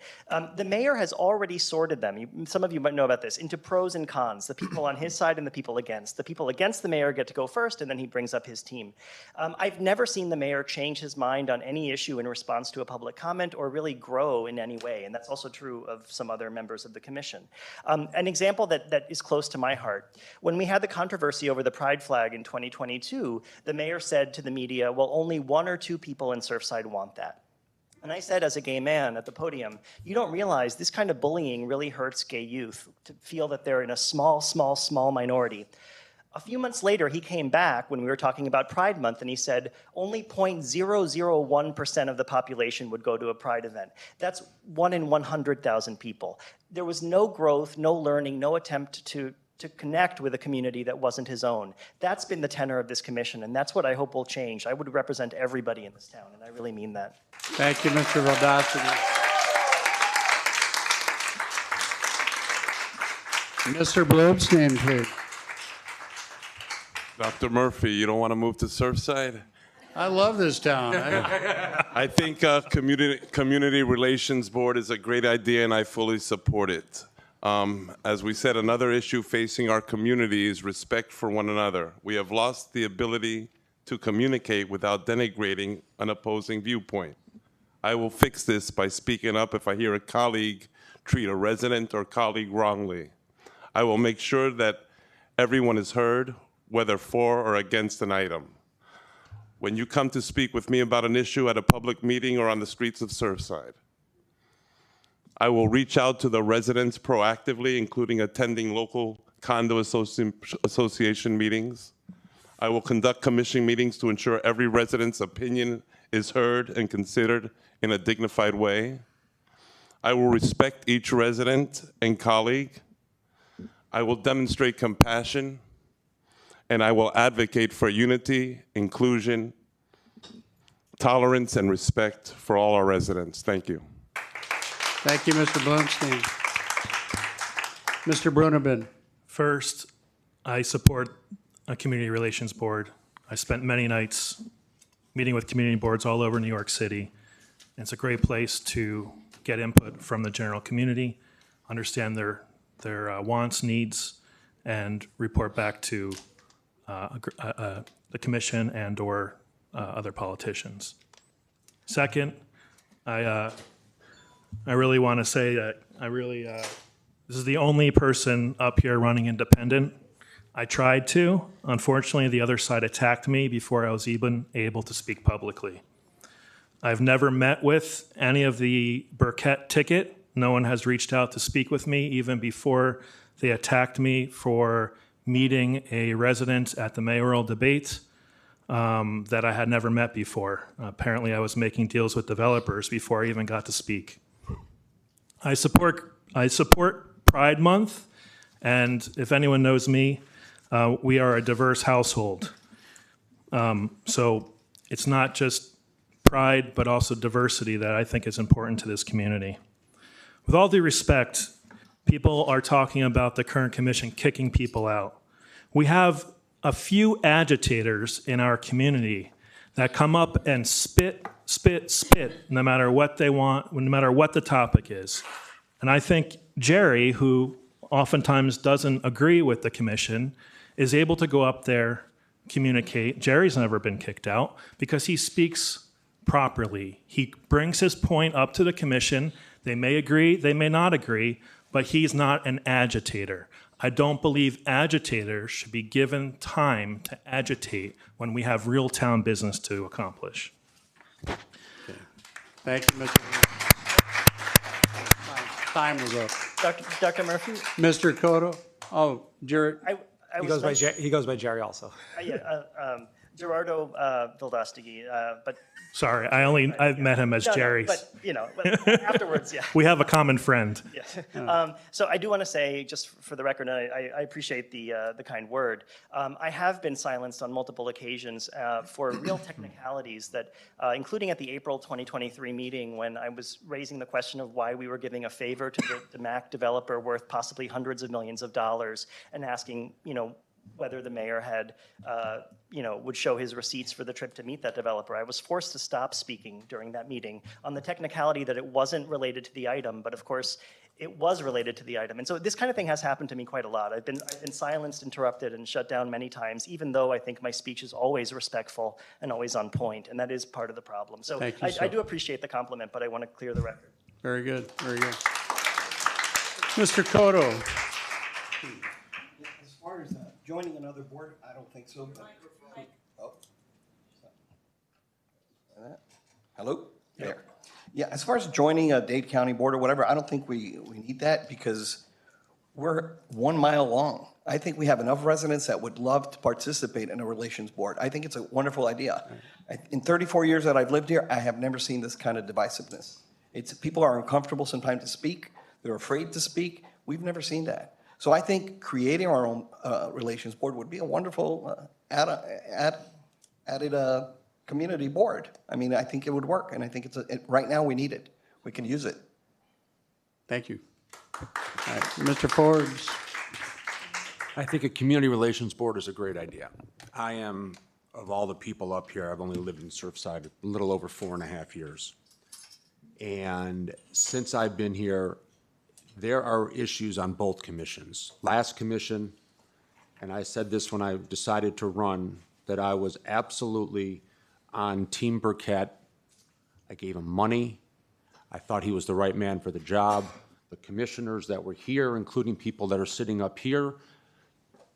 the mayor has already sorted them, some of you might know about this, into pros and cons, the people on his side and the people against. The people against the mayor get to go first, and then he brings up his team. I've never seen the mayor change his mind on any issue in response to a public comment or really grow in any way, and that's also true of some other members of the commission. An example that is close to my heart, when we had the controversy over the pride flag in 2022, the mayor said to the media, well, only 1 or 2 people in Surfside want that. And I said as a gay man at the podium, you don't realize this kind of bullying really hurts gay youth to feel that they're in a small, small, small minority. A few months later, he came back when we were talking about Pride Month, and he said only 0.001% of the population would go to a Pride event. That's 1 in 100,000 people. There was no growth, no learning, no attempt to connect with a community that wasn't his own. That's been the tenor of this commission, and that's what I hope will change. I would represent everybody in this town, and I really mean that. Thank you, Mr. Valdosity. Mr. Bloomstein, please. Dr. Murphy, you don't want to move to Surfside? I love this town. I think community relations board is a great idea, and I fully support it. As we said, another issue facing our community is respect for one another. We have lost the ability to communicate without denigrating an opposing viewpoint. I will fix this by speaking up if I hear a colleague treat a resident or colleague wrongly. I will make sure that everyone is heard, whether for or against an item. When you come to speak with me about an issue at a public meeting or on the streets of Surfside, I will reach out to the residents proactively, including attending local condo association meetings. I will conduct commission meetings to ensure every resident's opinion is heard and considered in a dignified way. I will respect each resident and colleague. I will demonstrate compassion, and I will advocate for unity, inclusion, tolerance, and respect for all our residents. Thank you. Thank you, Mr. Bloomstein. Mr. Brunabin. First, I support a community relations board. I spent many nights meeting with community boards all over New York City. It's a great place to get input from the general community, understand their wants, needs, and report back to the commission and or other politicians. Second, I really want to say that this is the only person up here running independent. I tried to. Unfortunately, the other side attacked me before I was even able to speak publicly. I've never met with any of the Burkett ticket. No one has reached out to speak with me even before they attacked me for meeting a resident at the mayoral debate that I had never met before. Apparently, I was making deals with developers before I even got to speak. I support Pride Month, and if anyone knows me, we are a diverse household. So it's not just pride, but also diversity that I think is important to this community. With all due respect, people are talking about the current commission kicking people out. We have a few agitators in our community that come up and spit, no matter what they want, no matter what the topic is. And I think Jerry, who oftentimes doesn't agree with the commission, is able to go up there, communicate. Jerry's never been kicked out because he speaks properly. He brings his point up to the commission. They may agree, they may not agree, but he's not an agitator. I don't believe agitators should be given time to agitate when we have real town business to accomplish. Okay. Thank you, Mr. Time was up. Dr. Murphy? Mr. Cotto? Oh, Jared. He goes by Jerry also. Gerardo Vildostigi, but Sorry, I've met him as no, Jerry. but afterwards, yeah. We have a common friend. Yeah. So I do want to say, just for the record, and I appreciate the kind word. I have been silenced on multiple occasions for real technicalities that, including at the April 2023 meeting when I was raising the question of why we were giving a favor to the Mac developer worth possibly hundreds of millions of dollars and asking, whether the mayor had, would show his receipts for the trip to meet that developer. I was forced to stop speaking during that meeting on the technicality that it wasn't related to the item, but of course, it was related to the item. And so this kind of thing has happened to me quite a lot. I've been silenced, interrupted, and shut down many times, even though I think my speech is always respectful and always on point, and that is part of the problem. So I do appreciate the compliment, but I want to clear the record. Very good, very good. Mr. Cotto. As far as joining another board, I don't think so. But, oh. Hello? There. Yeah, as far as joining a Dade County board or whatever, I don't think we need that because we're 1 mile long. I think we have enough residents that would love to participate in a relations board. I think it's a wonderful idea. In 34 years that I've lived here, I have never seen this kind of divisiveness. People are uncomfortable sometimes to speak. They're afraid to speak. We've never seen that. So I think creating our own relations board would be a wonderful added community board. I mean, I think it would work, and I think right now we need it. We can use it. Thank you. All right, Mr. Forbes. I think a community relations board is a great idea. I am, of all the people up here, I've only lived in Surfside a little over 4.5 years. And since I've been here, there are issues on both commissions. Last commission, and I said this when I decided to run, that I was absolutely on Team Burkett. I gave him money. I thought he was the right man for the job. The commissioners that were here, including people that are sitting up here,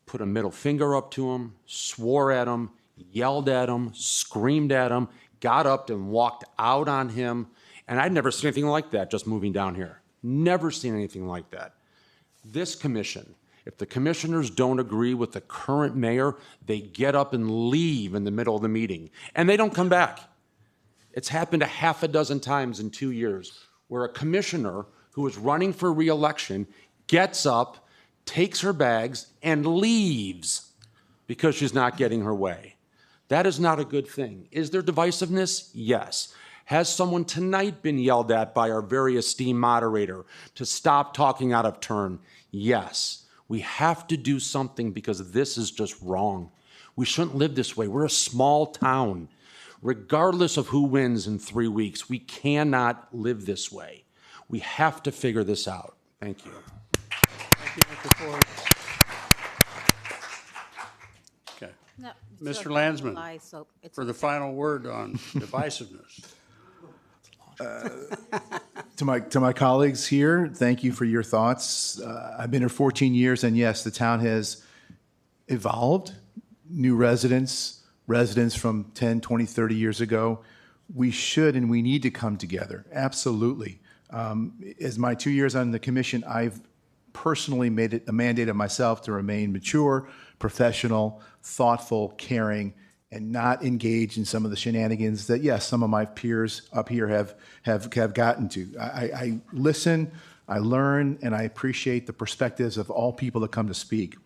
put a middle finger up to him, swore at him, yelled at him, screamed at him, got up and walked out on him. And I'd never seen anything like that just moving down here. Never seen anything like that. This commission, if the commissioners don't agree with the current mayor, they get up and leave in the middle of the meeting, and they don't come back. It's happened 6 times in 2 years where a commissioner who is running for re-election gets up, takes her bags, and leaves because she's not getting her way. That is not a good thing. Is there divisiveness? Yes. Has someone tonight been yelled at by our very esteemed moderator to stop talking out of turn? Yes. We have to do something because this is just wrong. We shouldn't live this way. We're a small town. Regardless of who wins in 3 weeks, we cannot live this way. We have to figure this out. Thank you. Thank you, Mr. Forbes. Okay. No, Mr. Landsman, lies, so it's for the final word on divisiveness. To my colleagues here, thank you for your thoughts. I've been here 14 years, and yes, the town has evolved. New residents from 10, 20, 30 years ago. We should and we need to come together, absolutely. As my 2 years on the commission, I've personally made it a mandate of myself to remain mature, professional, thoughtful, caring, and not engage in some of the shenanigans that, yes, some of my peers up here have gotten to. I listen, I learn, and I appreciate the perspectives of all people that come to speak.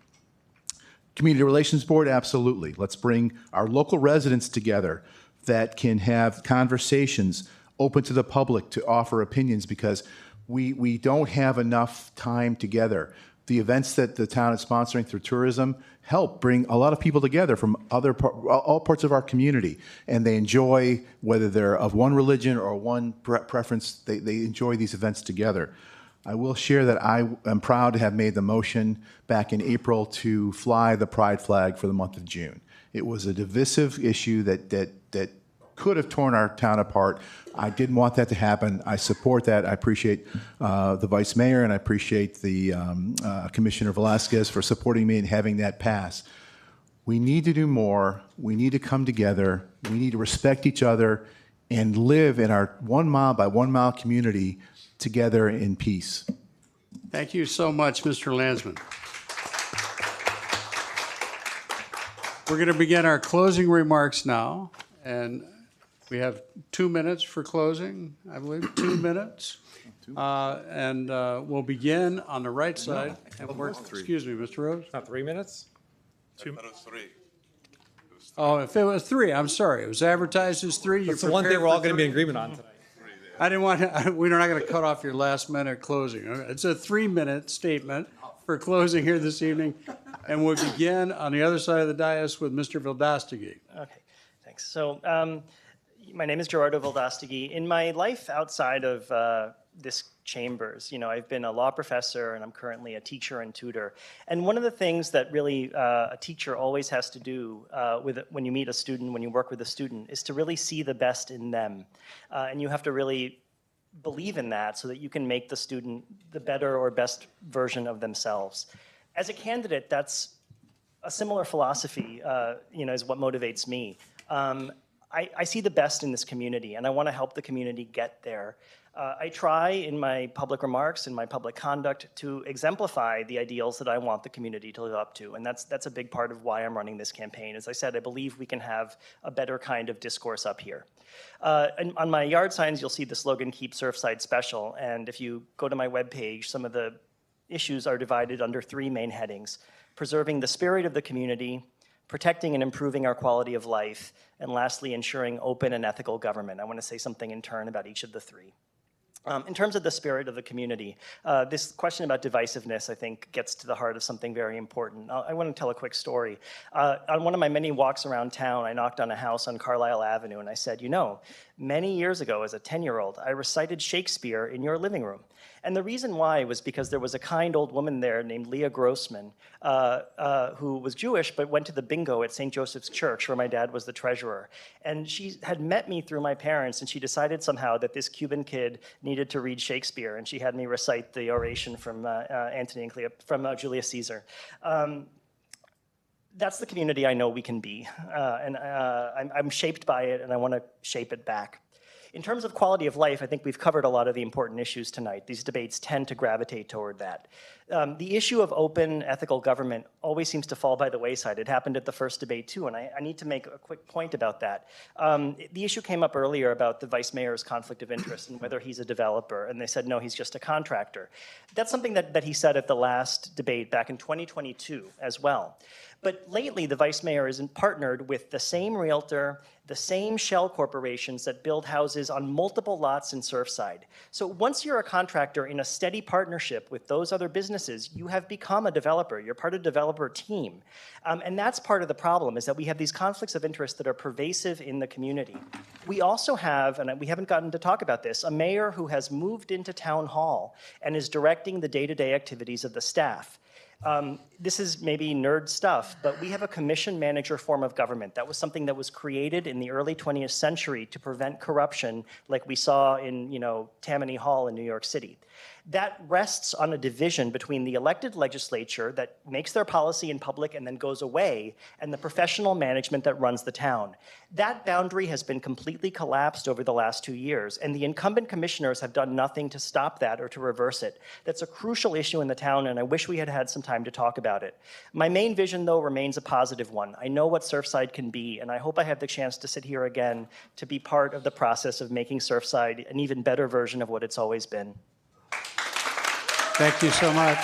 Community Relations Board, absolutely. Let's bring our local residents together that can have conversations open to the public to offer opinions because we don't have enough time together. The events that the town is sponsoring through tourism help bring a lot of people together from all parts of our community, and they enjoy, whether they're of one religion or one preference, they enjoy these events together. I will share that I am proud to have made the motion back in April to fly the pride flag for the month of June. It was a divisive issue that could have torn our town apart. I didn't want that to happen. I support that. I appreciate the vice mayor, and I appreciate the Commissioner Velasquez for supporting me and having that pass. We need to do more. We need to come together. We need to respect each other and live in our 1 mile by 1 mile community together in peace. Thank you so much, Mr. Landsman. We're going to begin our closing remarks now, and we have 2 minutes for closing, I believe, 2 minutes. And we'll begin on the right side. Excuse me, Mr. Rose? Not 3 minutes? Oh, if it was 3, I'm sorry. It was advertised as 3. That's the one thing we're all going to be in agreement on tonight. I didn't want to, we're not going to cut off your last minute closing. It's a 3-minute statement for closing here this evening. And we'll begin on the other side of the dais with Mr. Vildastegui. Okay, thanks. So my name is Gerardo Vildastegui. In my life outside of this chambers, I've been a law professor and I'm currently a teacher and tutor. And one of the things that really a teacher always has to do when you meet a student, when you work with a student, is to really see the best in them. And you have to really believe in that so that you can make the student the better or best version of themselves. As a candidate, that's a similar philosophy, is what motivates me. I see the best in this community, and I want to help the community get there. I try in my public remarks, in my public conduct, to exemplify the ideals that I want the community to live up to, and that's a big part of why I'm running this campaign. As I said, I believe we can have a better kind of discourse up here. And on my yard signs, you'll see the slogan, "Keep Surfside Special," and if you go to my webpage, some of the issues are divided under 3 main headings: preserving the spirit of the community, protecting and improving our quality of life, and lastly, ensuring open and ethical government. I want to say something in turn about each of the 3. In terms of the spirit of the community, this question about divisiveness, I think, gets to the heart of something very important. I want to tell a quick story. On one of my many walks around town, I knocked on a house on Carlisle Avenue, and I said, many years ago as a 10-year-old, I recited Shakespeare in your living room. And the reason why was because there was a kind old woman there named Leah Grossman, who was Jewish but went to the bingo at St. Joseph's Church, where my dad was the treasurer. And she had met me through my parents, and she decided somehow that this Cuban kid needed to read Shakespeare, and she had me recite the oration from Julius Caesar. That's the community I know we can be, and I'm shaped by it, and I want to shape it back. In terms of quality of life, I think we've covered a lot of the important issues tonight. These debates tend to gravitate toward that. The issue of open, ethical government always seems to fall by the wayside. It happened at the first debate, too, and I need to make a quick point about that. The issue came up earlier about the vice mayor's conflict of interest and whether he's a developer, and they said, no, he's just a contractor. That's something that he said at the last debate back in 2022 as well. But lately, the vice mayor is partnered with the same realtor, the same shell corporations that build houses on multiple lots in Surfside. So once you're a contractor in a steady partnership with those other businesses, you have become a developer. You're part of a developer team. And that's part of the problem, is that we have these conflicts of interest that are pervasive in the community. We also have, and we haven't gotten to talk about this, a mayor who has moved into town hall and is directing the day-to-day activities of the staff. This is maybe nerd stuff, but we have a commission manager form of government. That was something that was created in the early 20th century to prevent corruption, like we saw in, Tammany Hall in New York City. That rests on a division between the elected legislature that makes their policy in public and then goes away, and the professional management that runs the town. That boundary has been completely collapsed over the last 2 years, and the incumbent commissioners have done nothing to stop that or to reverse it. That's a crucial issue in the town, and I wish we had had some time to talk about it. My main vision, though, remains a positive one. I know what Surfside can be, and I hope I have the chance to sit here again to be part of the process of making Surfside an even better version of what it's always been. Thank you so much.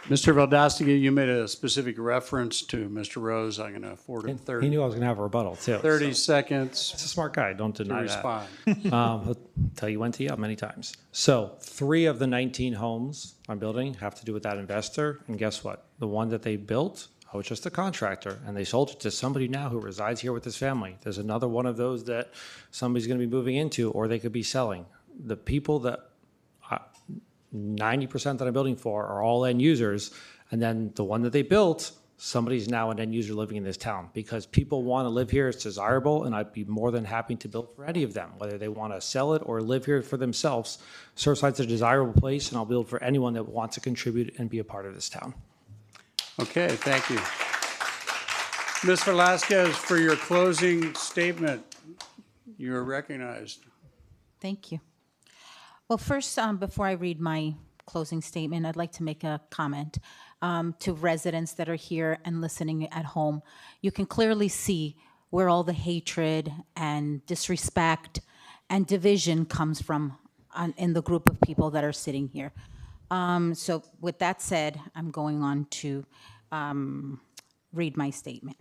Mr. Vildastegui, you made a specific reference to Mr. Rose. I'm going to afford him 30. He knew I was going to have a rebuttal, too. 30 seconds. He's a smart guy. Don't deny to that. respond. He'll tell you when to yell many times. So 3 of the 19 homes I'm building have to do with that investor. And guess what? The one that they built, I was just a contractor, and they sold it to somebody now who resides here with his family. There's another one of those that somebody's going to be moving into, or they could be selling. The people that 90% that I'm building for are all end users, and then the one that they built, somebody's now an end user living in this town because people want to live here. It's desirable, and I'd be more than happy to build for any of them, whether they want to sell it or live here for themselves. Surfside's a desirable place, and I'll build for anyone that wants to contribute and be a part of this town. Okay, thank you. Ms. Velasquez, for your closing statement, you are recognized. Thank you. Well, first, before I read my closing statement, I'd like to make a comment to residents that are here and listening at home. You can clearly see where all the hatred and disrespect and division comes from in the group of people that are sitting here. So with that said, I'm going on to read my statement.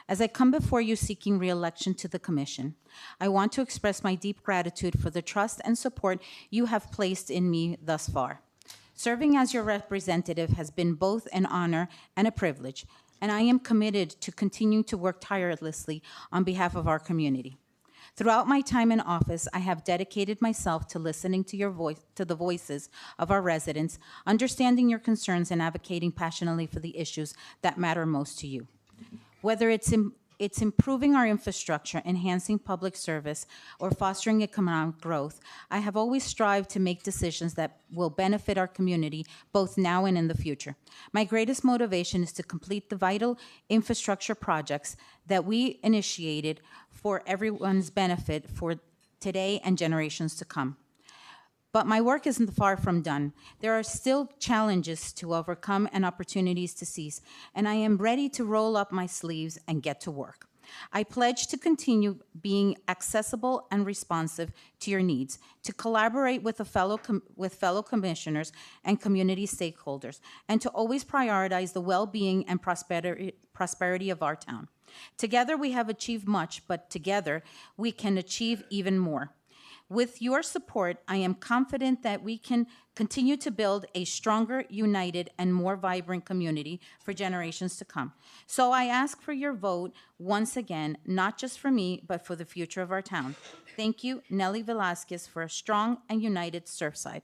As I come before you seeking re-election to the commission, I want to express my deep gratitude for the trust and support you have placed in me thus far. Serving as your representative has been both an honor and a privilege, and I am committed to continuing to work tirelessly on behalf of our community. Throughout my time in office, I have dedicated myself to listening to the voices of our residents, understanding your concerns, and advocating passionately for the issues that matter most to you. Whether it's improving our infrastructure, enhancing public service, or fostering economic growth, I have always strived to make decisions that will benefit our community both now and in the future. My greatest motivation is to complete the vital infrastructure projects that we initiated for everyone's benefit for today and generations to come. But my work isn't far from done. There are still challenges to overcome and opportunities to seize, and I am ready to roll up my sleeves and get to work. I pledge to continue being accessible and responsive to your needs, to collaborate with fellow commissioners and community stakeholders, and to always prioritize the well-being and prosperity of our town. Together we have achieved much, but together we can achieve even more. With your support, I am confident that we can continue to build a stronger, united, and more vibrant community for generations to come. So I ask for your vote once again, not just for me, but for the future of our town. Thank you, Nelly Velasquez, for a strong and united Surfside.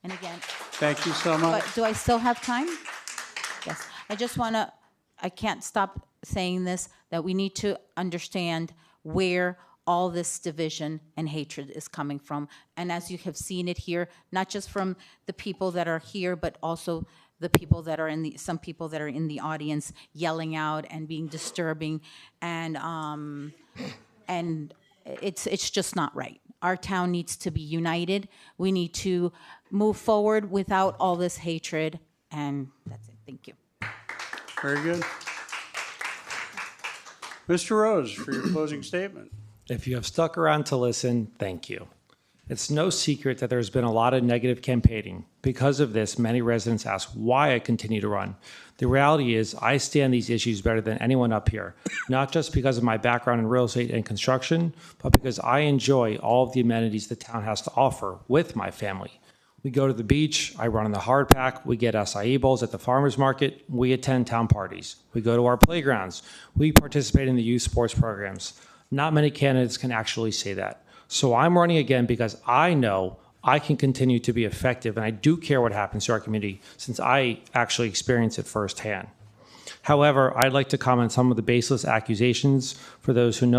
And again, Thank you so much. but do I still have time? Yes. I can't stop saying this, that we need to understand where all this division and hatred is coming from. And as you have seen it here, not just from the people that are here, but also the people that are some people that are in the audience yelling out and being disturbing, and it's just not right. Our town needs to be united. We need to move forward without all this hatred, and that's it. Thank you. Very good. Mr. Rose, for your closing statement. If you have stuck around to listen, thank you. It's no secret that there's been a lot of negative campaigning. Because of this, many residents ask why I continue to run. The reality is I stand these issues better than anyone up here, not just because of my background in real estate and construction, but because I enjoy all of the amenities the town has to offer with my family. We go to the beach, I run in the hard pack, we get acai bowls at the farmer's market, we attend town parties. We go to our playgrounds, we participate in the youth sports programs. Not many candidates can actually say that. So I'm running again because I know I can continue to be effective, and I do care what happens to our community since I actually experience it firsthand. However, I'd like to comment on some of the baseless accusations for those who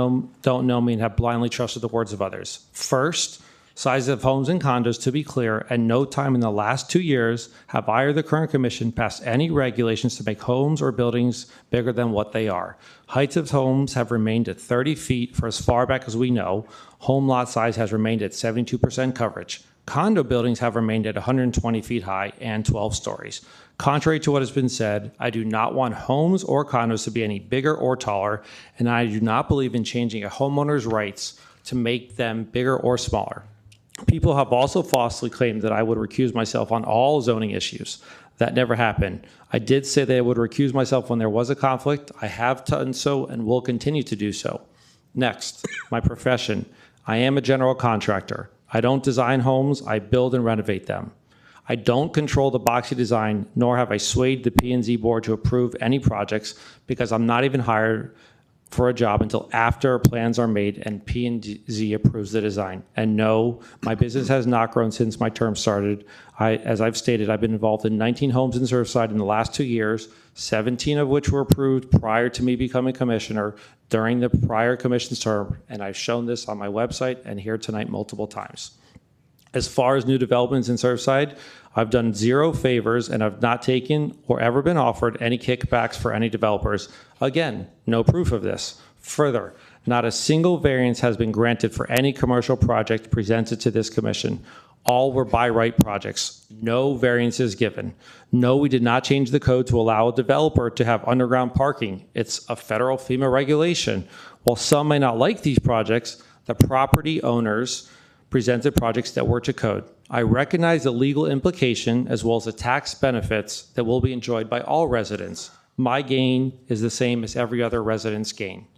don't know me and have blindly trusted the words of others. First, size of homes and condos, to be clear, at no time in the last 2 years have I or the current commission passed any regulations to make homes or buildings bigger than what they are. Heights of homes have remained at 30 feet for as far back as we know. Home lot size has remained at 72% coverage. Condo buildings have remained at 120 feet high and 12 stories. Contrary to what has been said, I do not want homes or condos to be any bigger or taller, and I do not believe in changing a homeowner's rights to make them bigger or smaller. People have also falsely claimed that I would recuse myself on all zoning issues. That never happened. I did say that I would recuse myself when there was a conflict. I have done so and will continue to do so. Next, my profession. I am a general contractor. I don't design homes, I build and renovate them. I don't control the boxy design, nor have I swayed the P&Z board to approve any projects because I'm not even hired for a job until after plans are made and P&Z approves the design. And no, my business has not grown since my term started. As I've stated, I've been involved in 19 homes in Surfside in the last 2 years, 17 of which were approved prior to me becoming commissioner during the prior commission's term, and I've shown this on my website and here tonight multiple times. As far as new developments in Surfside, I've done 0 favors and have not taken or ever been offered any kickbacks for any developers. Again, no proof of this. Further, not a single variance has been granted for any commercial project presented to this commission. All were by right projects, no variances given. No, we did not change the code to allow a developer to have underground parking. It's a federal FEMA regulation. While some may not like these projects, the property owners presented projects that were to code. I recognize the legal implication as well as the tax benefits that will be enjoyed by all residents. My gain is the same as every other resident's gain.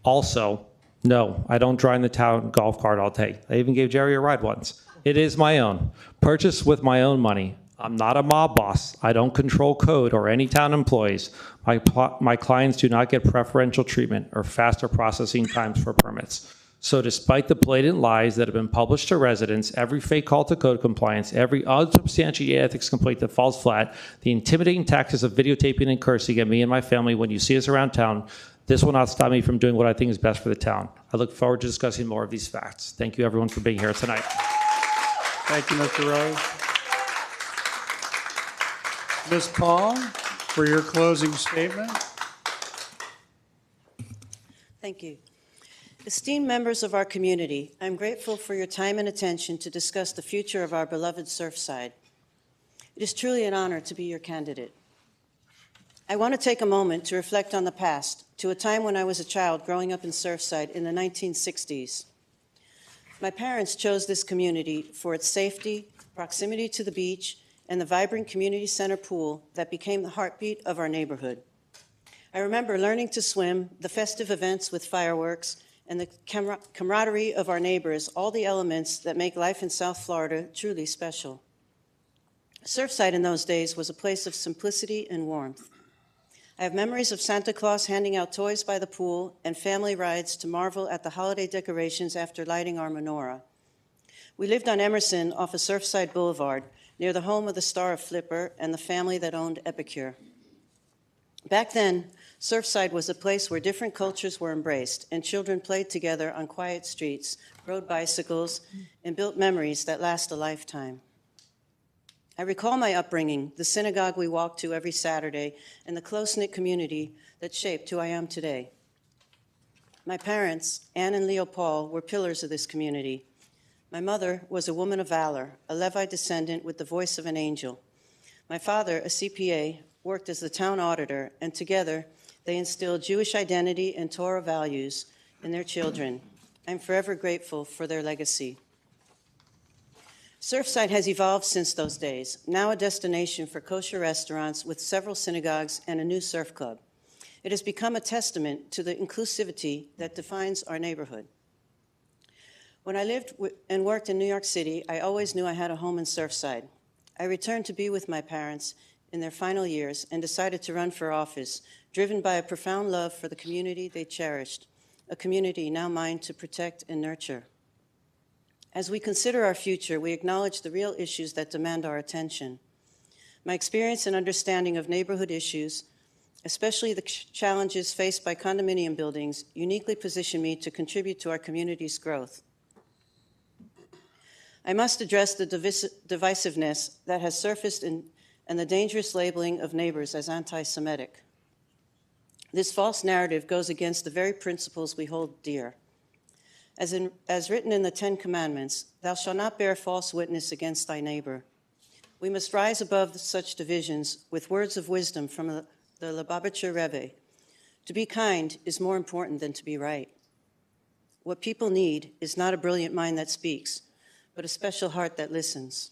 Also, no, I don't drive the town golf cart all day. I even gave Jerry a ride once. It is my own, purchased with my own money. I'm not a mob boss. I don't control code or any town employees. My clients do not get preferential treatment or faster processing times for permits. So despite the blatant lies that have been published to residents, every fake call to code compliance, every unsubstantiated ethics complaint that falls flat, the intimidating tactics of videotaping and cursing at me and my family when you see us around town, this will not stop me from doing what I think is best for the town. I look forward to discussing more of these facts. Thank you, everyone, for being here tonight. Thank you, Mr. Rose. Ms. Paul, for your closing statement. Thank you. Esteemed members of our community, I'm grateful for your time and attention to discuss the future of our beloved Surfside. It is truly an honor to be your candidate. I want to take a moment to reflect on the past, to a time when I was a child growing up in Surfside in the 1960s. My parents chose this community for its safety, proximity to the beach, and the vibrant community center pool that became the heartbeat of our neighborhood. I remember learning to swim, the festive events with fireworks, and the camaraderie of our neighbors, all the elements that make life in South Florida truly special. Surfside in those days was a place of simplicity and warmth. I have memories of Santa Claus handing out toys by the pool and family rides to marvel at the holiday decorations after lighting our menorah. We lived on Emerson off of Surfside Boulevard, near the home of the star of Flipper and the family that owned Epicure. Back then, Surfside was a place where different cultures were embraced and children played together on quiet streets, rode bicycles, and built memories that last a lifetime. I recall my upbringing, the synagogue we walked to every Saturday, and the close-knit community that shaped who I am today. My parents, Anne and Leo Paul, were pillars of this community. My mother was a woman of valor, a Levite descendant with the voice of an angel. My father, a CPA, worked as the town auditor, and together they instilled Jewish identity and Torah values in their children. I'm forever grateful for their legacy. Surfside has evolved since those days, now a destination for kosher restaurants with several synagogues and a new surf club. It has become a testament to the inclusivity that defines our neighborhood. When I lived and worked in New York City, I always knew I had a home in Surfside. I returned to be with my parents in their final years and decided to run for office, driven by a profound love for the community they cherished, a community now mine to protect and nurture. As we consider our future, we acknowledge the real issues that demand our attention. My experience and understanding of neighborhood issues, especially the challenges faced by condominium buildings, uniquely position me to contribute to our community's growth. I must address the divisiveness that has surfaced and the dangerous labeling of neighbors as anti-Semitic. This false narrative goes against the very principles we hold dear. As written in the Ten Commandments, thou shalt not bear false witness against thy neighbor. We must rise above such divisions with words of wisdom from the Lubavitcher Rebbe. To be kind is more important than to be right. What people need is not a brilliant mind that speaks, but a special heart that listens.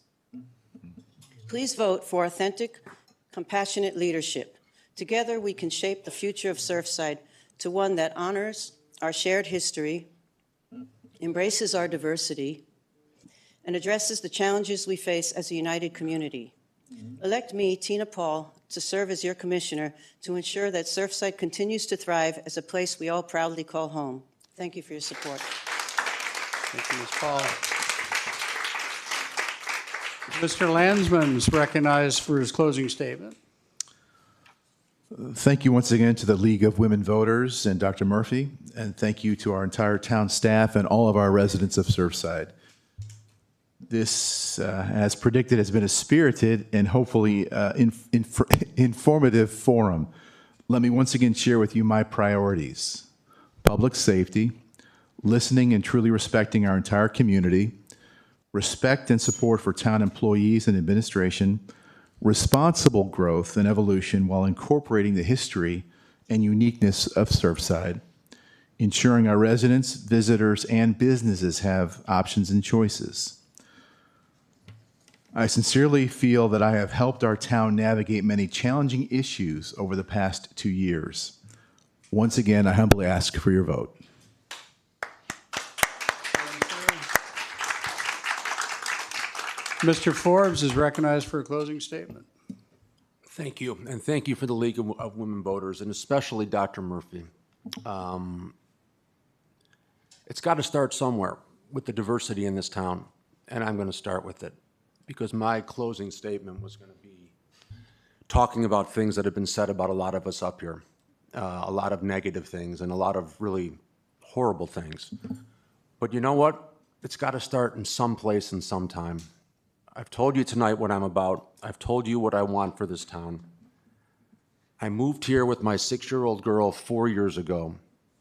Please vote for authentic, compassionate leadership. Together we can shape the future of Surfside to one that honors our shared history, embraces our diversity, and addresses the challenges we face as a united community. Elect me, Tina Paul, to serve as your commissioner to ensure that Surfside continues to thrive as a place we all proudly call home. Thank you for your support. Thank you, Ms. Paul. Mr. Landsman is recognized for his closing statement. Thank you once again to the League of Women Voters and Dr. Murphy, and thank you to our entire town staff and all of our residents of Surfside. This, as predicted, has been a spirited and hopefully informative forum. Let me once again share with you my priorities: public safety, listening and truly respecting our entire community, respect and support for town employees and administration, responsible growth and evolution while incorporating the history and uniqueness of Surfside, ensuring our residents, visitors, and businesses have options and choices. I sincerely feel that I have helped our town navigate many challenging issues over the past 2 years. Once again, I humbly ask for your vote. Mr. Forbes is recognized for a closing statement. Thank you, and thank you for the League of Women Voters, and especially Dr. Murphy. It's got to start somewhere with the diversity in this town, and I'm going to start with it, because my closing statement was going to be talking about things that have been said about a lot of us up here, a lot of negative things and a lot of really horrible things. But you know what? It's got to start in some place and some time. I've told you tonight what I'm about. I've told you what I want for this town. I moved here with my 6-year-old girl 4 years ago,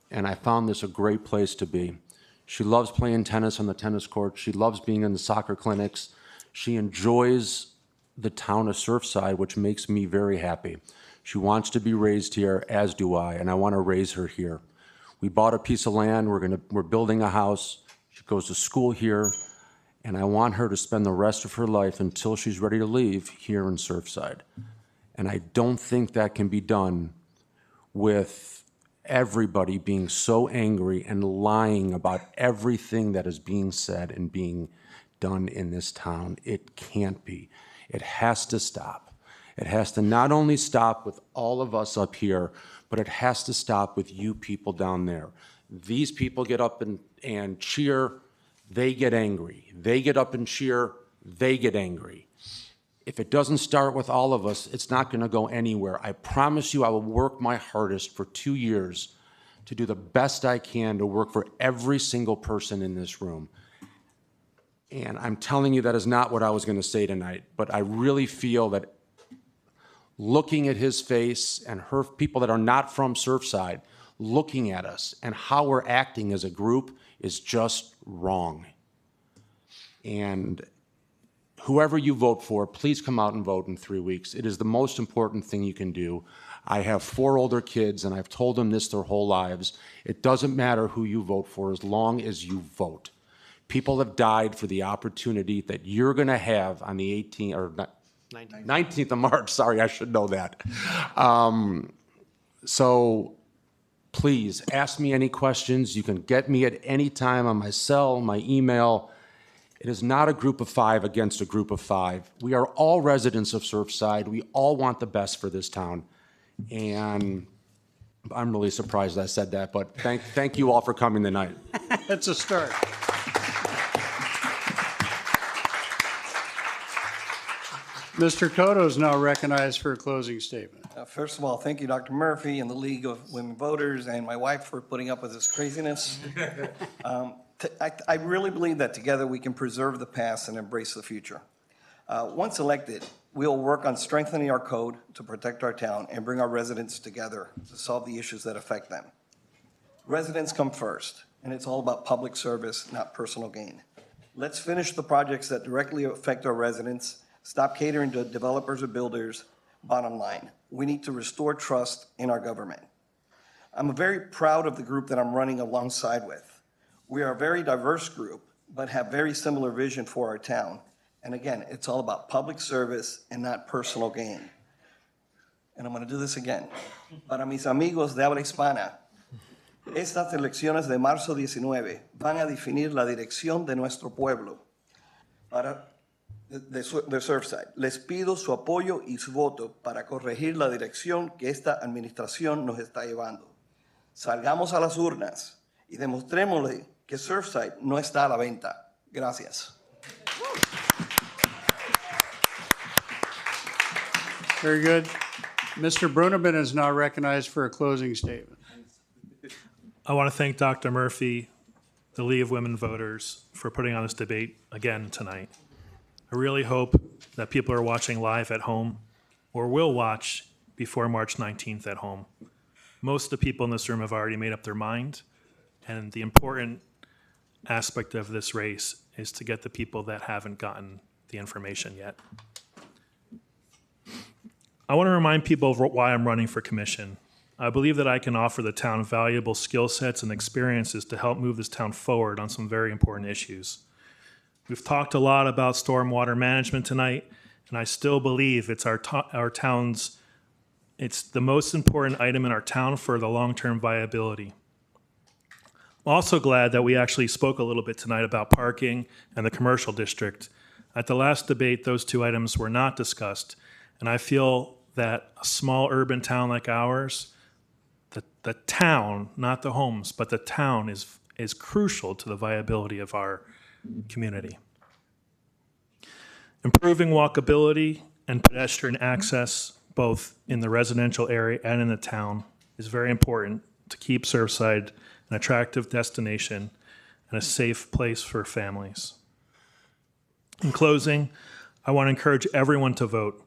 and I found this a great place to be. She loves playing tennis on the tennis court. She loves being in the soccer clinics. She enjoys the town of Surfside, which makes me very happy. She wants to be raised here, as do I, and I want to raise her here. We bought a piece of land. We're building a house. She goes to school here. And I want her to spend the rest of her life until she's ready to leave here in Surfside. And I don't think that can be done with everybody being so angry and lying about everything that is being said and being done in this town. It can't be. It has to stop. It has to not only stop with all of us up here, but it has to stop with you people down there. These people get up and cheer. They get angry. They get up and cheer. They get angry. If it doesn't start with all of us, it's not going to go anywhere. I promise you I will work my hardest for 2 years to do the best I can to work for every single person in this room. And I'm telling you that is not what I was going to say tonight, but I really feel that looking at his face and her people that are not from Surfside, looking at us and how we're acting as a group is just wrong. And whoever you vote for, please come out and vote in 3 weeks. It is the most important thing you can do. I have 4 older kids, and I've told them this their whole lives. It doesn't matter who you vote for as long as you vote. People have died for the opportunity that you're going to have on the 18th or 19th of March. Sorry, I should know that. So please ask me any questions. You can get me at any time on my cell, my email. It is not a group of 5 against a group of 5. We are all residents of Surfside. We all want the best for this town. And I'm really surprised I said that, but thank you all for coming tonight. It's a start. Mr. Cotto is now recognized for a closing statement. First of all, thank you, Dr. Murphy and the League of Women Voters and my wife for putting up with this craziness. I really believe that together we can preserve the past and embrace the future. Once elected, we'll work on strengthening our code to protect our town and bring our residents together to solve the issues that affect them. Residents come first, and it's all about public service, not personal gain. Let's finish the projects that directly affect our residents. Stop catering to developers or builders. Bottom line, we need to restore trust in our government. I'm very proud of the group that I'm running alongside with. We are a very diverse group, but have very similar vision for our town. And again, it's all about public service and not personal gain. And I'm going to do this again. Para mis amigos de habla hispana, estas elecciones de marzo 19 van a definir la dirección de nuestro pueblo. De Surfside. Les pido su apoyo y su voto para corregir la dirección que esta administración nos está llevando. Salgamos a las urnas y demostrémosle que Surfside no está a la venta. Gracias. Very good. Mr. Brunabin is now recognized for a closing statement. I want to thank Dr. Murphy, the League of Women Voters, for putting on this debate again tonight. I really hope that people are watching live at home or will watch before March 19th at home. Most of the people in this room have already made up their mind, and the important aspect of this race is to get the people that haven't gotten the information yet. I want to remind people of why I'm running for commission. I believe that I can offer the town valuable skill sets and experiences to help move this town forward on some very important issues. We've talked a lot about stormwater management tonight, and I still believe it's our town's, it's the most important item in our town for the long-term viability. I'm also glad that we actually spoke a little bit tonight about parking and the commercial district. At the last debate, those two items were not discussed, and I feel that a small urban town like ours, the town, not the homes, but the town is crucial to the viability of our community. Improving walkability and pedestrian access, both in the residential area and in the town, is very important to keep Surfside an attractive destination and a safe place for families. In closing, I want to encourage everyone to vote,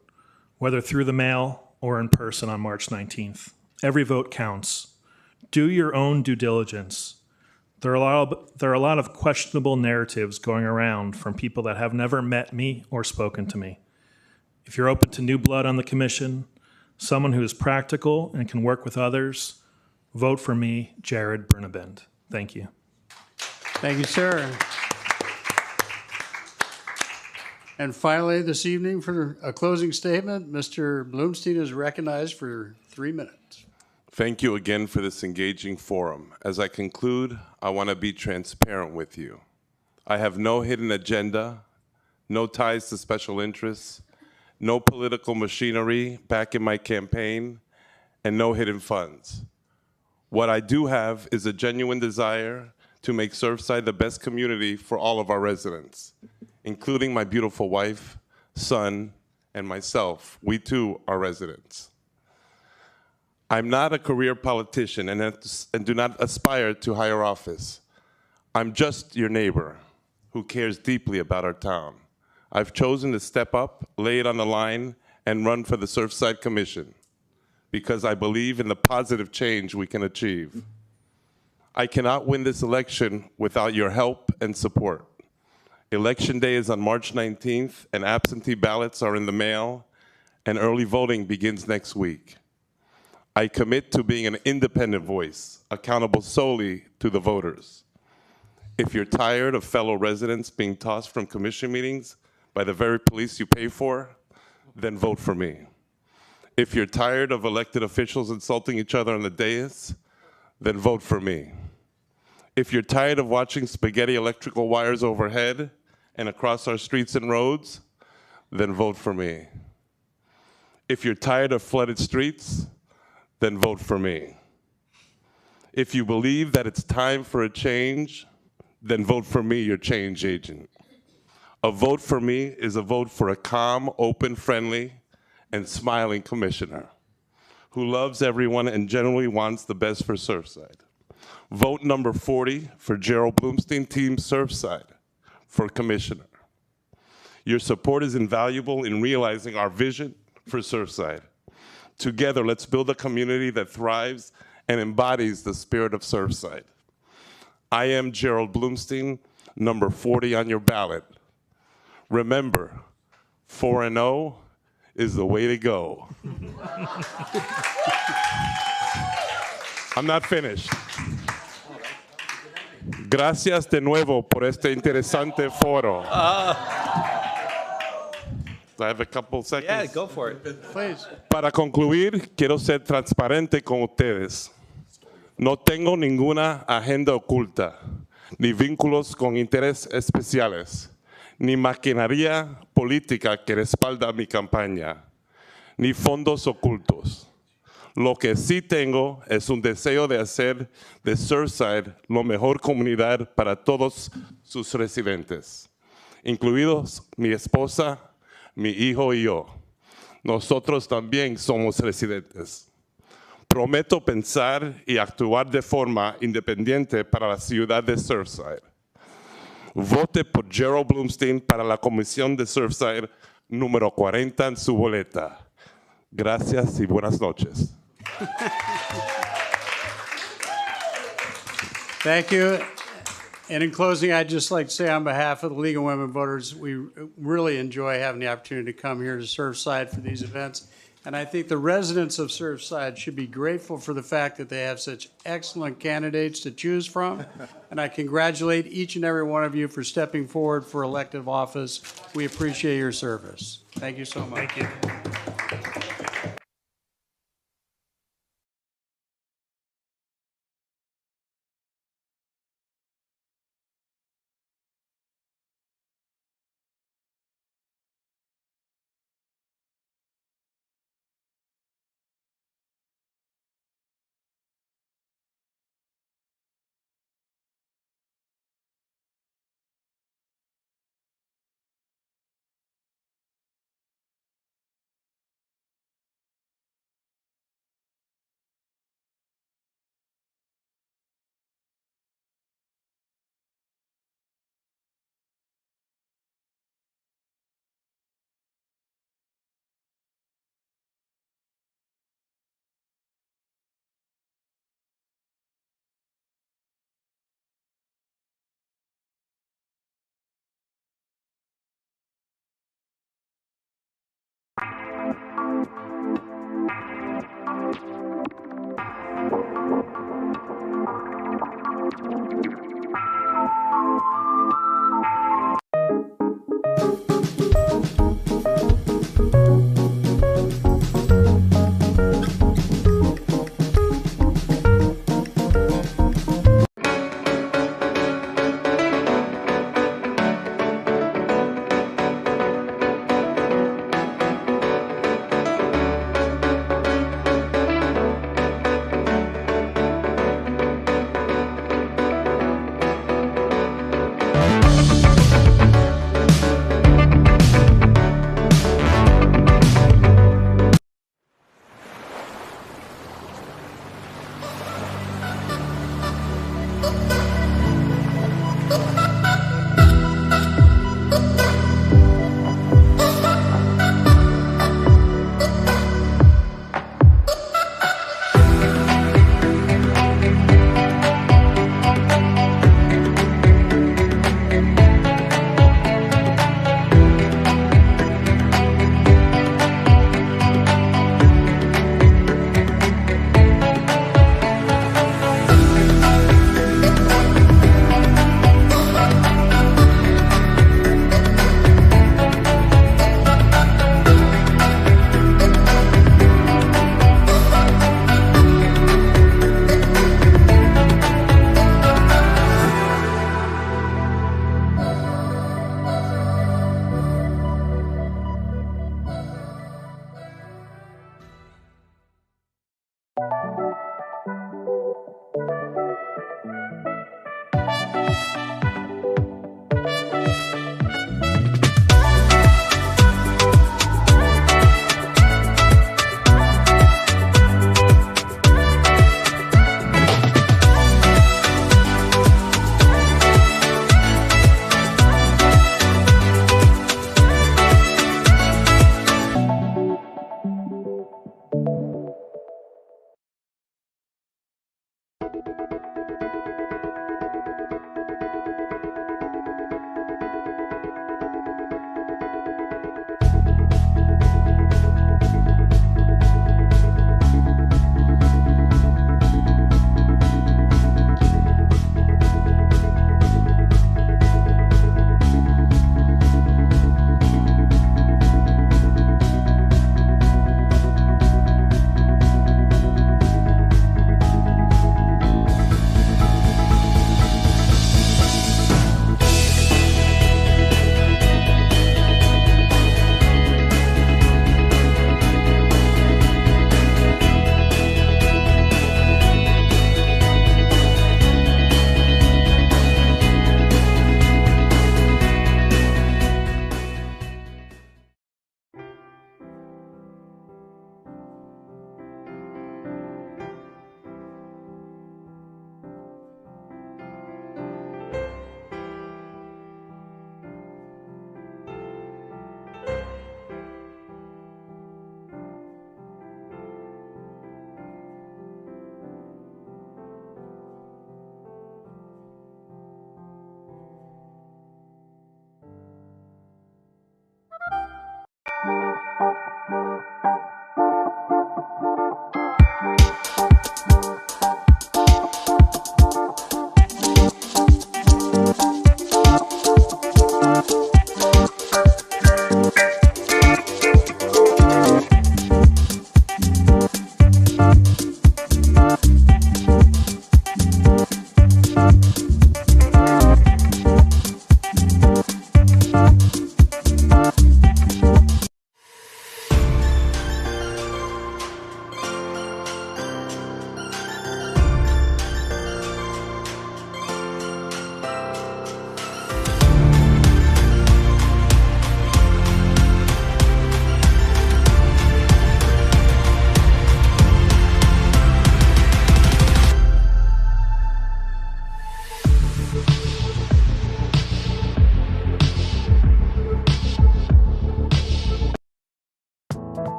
whether through the mail or in person on March 19th. Every vote counts. Do your own due diligence. There are a lot of questionable narratives going around from people that have never met me or spoken to me. If you're open to new blood on the commission, someone who is practical and can work with others, vote for me, Jared Burnabend. Thank you. Thank you, sir. And finally, this evening, for a closing statement, Mr. Bloomstein is recognized for 3 minutes. Thank you again for this engaging forum. As I conclude, I want to be transparent with you. I have no hidden agenda, no ties to special interests, no political machinery back in my campaign, and no hidden funds. What I do have is a genuine desire to make Surfside the best community for all of our residents, including my beautiful wife, son, and myself. We too are residents. I'm not a career politician and do not aspire to higher office. I'm just your neighbor who cares deeply about our town. I've chosen to step up, lay it on the line, and run for the Surfside Commission because I believe in the positive change we can achieve. I cannot win this election without your help and support. Election day is on March 19th, and absentee ballots are in the mail, and early voting begins next week. I commit to being an independent voice, accountable solely to the voters. If you're tired of fellow residents being tossed from commission meetings by the very police you pay for, then vote for me. If you're tired of elected officials insulting each other on the dais, then vote for me. If you're tired of watching spaghetti electrical wires overhead and across our streets and roads, then vote for me. If you're tired of flooded streets, then vote for me. If you believe that it's time for a change, then vote for me, your change agent. A vote for me is a vote for a calm, open, friendly, and smiling commissioner who loves everyone and generally wants the best for Surfside. Vote number 40 for Gerald Bloomstein, Team Surfside, for commissioner. Your support is invaluable in realizing our vision for Surfside. Together, let's build a community that thrives and embodies the spirit of Surfside. I am Gerald Bloomstein, number 40 on your ballot. Remember, 4-0 is the way to go. I'm not finished. Gracias de nuevo por este interesante foro. I have a couple seconds. Yeah, go for it. Please. Para concluir, quiero ser transparente con ustedes. No tengo ninguna agenda oculta, ni vínculos con intereses especiales, ni maquinaria política que respalda mi campaña, ni fondos ocultos. Lo que sí tengo es un deseo de hacer de Surfside la mejor comunidad para todos sus residentes, incluidos mi esposa, mi hijo y yo. Nosotros también somos residentes. Prometo pensar y actuar de forma independiente para la ciudad de Surfside. Vote por Gerald Bloomstein para la comisión de Surfside número 40 en su boleta. Gracias y buenas noches. Thank you. And in closing, I'd just like to say on behalf of the League of Women Voters, we really enjoy having the opportunity to come here to Surfside for these events. And I think the residents of Surfside should be grateful for the fact that they have such excellent candidates to choose from. And I congratulate each and every one of you for stepping forward for elective office. We appreciate your service. Thank you so much. Thank you.